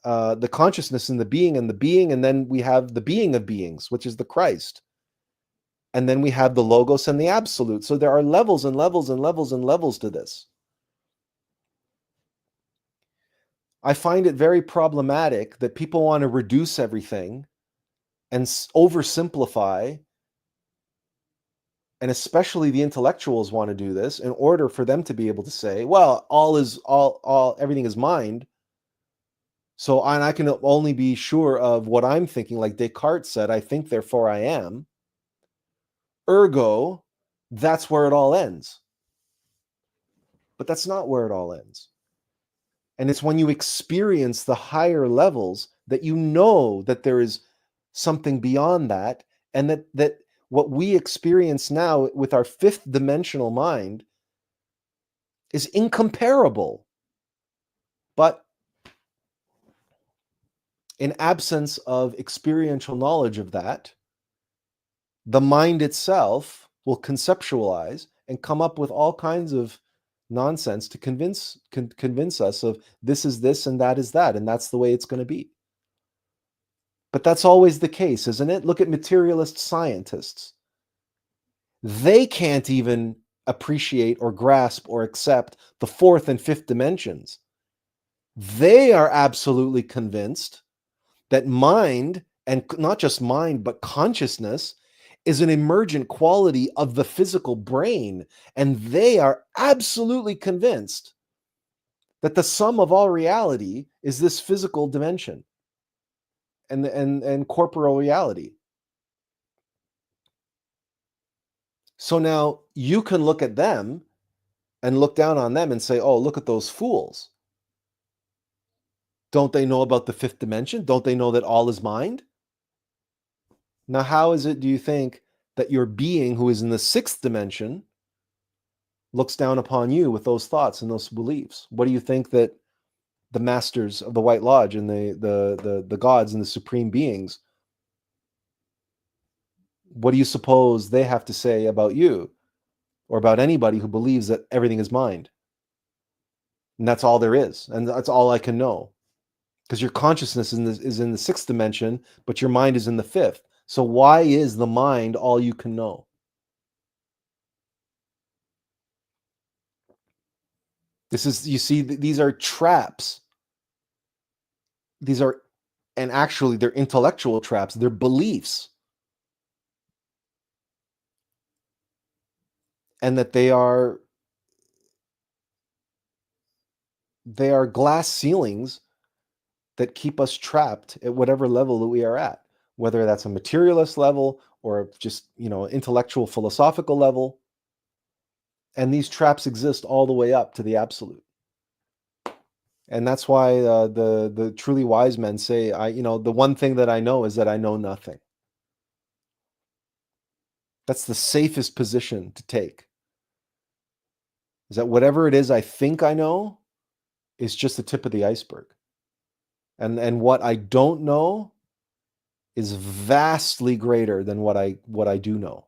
the consciousness in the being, and then we have the being of beings, which is the Christ. And then we have the logos and the absolute. So there are levels and levels and levels and levels to this. I find it very problematic that people want to reduce everything and oversimplify, and especially the intellectuals want to do this in order for them to be able to say, well, everything is mind. So I can only be sure of what I'm thinking. Like Descartes said, I think, therefore I am. Ergo, that's where it all ends. But that's not where it all ends. And it's when you experience the higher levels that you know that there is something beyond that, and that what we experience now with our fifth dimensional mind is incomparable. But in absence of experiential knowledge of that, the mind itself will conceptualize and come up with all kinds of nonsense to convince us of this is this and that is that, and that's the way it's going to be. But that's always the case, isn't it? Look at materialist scientists. They can't even appreciate or grasp or accept the fourth and fifth dimensions. They are absolutely convinced that mind, and not just mind, but consciousness, is an emergent quality of the physical brain. And they are absolutely convinced that the sum of all reality is this physical dimension and corporeal reality. So now you can look at them and look down on them and say, oh, look at those fools. Don't they know about the fifth dimension? Don't they know that all is mind? Now, how is it, do you think, that your being who is in the sixth dimension looks down upon you with those thoughts and those beliefs? What do you think that the masters of the White Lodge and the gods and the supreme beings, what do you suppose they have to say about you or about anybody who believes that everything is mind? And that's all there is. And that's all I can know. Because your consciousness is in the sixth dimension, but your mind is in the fifth. So why is the mind all you can know? This is, you see, these are traps. These are, and actually they're intellectual traps. They're beliefs. And that they are glass ceilings that keep us trapped at whatever level that we are at. whether that's a materialist level or just, intellectual philosophical level. And these traps exist all the way up to the absolute. And that's why the truly wise men say, the one thing that I know is that I know nothing. That's the safest position to take. Is that whatever it is I think I know is just the tip of the iceberg. And what I don't know is vastly greater than what I do know.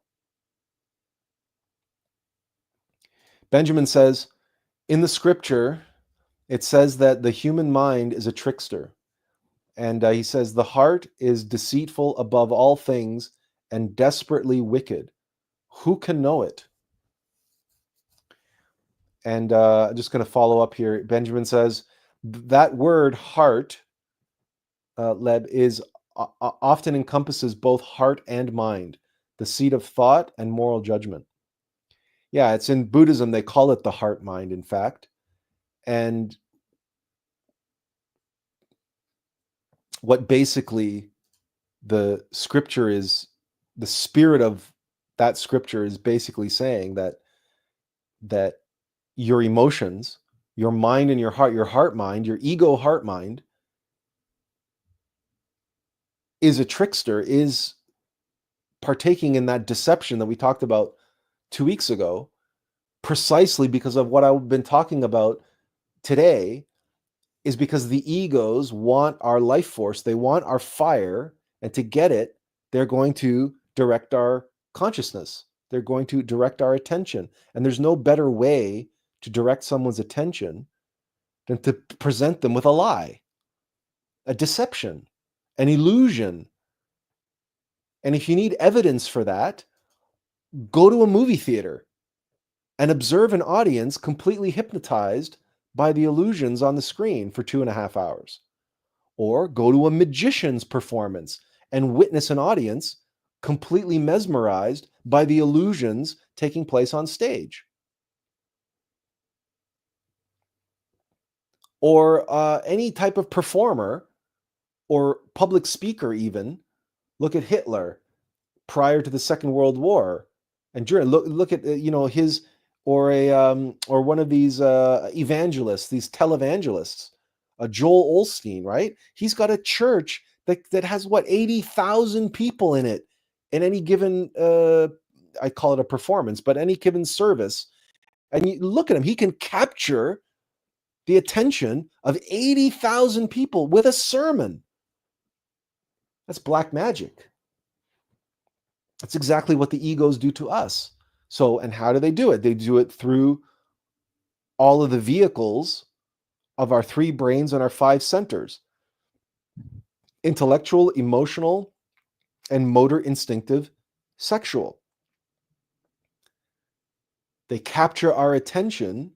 Benjamin says, in the scripture, it says that the human mind is a trickster. And he says, the heart is deceitful above all things and desperately wicked. Who can know it? And I'm just going to follow up here. Benjamin says, that word heart, Leb, is often encompasses both heart and mind, the seat of thought and moral judgment. Yeah, it's in Buddhism, they call it the heart mind, in fact. And what basically the scripture is, the spirit of that scripture is basically saying that your emotions, your mind and your heart mind, your ego heart mind is a trickster, is partaking in that deception that we talked about 2 weeks ago, precisely because of what I've been talking about today, is because the egos want our life force, they want our fire, and to get it, they're going to direct our consciousness. They're going to direct our attention. And there's no better way to direct someone's attention than to present them with a lie, a deception, an illusion. And if you need evidence for that, go to a movie theater and observe an audience completely hypnotized by the illusions on the screen for 2.5 hours. Or go to a magician's performance and witness an audience completely mesmerized by the illusions taking place on stage. Or any type of performer or public speaker even. Look at Hitler prior to the Second World War, and during look at his, or one of these evangelists, these televangelists, Joel Osteen, right? He's got a church that has 80,000 people in it in any given I call it a performance, but any given service. And you look at him, he can capture the attention of 80,000 people with a sermon. That's black magic. That's exactly what the egos do to us. So, and how do they do it? They do it through all of the vehicles of our 3 brains and our 5 centers: intellectual, emotional, and motor instinctive sexual. They capture our attention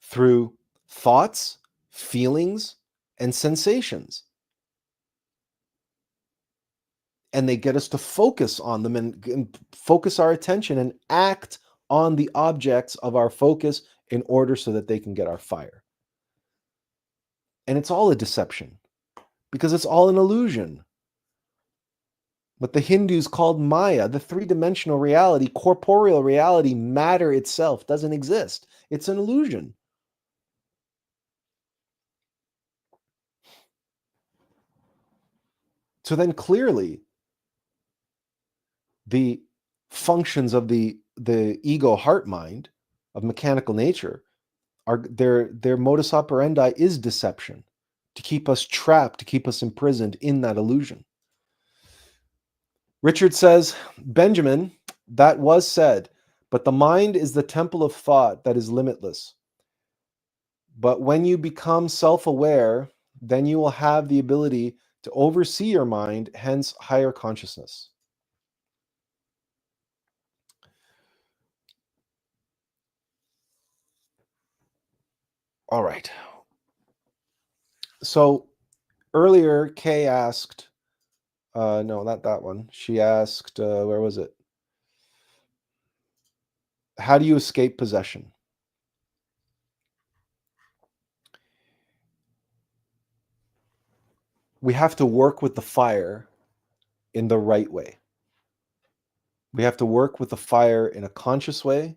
through thoughts, feelings, and sensations. And they get us to focus on them and focus our attention and act on the objects of our focus in order so that they can get our fire. And it's all a deception because it's all an illusion. What the Hindus called Maya, the 3-dimensional reality, corporeal reality, matter itself doesn't exist. It's an illusion. So then clearly, the functions of the ego heart mind of mechanical nature are their modus operandi is deception, to keep us trapped, to keep us imprisoned in that illusion. Richard says, Benjamin, that was said, but the mind is the temple of thought that is limitless. But when you become self-aware, then you will have the ability to oversee your mind, hence higher consciousness. All right. So earlier, Kay asked, no, not that one. She asked, where was it? How do you escape possession? We have to work with the fire in the right way. We have to work with the fire in a conscious way,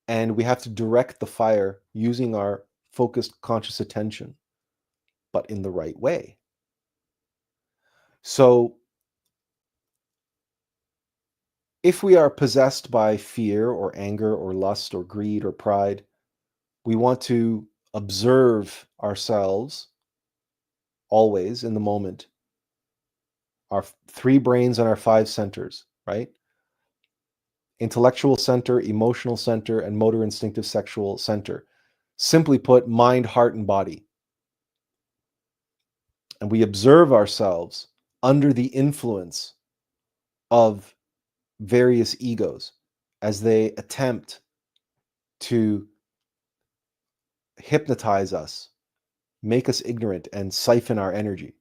and we have to direct the fire using our focused conscious attention, but in the right way. So if we are possessed by fear or anger or lust or greed or pride, we want to observe ourselves always in the moment, our 3 brains and our 5 centers, right? Intellectual center, emotional center, and motor instinctive sexual center. Simply put, mind, heart, and body. And we observe ourselves under the influence of various egos as they attempt to hypnotize us, make us ignorant, and siphon our energy.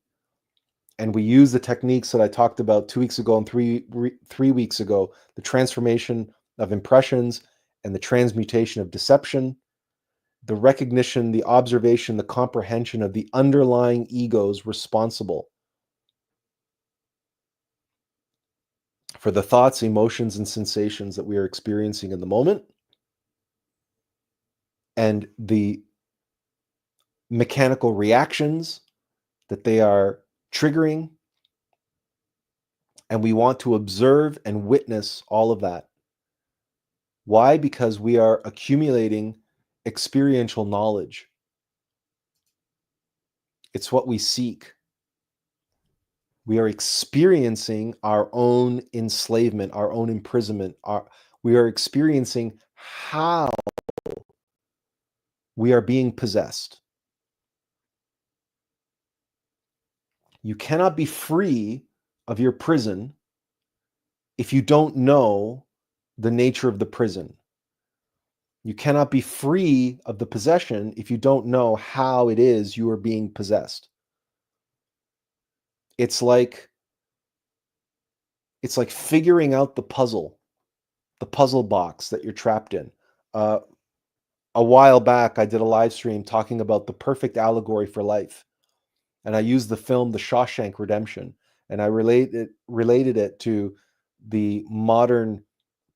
And we use the techniques that I talked about 2 weeks ago and 3 weeks ago, the transformation of impressions and the transmutation of deception, the recognition, the observation, the comprehension of the underlying egos responsible for the thoughts, emotions, and sensations that we are experiencing in the moment, and the mechanical reactions that they are triggering. And we want to observe and witness all of that. Why? Because we are accumulating experiential knowledge. It's what we seek. We are experiencing our own enslavement, our own imprisonment. We are experiencing how we are being possessed. You cannot be free of your prison if you don't know the nature of the prison. You cannot be free of the possession if you don't know how it is you are being possessed. It's like figuring out the puzzle box that you're trapped in. A while back, I did a live stream talking about the perfect allegory for life. And I used the film The Shawshank Redemption, and I related it to the modern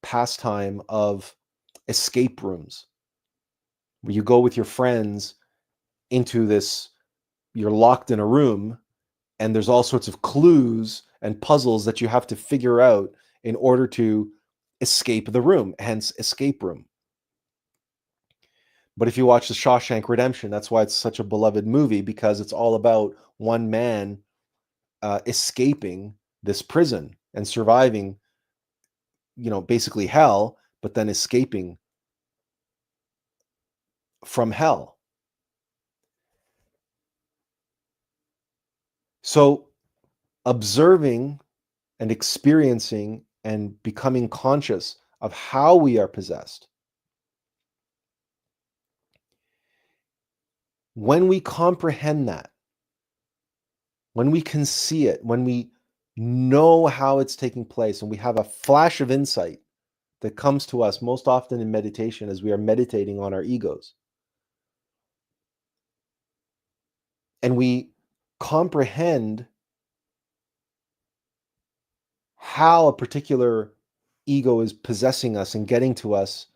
pastime of escape rooms, where you go with your friends into this, you're locked in a room, and there's all sorts of clues and puzzles that you have to figure out in order to escape the room, hence escape room. But if you watch The Shawshank Redemption, that's why it's such a beloved movie, because it's all about one man escaping this prison and surviving, basically hell, but then escaping from hell. So observing and experiencing and becoming conscious of how we are possessed. When we comprehend that, when we can see it, when we know how it's taking place, and we have a flash of insight that comes to us most often in meditation as we are meditating on our egos, and we comprehend how a particular ego is possessing us and getting to us,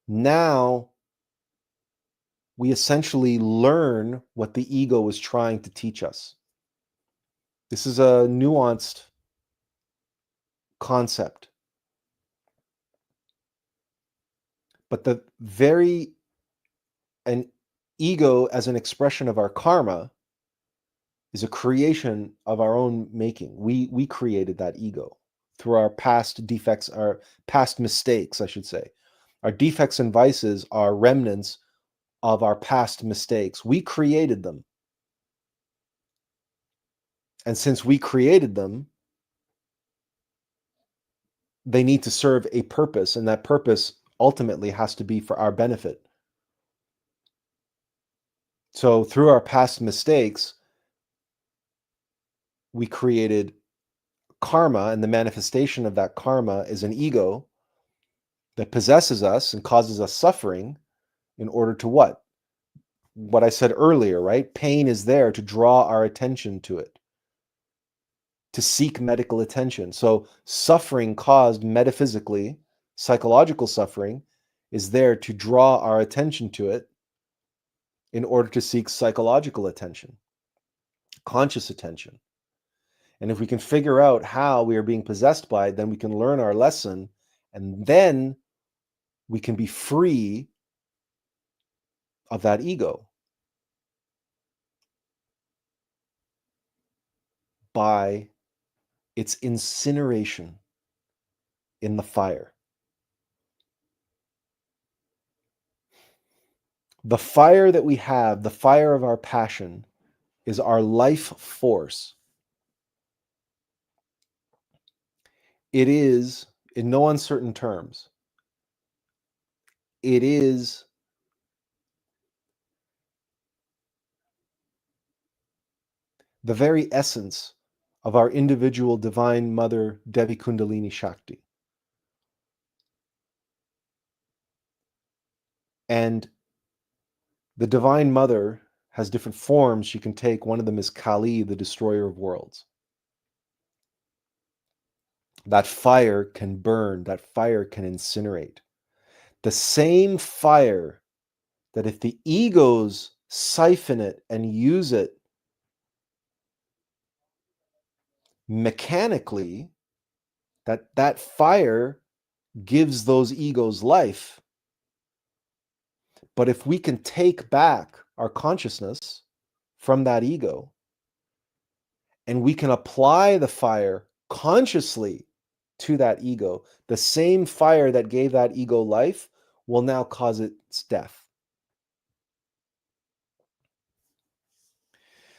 now we essentially learn what the ego is trying to teach us. This is a nuanced concept. But an ego as an expression of our karma is a creation of our own making. We created that ego through our past defects, our past mistakes, I should say. Our defects and vices are remnants of our past mistakes. We created them. And since we created them, they need to serve a purpose, and that purpose ultimately has to be for our benefit. So through our past mistakes, we created karma, and the manifestation of that karma is an ego that possesses us and causes us suffering in order to what? What I said earlier, right? Pain is there to draw our attention to it. to seek medical attention. So suffering caused metaphysically, psychological suffering, is there to draw our attention to it in order to seek psychological attention, conscious attention. And if we can figure out how we are being possessed by it, then we can learn our lesson, and then we can be free of that ego by its incineration in the fire. The fire that we have, the fire of our passion, is our life force. It is, in no uncertain terms, it is the very essence of our individual Divine Mother, Devi Kundalini Shakti. And the Divine Mother has different forms she can take. One of them is Kali, the destroyer of worlds. That fire can burn, that fire can incinerate. The same fire that if the egos siphon it and use it mechanically, that fire gives those egos life. But if we can take back our consciousness from that ego and we can apply the fire consciously to that ego, the same fire that gave that ego life will now cause its death.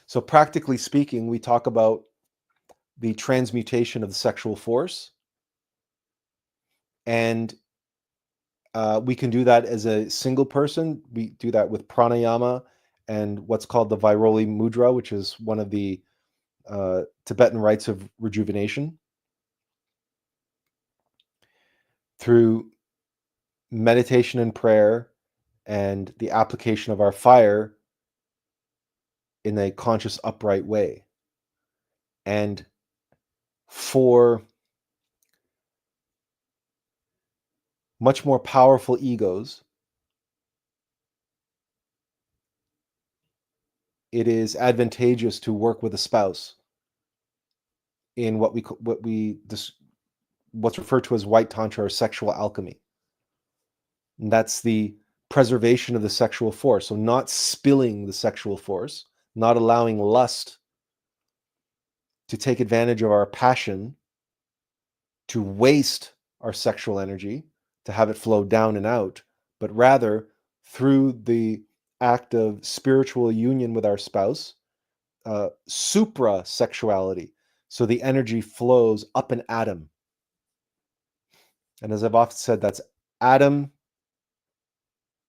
So practically speaking, we talk about the transmutation of the sexual force, and we can do that as a single person. We do that with pranayama and what's called the Vairoli Mudra, which is one of the Tibetan rites of rejuvenation. Through meditation and prayer and the application of our fire in a conscious, upright way. And for much more powerful egos, it is advantageous to work with a spouse in what's referred to as White Tantra or sexual alchemy. And that's the preservation of the sexual force. So not spilling the sexual force, not allowing lust to take advantage of our passion, to waste our sexual energy, to have it flow down and out, but rather through the act of spiritual union with our spouse, suprasexuality. So the energy flows up an atom. And as I've often said, that's atom,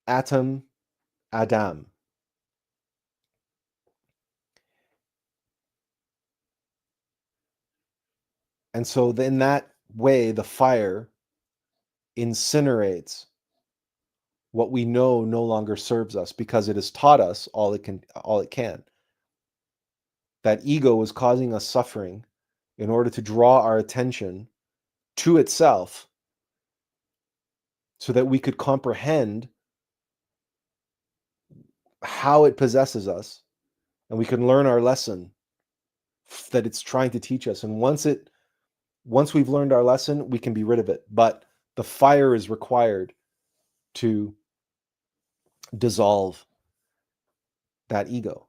atom, Adam. And so in that way, the fire incinerates what we know no longer serves us because it has taught us all it can. That ego is causing us suffering in order to draw our attention to itself so that we could comprehend how it possesses us and we can learn our lesson that it's trying to teach us. And once we've learned our lesson, we can be rid of it. But the fire is required to dissolve that ego.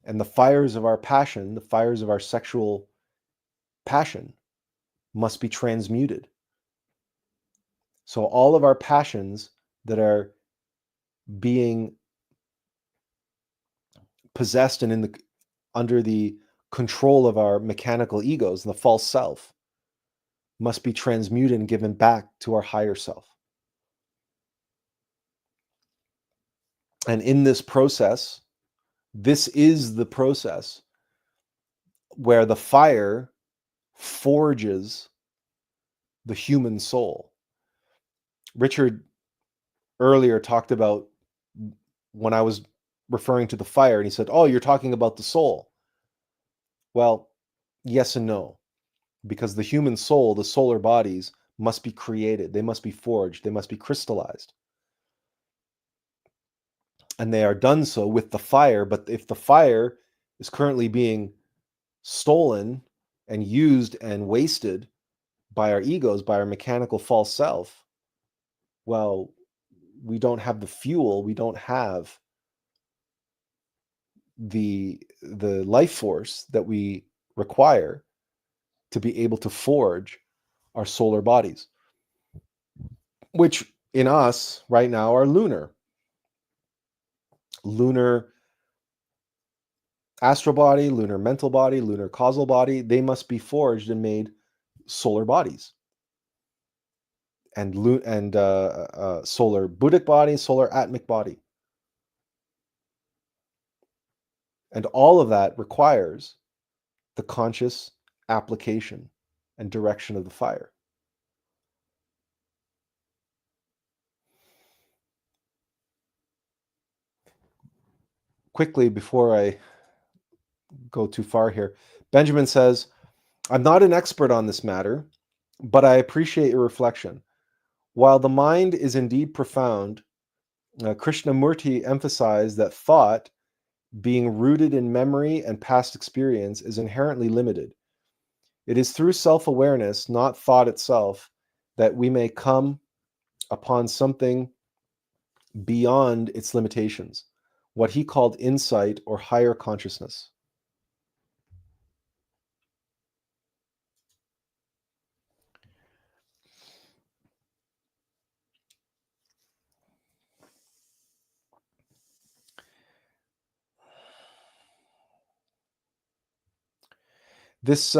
And the fires of our passion, the fires of our sexual passion, must be transmuted. So all of our passions that are being possessed and under the control of our mechanical egos and the false self must be transmuted and given back to our higher self. And in this process, this is the process where the fire forges the human soul. Richard earlier talked about when I was referring to the fire, and he said, "Oh, you're talking about the soul." Well, yes and no, because the human soul, the solar bodies, must be created. They must be forged. They must be crystallized. And they are done so with the fire. But if the fire is currently being stolen and used and wasted by our egos, by our mechanical false self, well, we don't have the fuel, we don't have the life force that we require to be able to forge our solar bodies, which in us right now are lunar astral body, lunar mental body, lunar causal body. They must be forged and made solar bodies, and solar Buddhic body, solar atmic body. And all of that requires the conscious application and direction of the fire. Quickly, before I go too far here, Benjamin says, I'm not an expert on this matter, but I appreciate your reflection. While the mind is indeed profound, Krishnamurti emphasized that thought, being rooted in memory and past experience, is inherently limited. It is through self-awareness, not thought itself, that we may come upon something beyond its limitations, what he called insight or higher consciousness. This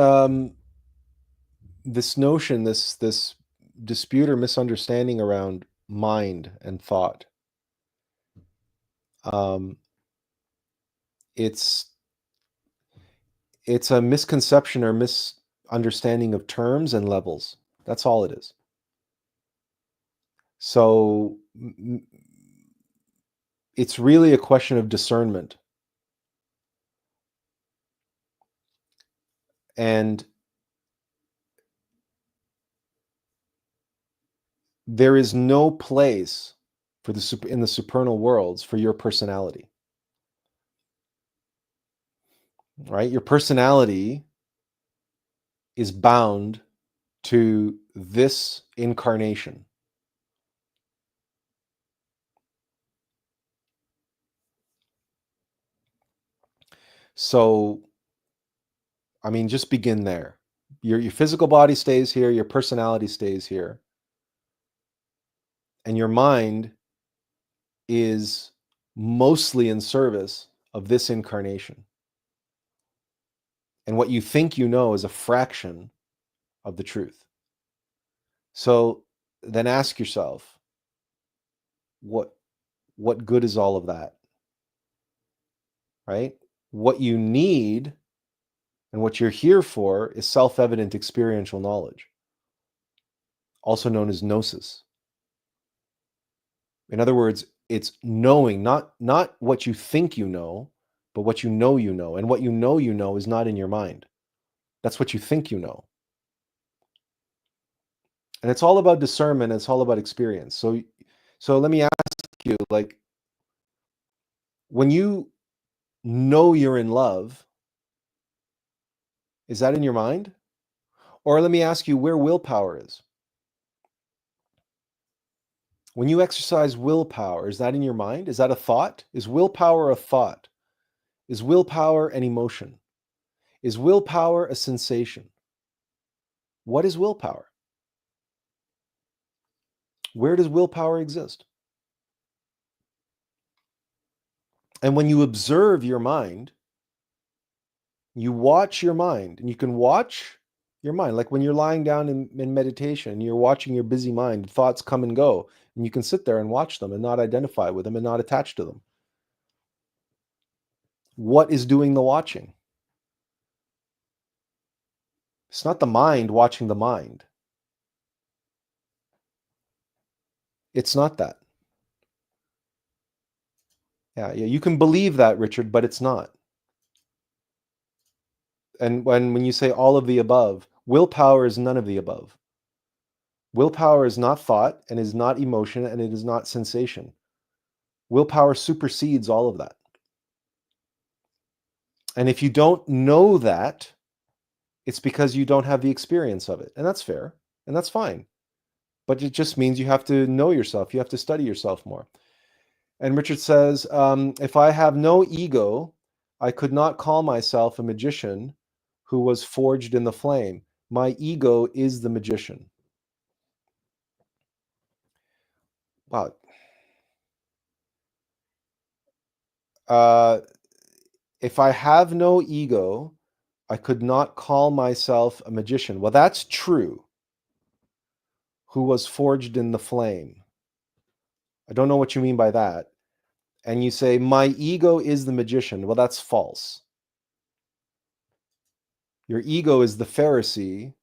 this notion, this dispute or misunderstanding around mind and thought, it's a misconception or misunderstanding of terms and levels. That's all it is. So it's really a question of discernment. And there is no place for in the supernal worlds for your personality. Right? Your personality is bound to this incarnation. So, I mean, just begin there. Your physical body stays here, your personality stays here, and your mind is mostly in service of this incarnation. And what you think you know is a fraction of the truth. So then ask yourself, what good is all of that? Right? What you need and what you're here for is self-evident experiential knowledge, also known as gnosis. In other words, it's knowing, not what you think you know, but what you know you know. And what you know is not in your mind. That's what you think you know. And it's all about discernment. It's all about experience. So let me ask you, like, when you know you're in love, is that in your mind? Or let me ask you where willpower is. When you exercise willpower, is that in your mind? Is that a thought? Is willpower a thought? Is willpower an emotion? Is willpower a sensation? What is willpower? Where does willpower exist? And when you observe your mind, you watch your mind, and you can watch your mind. Like when you're lying down in meditation, you're watching your busy mind, thoughts come and go, and you can sit there and watch them and not identify with them and not attach to them. What is doing the watching? It's not the mind watching the mind. It's not that. Yeah, you can believe that, Richard, but it's not. And when you say all of the above, willpower is none of the above. Willpower is not thought and is not emotion and it is not sensation. Willpower supersedes all of that. And if you don't know that, it's because you don't have the experience of it. And that's fair. And that's fine. But it just means you have to know yourself. You have to study yourself more. And Richard says, if I have no ego, I could not call myself a magician who was forged in the flame. My ego is the magician. Wow. If I have no ego, I could not call myself a magician. Well, that's true. Who was forged in the flame. I don't know what you mean by that. And you say, my ego is the magician. Well, that's false. Your ego is the Pharisee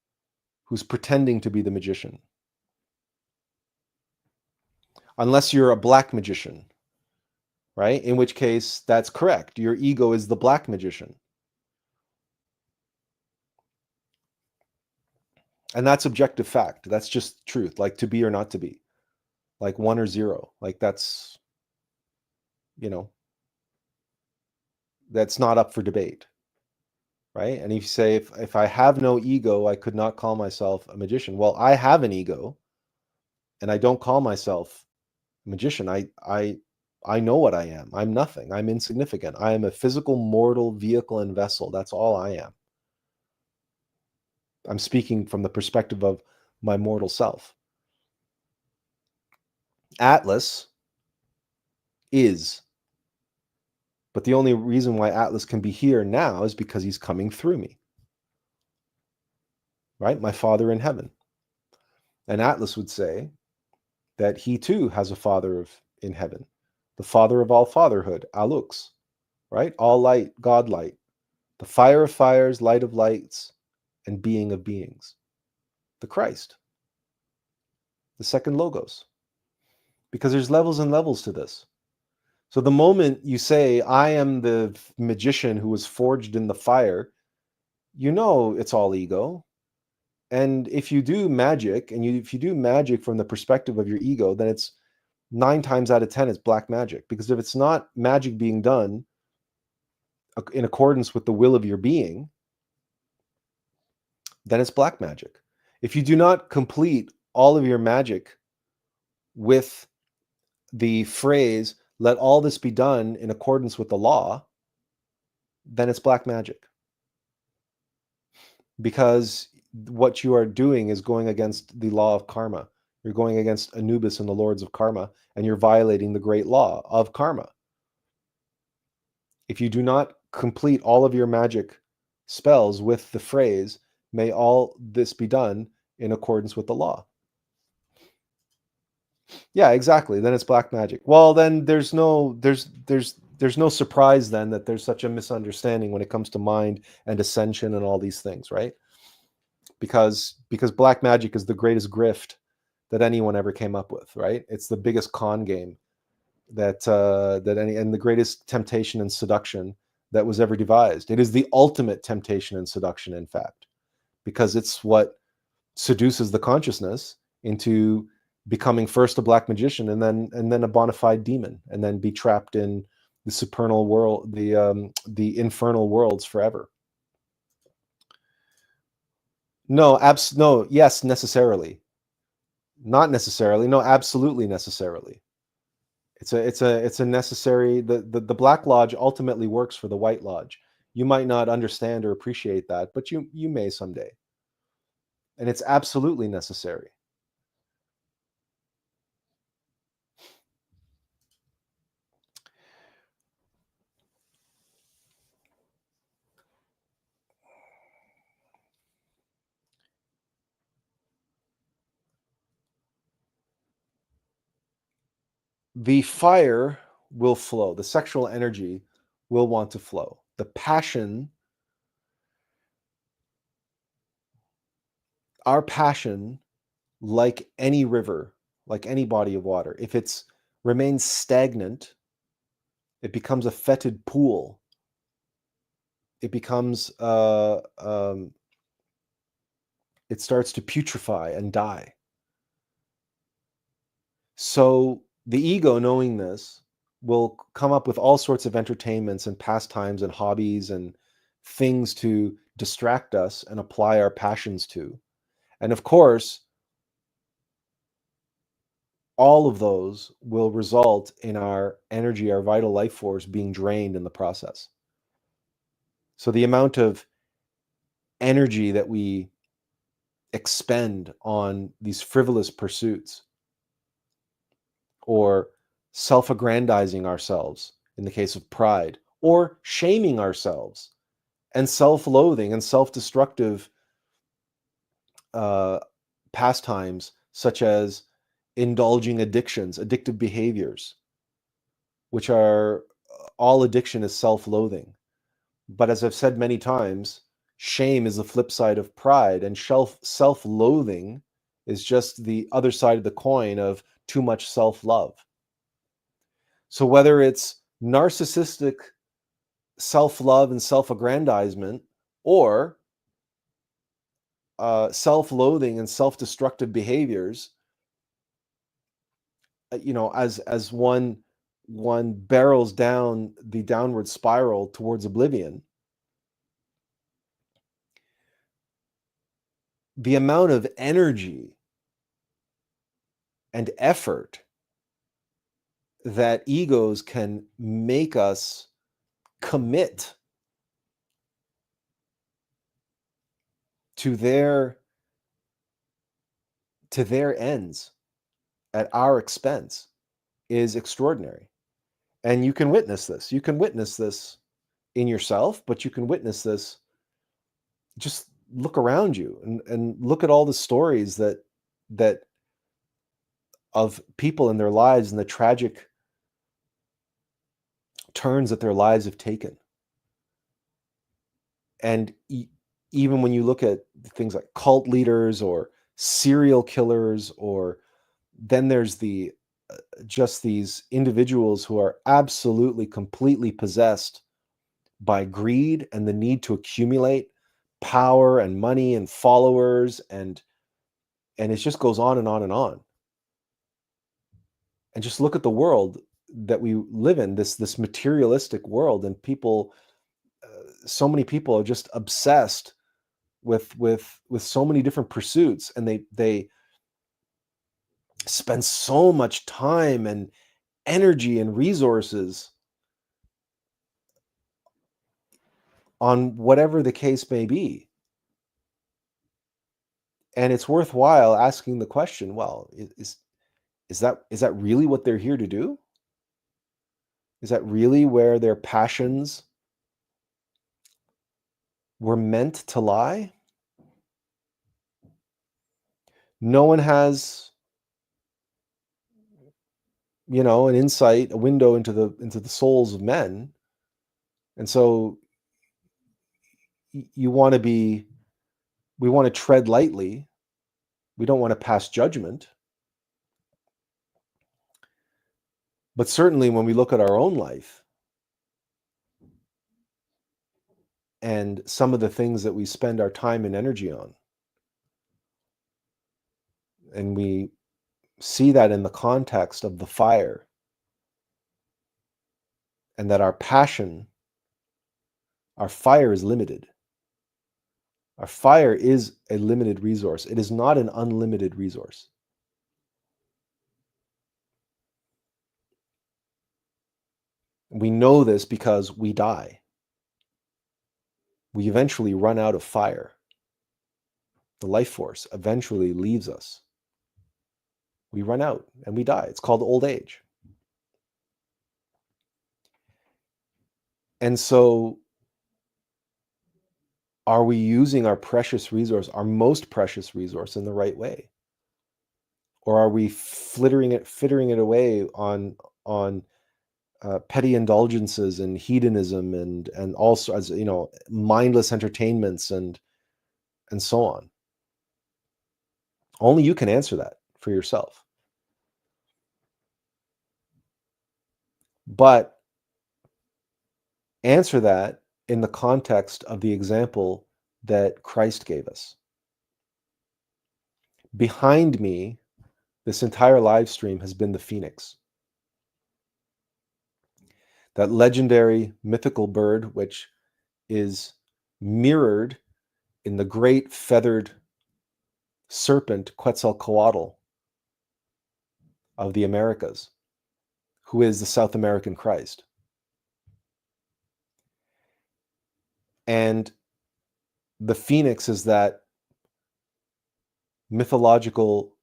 who's pretending to be the magician. Unless you're a black magician, right? In which case, that's correct. Your ego is the black magician. And that's objective fact. That's just truth, like to be or not to be, like 1 or 0. Like that's, that's not up for debate, right? And if you say, if I have no ego, I could not call myself a magician. Well, I have an ego and I don't call myself a magician. I know what I am. I'm nothing. I'm insignificant. I am a physical, mortal vehicle and vessel. That's all I am. I'm speaking from the perspective of my mortal self. Attlas is. But the only reason why Attlas can be here now is because he's coming through me. Right? My Father in heaven. And Attlas would say that he too has a Father in heaven. The Father of all fatherhood, Alux. Right? All light, God light. The fire of fires, light of lights, and being of beings. The Christ. The second Logos. Because there's levels and levels to this. So the moment you say, I am the magician who was forged in the fire, you know it's all ego. And if you do magic, and if you do magic from the perspective of your ego, then it's 9 times out of 10, it's black magic. Because if it's not magic being done in accordance with the will of your being, then it's black magic. If you do not complete all of your magic with the phrase, let all this be done in accordance with the law, then it's black magic. Because what you are doing is going against the law of karma. You're going against Anubis and the lords of karma, and you're violating the great law of karma. If you do not complete all of your magic spells with the phrase, may all this be done in accordance with the law. Yeah, exactly. Then it's black magic. Well, then there's no surprise then that there's such a misunderstanding when it comes to mind and ascension and all these things, right? Because black magic is the greatest grift that anyone ever came up with, right? It's the biggest con game and the greatest temptation and seduction that was ever devised. It is the ultimate temptation and seduction, in fact, because it's what seduces the consciousness into becoming first a black magician and then a bona fide demon, and then be trapped in the supernal world, the infernal worlds forever. No, yes, necessarily. Not necessarily. No, absolutely necessarily. It's a necessary. The Black Lodge ultimately works for the White Lodge. You might not understand or appreciate that, but you may someday. And it's absolutely necessary. The fire will flow. The sexual energy will want to flow. The passion, our passion, like any river, like any body of water, if it's remains stagnant, it becomes a fetid pool. it becomes it starts to putrefy and die. So the ego, knowing this, will come up with all sorts of entertainments and pastimes and hobbies and things to distract us and apply our passions to. And of course, all of those will result in our energy, our vital life force being drained in the process. So the amount of energy that we expend on these frivolous pursuits, or self-aggrandizing ourselves in the case of pride, or shaming ourselves, and self-loathing and self-destructive pastimes such as indulging addictions, addictive behaviors, which are all addiction is self-loathing. But as I've said many times, shame is the flip side of pride, and self-loathing is just the other side of the coin of too much self-love. So whether it's narcissistic self-love and self-aggrandizement, or self-loathing and self-destructive behaviors, as one barrels down the downward spiral towards oblivion, the amount of energy and effort that egos can make us commit to their ends at our expense is extraordinary. And you can witness this. You can witness this in yourself, but you can witness this, just look around you and look at all the stories that of people in their lives and the tragic turns that their lives have taken. And even when you look at things like cult leaders or serial killers, or then there's just these individuals who are absolutely completely possessed by greed and the need to accumulate power and money and followers, and it just goes on and on and on. And just look at the world that we live in, this materialistic world, and people, so many people are just obsessed with so many different pursuits, and they spend so much time and energy and resources on whatever the case may be. And it's worthwhile asking the question, well, is that really what they're here to do? Is that really where their passions were meant to lie? No one has, an insight, a window into the souls of men. And so we want to tread lightly. We don't want to pass judgment. But certainly when we look at our own life and some of the things that we spend our time and energy on, and we see that in the context of the fire, and that our fire is limited. Our fire is a limited resource. It is not an unlimited resource. We know this because we die. We eventually run out of fire. The life force eventually leaves us. We run out and we die. It's called old age. And so, are we using our precious resource, our most precious resource, in the right way? Or are we frittering it away on petty indulgences and hedonism and also, as mindless entertainments and so on? Only you can answer that for yourself. But answer that in the context of the example that Christ gave us. Behind me, this entire live stream has been the phoenix. That legendary mythical bird, which is mirrored in the great feathered serpent Quetzalcoatl of the Americas, who is the South American Christ. And the phoenix is that mythological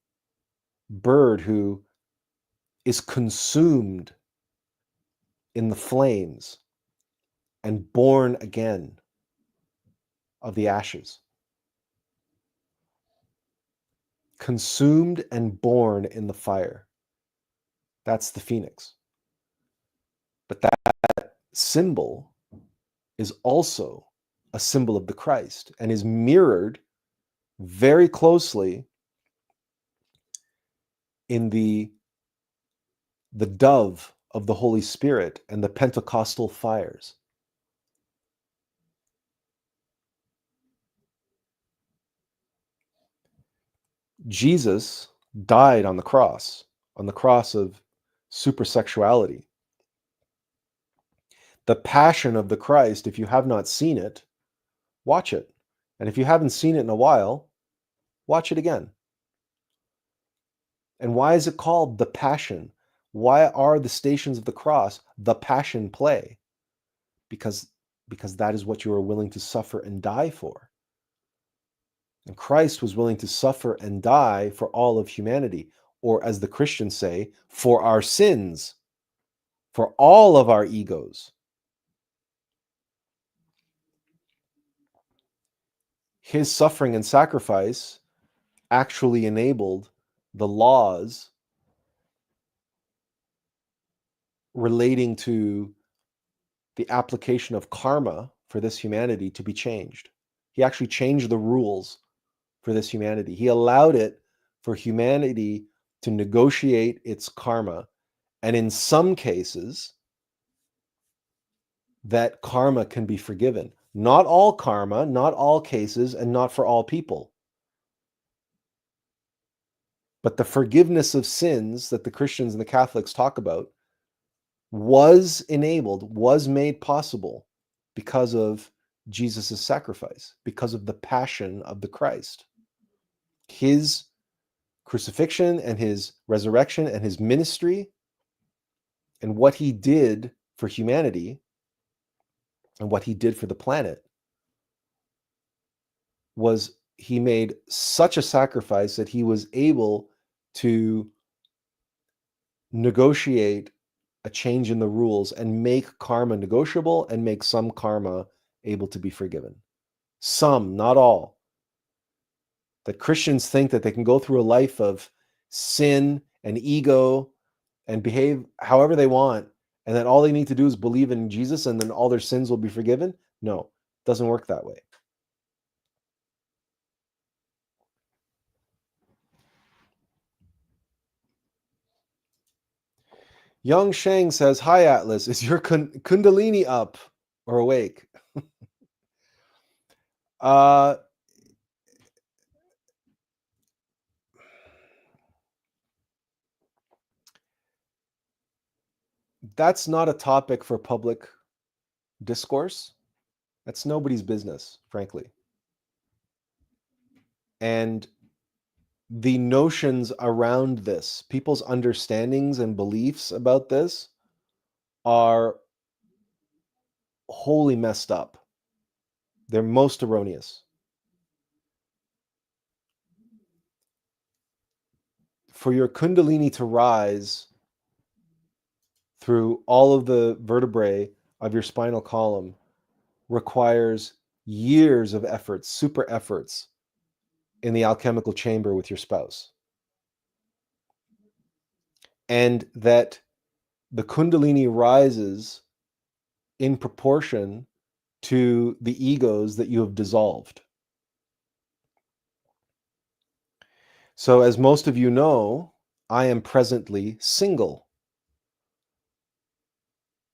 bird who is consumed in the flames and born again of the ashes. Consumed and born in the fire. That's the phoenix. But that symbol is also a symbol of the Christ and is mirrored very closely in the dove of the Holy Spirit and the Pentecostal fires. Jesus died on the cross of suprasexuality. The Passion of the Christ, if you have not seen it, watch it. And if you haven't seen it in a while, watch it again. And why is it called the Passion? Why are the Stations of the Cross the Passion play? Because that is what you are willing to suffer and die for. And Christ was willing to suffer and die for all of humanity, or as the Christians say, for our sins, for all of our egos. His suffering and sacrifice actually enabled the laws relating to the application of karma for this humanity to be changed. He actually changed the rules for this humanity. He allowed it for humanity to negotiate its karma. And in some cases, that karma can be forgiven. Not all karma, not all cases, and not for all people. But the forgiveness of sins that the Christians and the Catholics talk about was enabled, was made possible because of Jesus' sacrifice, because of the passion of the Christ. His crucifixion and his resurrection and his ministry and what he did for humanity and what he did for the planet was he made such a sacrifice that he was able to negotiate a change in the rules and make karma negotiable and make some karma able to be forgiven. Some, not all. That Christians think that they can go through a life of sin and ego and behave however they want, and that all they need to do is believe in Jesus and then all their sins will be forgiven. No, it doesn't work that way. Young Shang says, "Hi Atlas, is your Kundalini up or awake?" That's not a topic for public discourse. That's nobody's business, frankly. And the notions around this, people's understandings and beliefs about this are wholly messed up. They're most erroneous. For your Kundalini to rise through all of the vertebrae of your spinal column requires years of efforts, super efforts in the alchemical chamber with your spouse. And that the Kundalini rises in proportion to the egos that you have dissolved. So, as most of you know, I am presently single.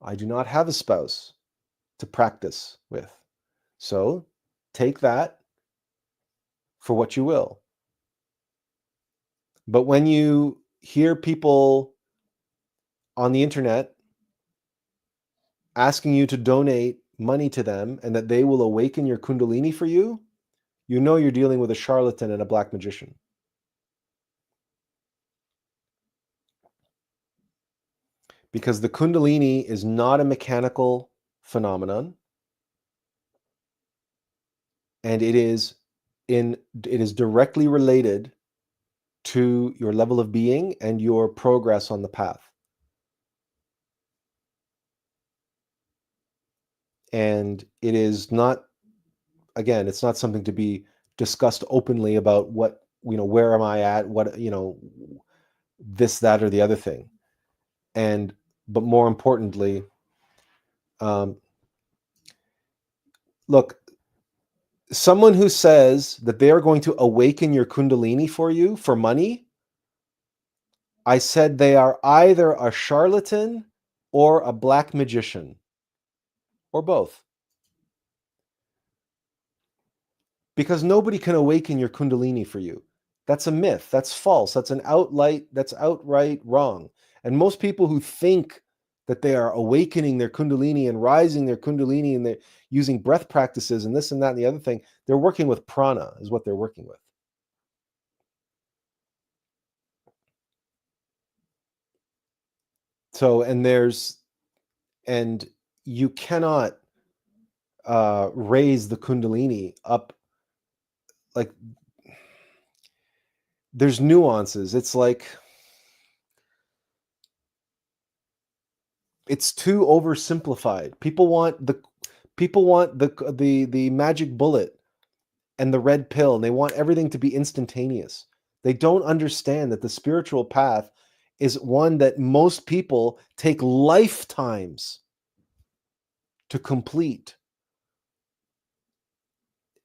I do not have a spouse. to practice with. So take that for what you will. But when you hear people on the internet asking you to donate money to them and that they will awaken your Kundalini for you, you know you're dealing with a charlatan and a black magician. Because the Kundalini is not a mechanical phenomenon, and it is directly related to your level of being and your progress on the path. And it is not, again, it's not something to be discussed openly about what, where am I at, what, this, that, or the other thing. But more importantly, look, someone who says that they are going to awaken your Kundalini for you for money, I said they are either a charlatan or a black magician, or both. Because nobody can awaken your Kundalini for you. That's a myth. That's false. That's outright wrong. And most people who think that they are awakening their Kundalini and rising their Kundalini and they're using breath practices and this and that and the other thing, they're working with prana is what they're working with. So, and you cannot raise the Kundalini up. Like, there's nuances. It's like, it's too oversimplified. People want the magic bullet and the red pill, and they want everything to be instantaneous. They don't understand that the spiritual path is one that most people take lifetimes to complete.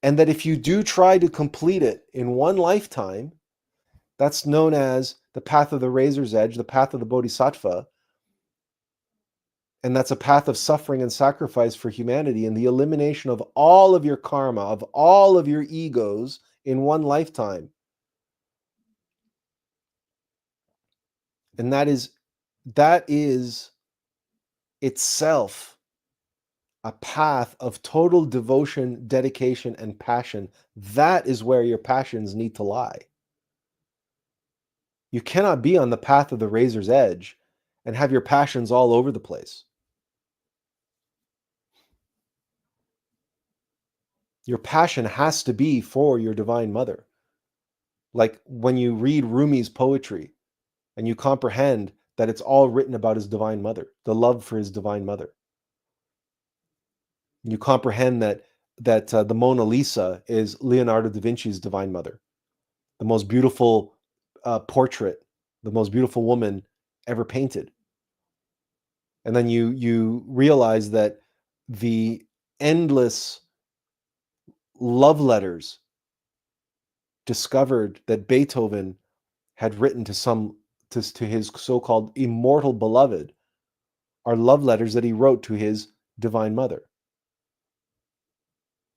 And that if you do try to complete it in one lifetime, that's known as the path of the razor's edge, the path of the bodhisattva. And that's a path of suffering and sacrifice for humanity and the elimination of all of your karma, of all of your egos in one lifetime. And that is itself a path of total devotion, dedication, and passion. That is where your passions need to lie. You cannot be on the path of the razor's edge and have your passions all over the place. Your passion has to be for your divine mother. Like when you read Rumi's poetry and you comprehend that it's all written about his divine mother, the love for his divine mother. You comprehend that the Mona Lisa is Leonardo da Vinci's divine mother, the most beautiful portrait, the most beautiful woman ever painted. And then you realize that the endless love letters discovered that Beethoven had written to his so-called immortal beloved are love letters that he wrote to his divine mother.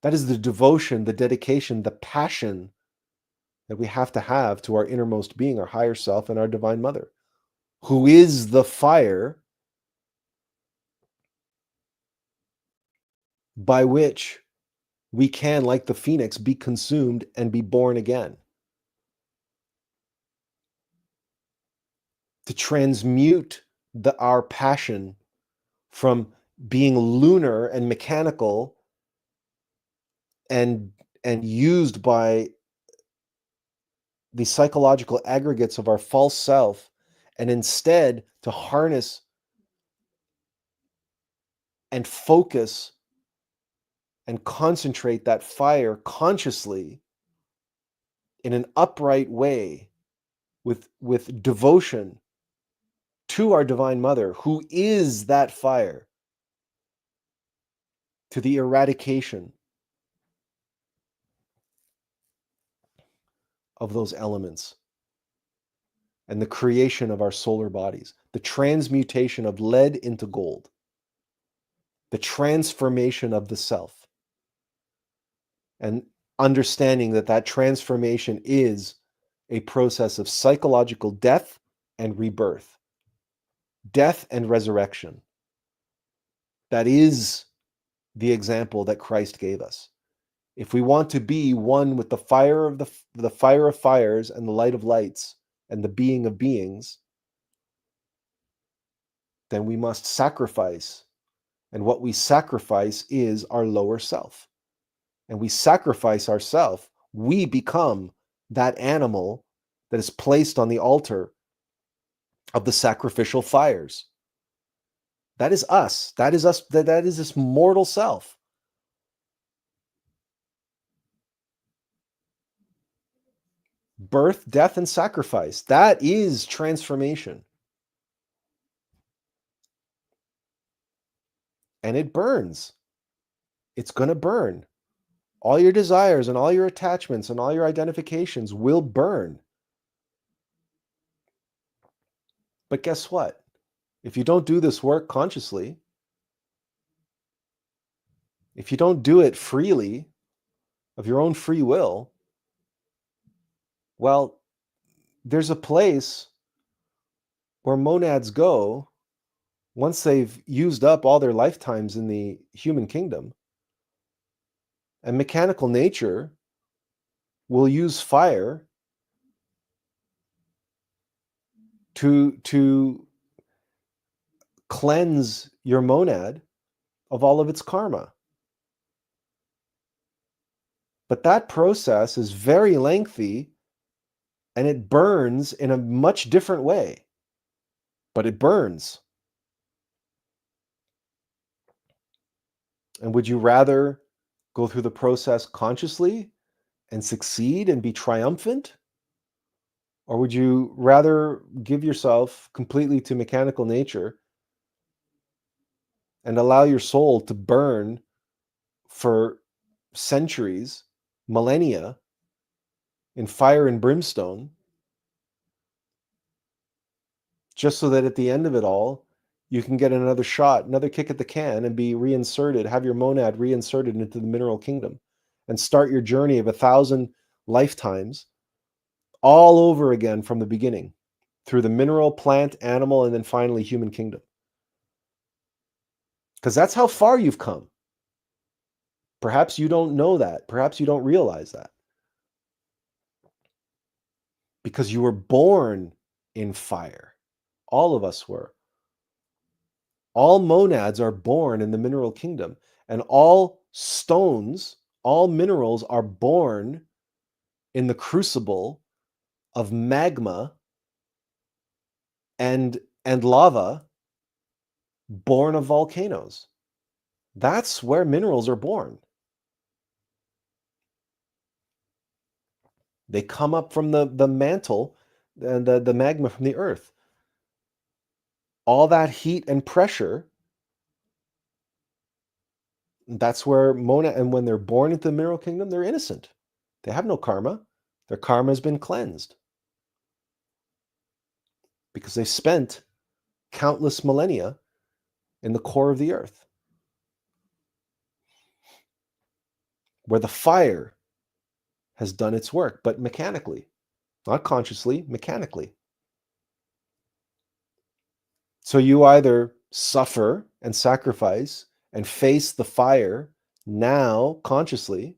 That is the devotion, the dedication, the passion that we have to our innermost being, our higher self, and our divine mother, who is the fire by which we can, like the phoenix, be consumed and be born again. To transmute our passion from being lunar and mechanical and used by the psychological aggregates of our false self, and instead to harness and focus and concentrate that fire consciously in an upright way with devotion to our divine mother, who is that fire, to the eradication of those elements and the creation of our solar bodies, the transmutation of lead into gold. the transformation of the self, and understanding that that transformation is a process of psychological death and rebirth, death and resurrection. That is the example that Christ gave us. If we want to be one with the fire of the fire of fires and the light of lights and the being of beings, then we must sacrifice. And what we sacrifice is our lower self. And we sacrifice ourself, we become that animal that is placed on the altar of the sacrificial fires. That is us. That is us. That is this mortal self. Birth, death, and sacrifice. That is transformation. And it burns. It's going to burn. All your desires and all your attachments and all your identifications will burn. But guess what? If you don't do this work consciously, if you don't do it freely, of your own free will, well, there's a place where monads go once they've used up all their lifetimes in the human kingdom. And mechanical nature will use fire to cleanse your monad of all of its karma. But that process is very lengthy and it burns in a much different way. But it burns. And would you rather go through the process consciously and succeed and be triumphant? Or would you rather give yourself completely to mechanical nature and allow your soul to burn for centuries, millennia, in fire and brimstone, just so that at the end of it all, you can get another shot, another kick at the can, and be reinserted, have your monad reinserted into the mineral kingdom, and start your journey of 1,000 lifetimes all over again from the beginning, through the mineral, plant, animal, and then finally human kingdom. Because that's how far you've come. Perhaps you don't know that. Perhaps you don't realize that. Because you were born in fire. All of us were. All monads are born in the mineral kingdom. And all stones, all minerals are born in the crucible of magma and lava, born of volcanoes. That's where minerals are born. They come up from the mantle and the magma from the earth. All that heat and pressure, that's where and when they're born into the mineral kingdom, they're innocent. They have no karma. Their karma has been cleansed because they spent countless millennia in the core of the earth, where the fire has done its work, but mechanically, not consciously, mechanically. So you either suffer and sacrifice and face the fire now consciously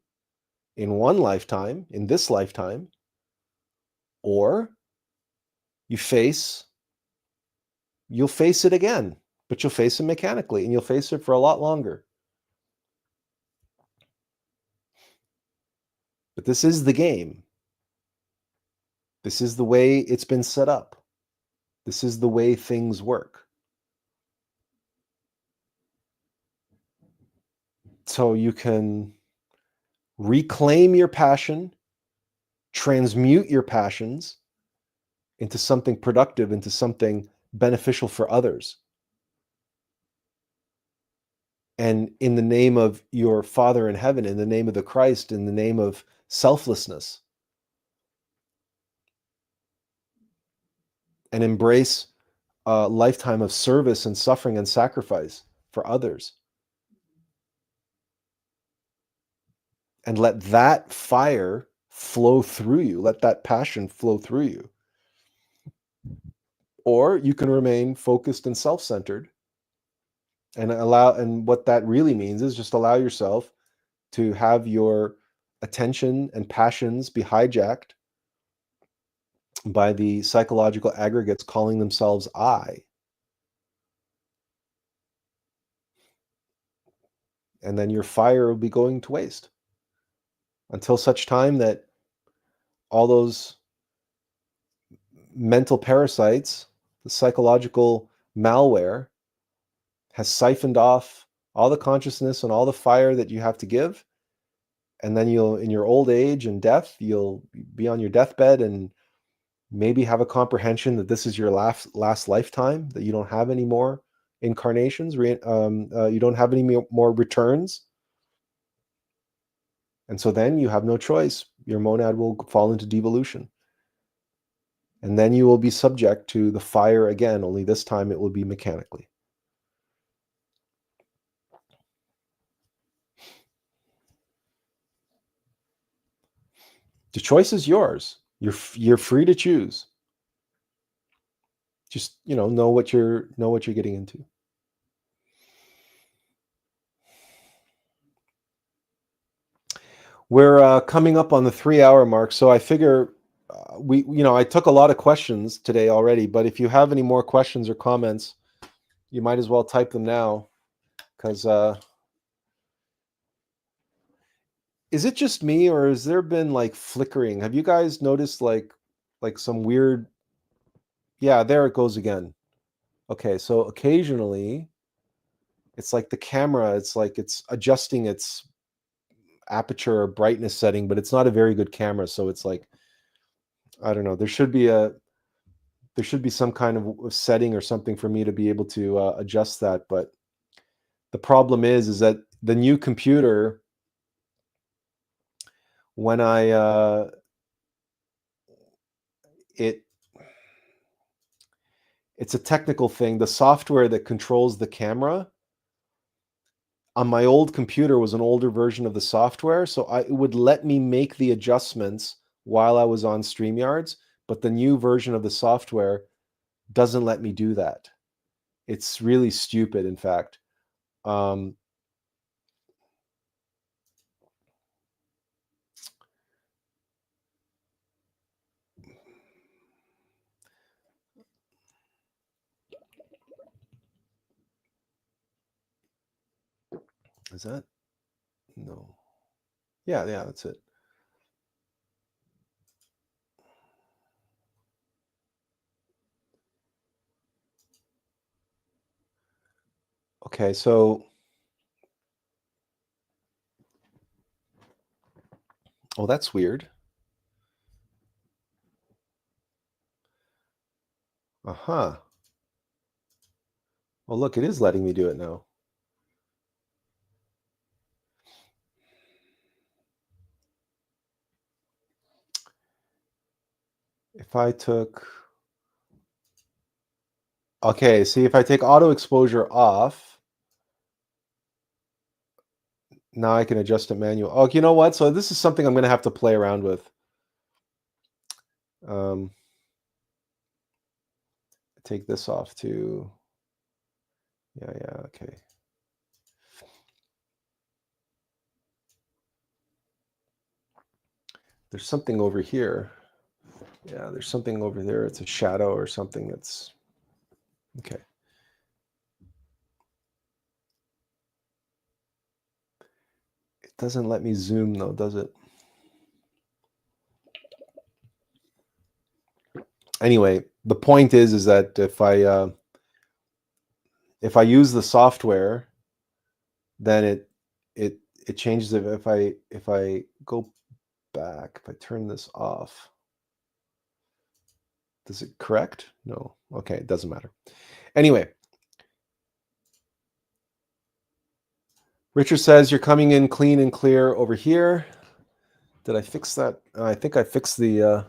in one lifetime, in this lifetime, or you'll face it again, but you'll face it mechanically and you'll face it for a lot longer. But this is the game. This is the way it's been set up. This is the way things work. So you can reclaim your passion, transmute your passions into something productive, into something beneficial for others. And in the name of your Father in heaven, in the name of the Christ, in the name of selflessness, and embrace a lifetime of service and suffering and sacrifice for others. and let that fire flow through you. Let that passion flow through you. Or you can remain focused and self-centered and what that really means is just allow yourself to have your attention and passions be hijacked by the psychological aggregates calling themselves I. And then your fire will be going to waste until such time that all those mental parasites, the psychological malware, has siphoned off all the consciousness and all the fire that you have to give. And then you'll, in your old age and death, you'll be on your deathbed and maybe have a comprehension that this is your last lifetime, that you don't have any more incarnations, you don't have any more returns. And so then you have no choice. Your monad will fall into devolution. And then you will be subject to the fire again, only this time it will be mechanically. The choice is yours. You're free to choose. Just, know what you're getting into. We're coming up on the 3-hour mark, so I figure I took a lot of questions today already, but if you have any more questions or comments, you might as well type them now, because is it just me, or has there been like flickering? Have you guys noticed like some weird? Yeah, there it goes again. Okay, so occasionally it's like the camera, it's like it's adjusting its aperture or brightness setting, but it's not a very good camera, so it's like, I don't know, there should be some kind of setting or something for me to be able to adjust that. But the problem is that the new computer, when I it's a technical thing, the software that controls the camera on my old computer was an older version of the software, so it would let me make the adjustments while I was on StreamYards, but the new version of the software doesn't let me do that. It's really stupid, in fact. Is that? No. Yeah, that's it. Okay, so oh, that's weird. Uh-huh. Well, look, it is letting me do it now. If I took... Okay, see, if I take auto exposure off, now I can adjust it manual. Oh, you know what? So this is something I'm going to have to play around with. Take this off too. Yeah, okay. There's something over here. Yeah, there's something over there. It's a shadow or something that's... Okay. It doesn't let me zoom though, does it? Anyway, the point is that if I use the software, then it changes it. If I go back, if I turn this off, does it correct? No. Okay, it doesn't matter. Anyway, Richard says you're coming in clean and clear over here. Did I fix that? I think I fixed the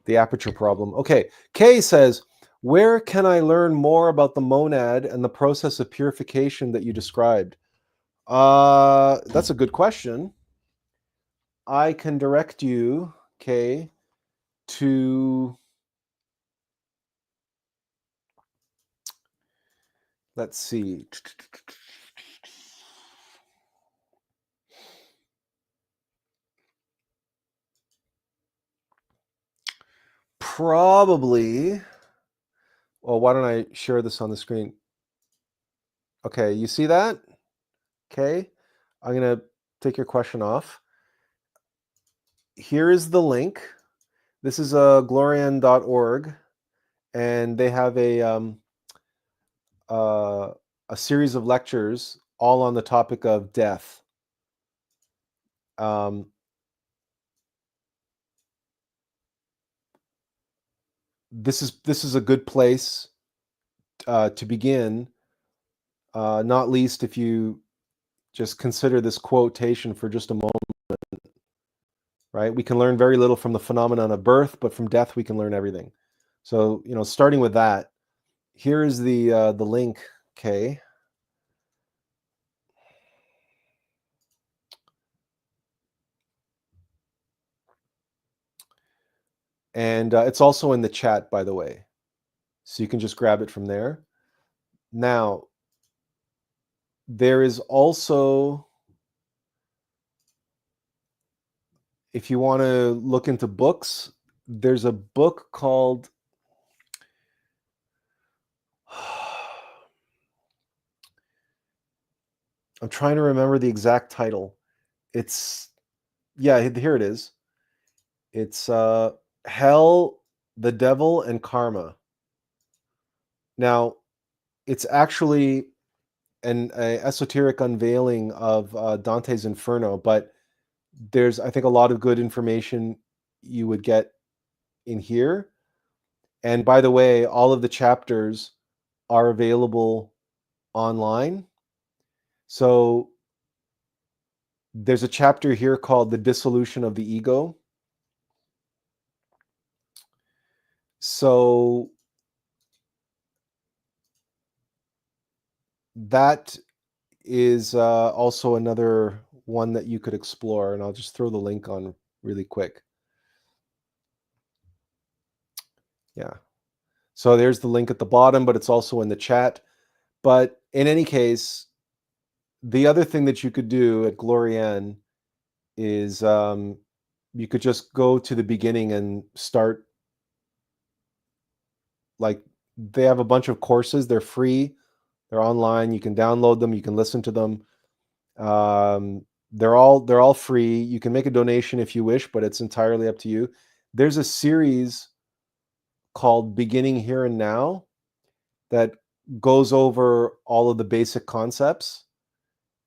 aperture problem. Okay. Kay says, where can I learn more about the monad and the process of purification that you described? That's a good question. I can direct you, okay, to, let's see. Probably, well, why don't I share this on the screen? Okay, you see that? Okay, I'm going to take your question off. Here is the link. This is glorian.org, and they have a series of lectures all on the topic of death. This is a good place to begin, not least if you just consider this quotation for just a moment, right? We can learn very little from the phenomenon of birth, but from death we can learn everything. So, starting with that, here is the link, okay? And it's also in the chat, by the way. So you can just grab it from there. Now, there is also, if you want to look into books, there's a book called I'm trying to remember the exact title. It's, yeah, here it is. It's Hell, the Devil, and Karma. Now, it's actually an esoteric unveiling of Dante's Inferno, but there's, I think, a lot of good information you would get in here. And by the way, all of the chapters are available online. So there's a chapter here called The Dissolution of the Ego. So that is also another one that you could explore, and I'll just throw the link on really quick. Yeah. So there's the link at the bottom, but it's also in the chat. But in any case, the other thing that you could do at Glorian is you could just go to the beginning and start. Like, they have a bunch of courses. They're free. They're online. You can download them. You can listen to them. They're all free. You can make a donation if you wish, but it's entirely up to you. There's a series called Beginning Here and Now that goes over all of the basic concepts,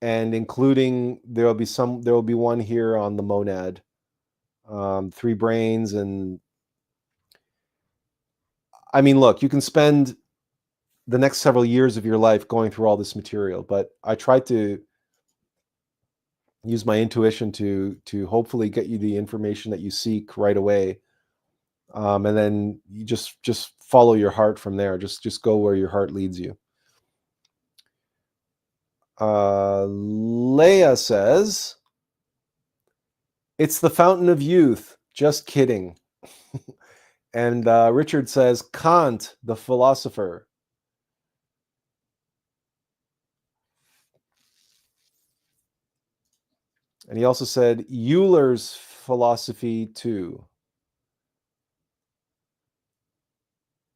and including there will be one here on the monad, 3 brains. And I mean, look, you can spend the next several years of your life going through all this material, but I try to use my intuition to hopefully get you the information that you seek right away, and then you just follow your heart from there. Just go where your heart leads you. Leia says, it's the fountain of youth. Just kidding. And Richard says, Kant, the philosopher. And he also said Euler's philosophy too.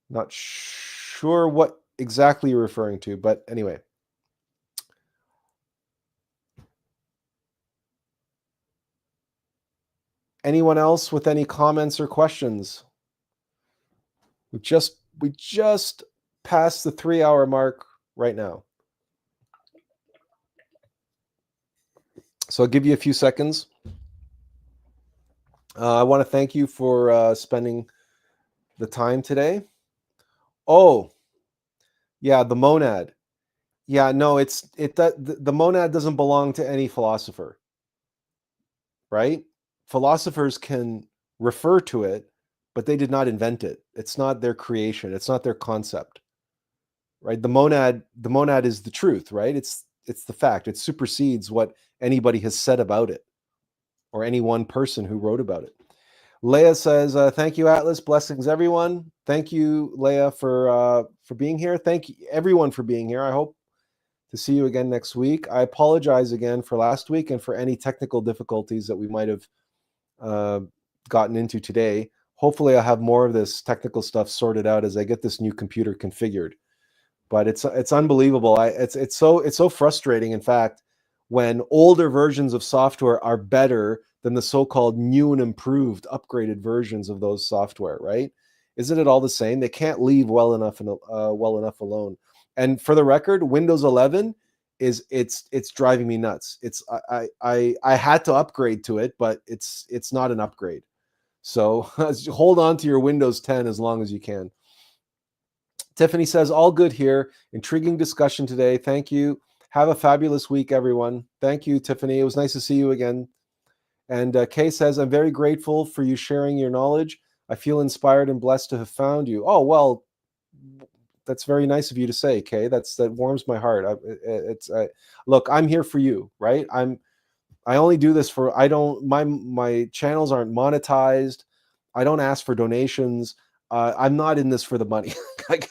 Not sure what exactly you're referring to, but anyway. Anyone else with any comments or questions? We just passed the 3-hour mark right now. So I'll give you a few seconds. I want to thank you for spending the time today. Oh, yeah, the monad. Yeah, no, the monad doesn't belong to any philosopher, right? Philosophers can refer to it, but they did not invent it. It's not their creation. It's not their concept, right? The monad is the truth, right? It's the fact. It supersedes what anybody has said about it. or any one person who wrote about it. Leah says, thank you, Atlas. Blessings, everyone. Thank you, Leah, for being here. Thank you, everyone, for being here. I hope to see you again next week. I apologize again for last week and for any technical difficulties that we might have gotten into today. Hopefully, I'll have more of this technical stuff sorted out as I get this new computer configured. But it's unbelievable. It's so frustrating. In fact, when older versions of software are better than the so-called new and improved, upgraded versions of those software, right? Isn't it all the same? They can't leave well enough alone. And for the record, Windows 11 it's driving me nuts. I had to upgrade to it, but it's not an upgrade. So hold on to your Windows 10 as long as you can. Tiffany says, all good here. Intriguing discussion today. Thank you. Have a fabulous week, everyone. Thank you, Tiffany. It was nice to see you again. And Kay says, I'm very grateful for you sharing your knowledge. I feel inspired and blessed to have found you. Oh, well, that's very nice of you to say, Kay. That warms my heart. Look, I'm here for you, right? I only do this for, my channels aren't monetized. I don't ask for donations. I'm not in this for the money.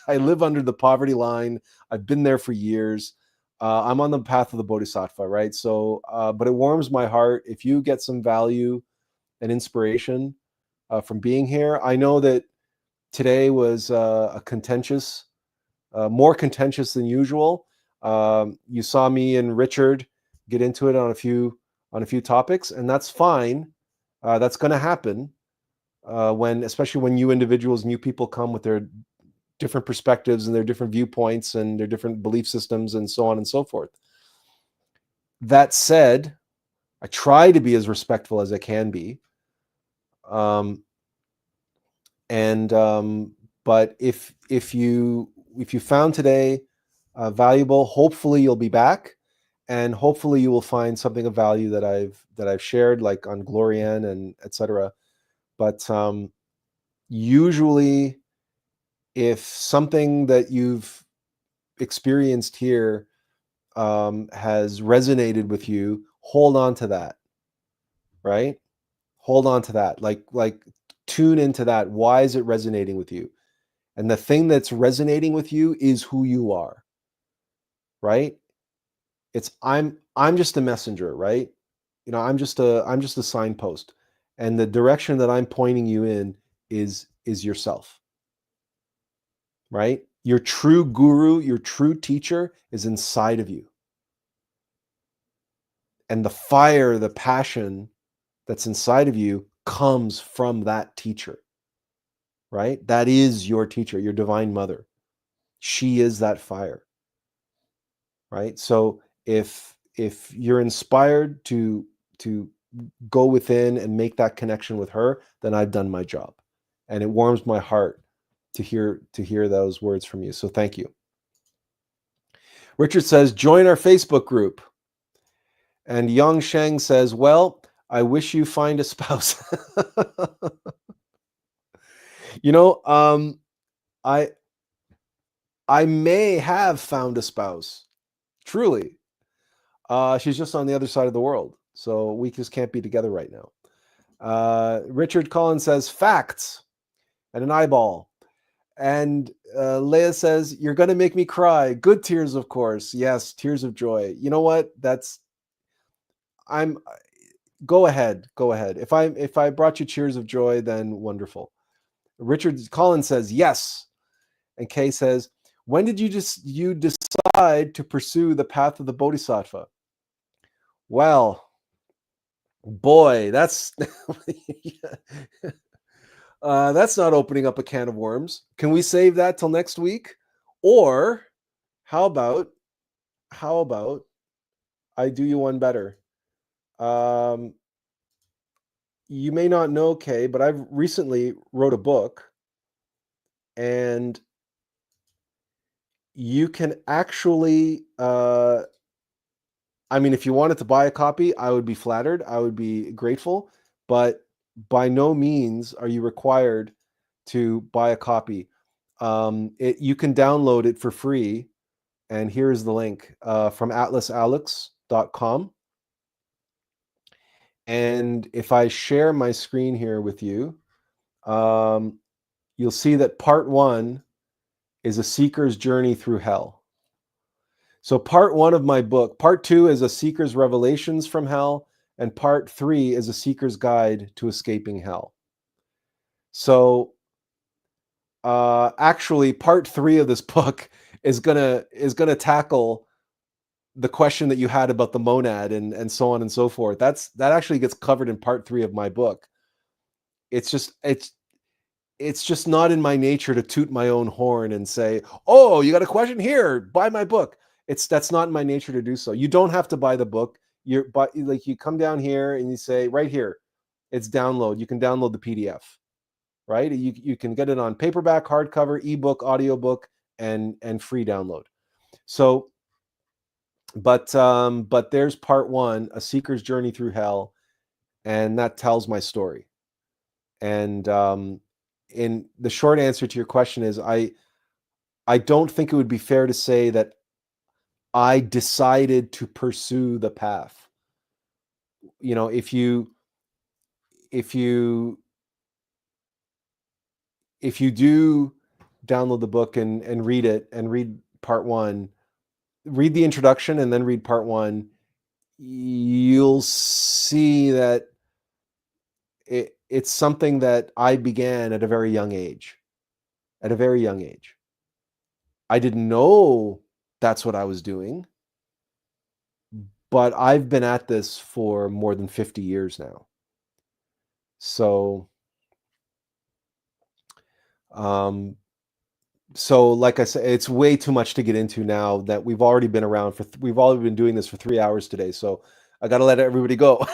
I live under the poverty line. I've been there for years. I'm on the path of the Bodhisattva, right? So, but it warms my heart. If you get some value and inspiration from being here, I know that today was a contentious, more contentious than usual. You saw me and Richard get into it on a few topics, and that's fine. That's going to happen especially when new individuals, new people come with their different perspectives and their different viewpoints and their different belief systems and so on and so forth. That said, I try to be as respectful as I can be. But if you found today valuable, hopefully you'll be back, and hopefully you will find something of value that I've shared, like on Glorian and etc. But usually, if something that you've experienced here has resonated with you, hold on to that, right? Hold on to that. Like tune into that. Why is it resonating with you? And the thing that's resonating with you is who you are, right? I'm just a messenger, right? I'm just a signpost, and the direction that I'm pointing you in is yourself, right? Your true guru, your true teacher is inside of you. And the fire, the passion that's inside of you comes from that teacher, right? That is your teacher, your divine mother. She is that fire, right? So if you're inspired to go within and make that connection with her, then I've done my job. And it warms my heart to hear those words from you. So thank you. Richard says, join our Facebook group. And Yang Sheng says, well, I wish you find a spouse. I may have found a spouse, truly. She's just on the other side of the world, so we just can't be together right now. Richard Collins says, facts, and an eyeball. And Leah says, you're going to make me cry. Good tears, of course. Yes, tears of joy. You know what? Go ahead. If I brought you tears of joy, then wonderful. Richard Collins says, yes. And Kay says, when did you decide to pursue the path of the Bodhisattva? Well, boy, that's that's not opening up a can of worms. Can we save that till next week? Or how about I do you one better? You may not know, Kay, but I've recently wrote a book, and you can actually if you wanted to buy a copy, I would be flattered. I would be grateful, but by no means are you required to buy a copy. You can download it for free, and here's the link from atlasalex.com. And if I share my screen here with you, you'll see that part 1 is a seeker's journey through hell. So part 1 of my book, part 2 is a seeker's revelations from hell, and part 3 is a seeker's guide to escaping hell. So actually, part 3 of this book is gonna tackle the question that you had about the monad and so on and so forth. That actually gets covered in part 3 of my book. It's just not in my nature to toot my own horn and say, "Oh, you got a question here? Buy my book." That's not in my nature to do so. You don't have to buy the book. You come down here and you say, right here, it's download. You can download the PDF, right? You can get it on paperback, hardcover, ebook, audiobook, and free download. So, but there's part 1, a seeker's journey through hell, and that tells my story. And in the short answer to your question is, I don't think it would be fair to say that I decided to pursue the path. You know, if you do download the book and read it, and read part 1, read the introduction and then read part 1, you'll see that it's something that I began at a very young age. At a very young age. I didn't know that's what I was doing, but I've been at this for more than 50 years now. So, like I said, it's way too much to get into now that we've already been around we've already been doing this for 3 hours today. So I got to let everybody go.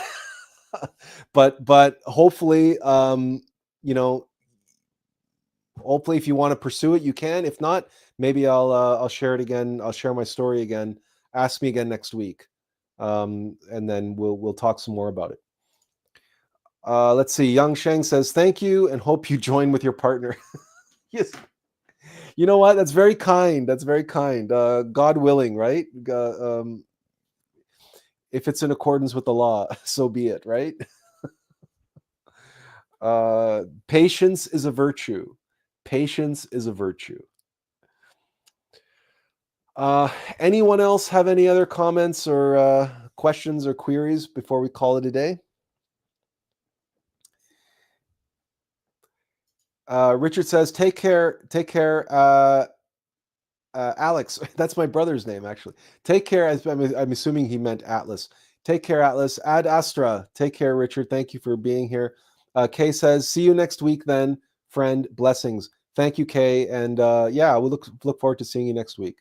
but hopefully, you know, hopefully if you want to pursue it, you can. If not, maybe I'll share it again. I'll share my story again. Ask me again next week. And then we'll talk some more about it. Let's see. Yang Sheng says, thank you and hope you join with your partner. Yes. You know what? That's very kind. That's very kind. God willing, right? If it's in accordance with the law, so be it, right? Patience is a virtue. Patience is a virtue. Anyone else have any other comments or questions or queries before we call it a day? Richard says, take care, Alex. That's my brother's name, actually. Take care. I'm assuming he meant Atlas. Take care, Atlas. Ad Astra. Take care, Richard. Thank you for being here. Kay says, see you next week then, friend. Blessings. Thank you, Kay. And yeah, we'll look forward to seeing you next week.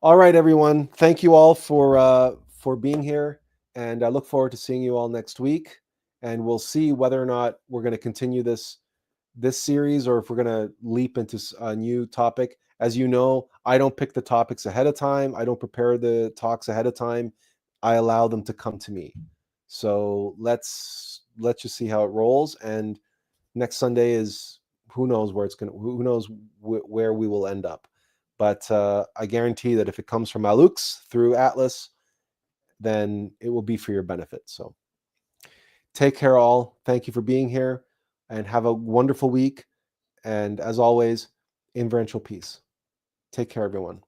All right, everyone. Thank you all for being here. And I look forward to seeing you all next week. And we'll see whether or not we're going to continue this series, or if we're going to leap into a new topic. As you know, I don't pick the topics ahead of time. I don't prepare the talks ahead of time. I allow them to come to me. So let's just see how it rolls. And next Sunday is, who knows where it's going to, who knows where we will end up. But I guarantee that if it comes from Alux through Atlas, then it will be for your benefit. So take care all. Thank you for being here and have a wonderful week. And as always, inferential peace. Take care, everyone.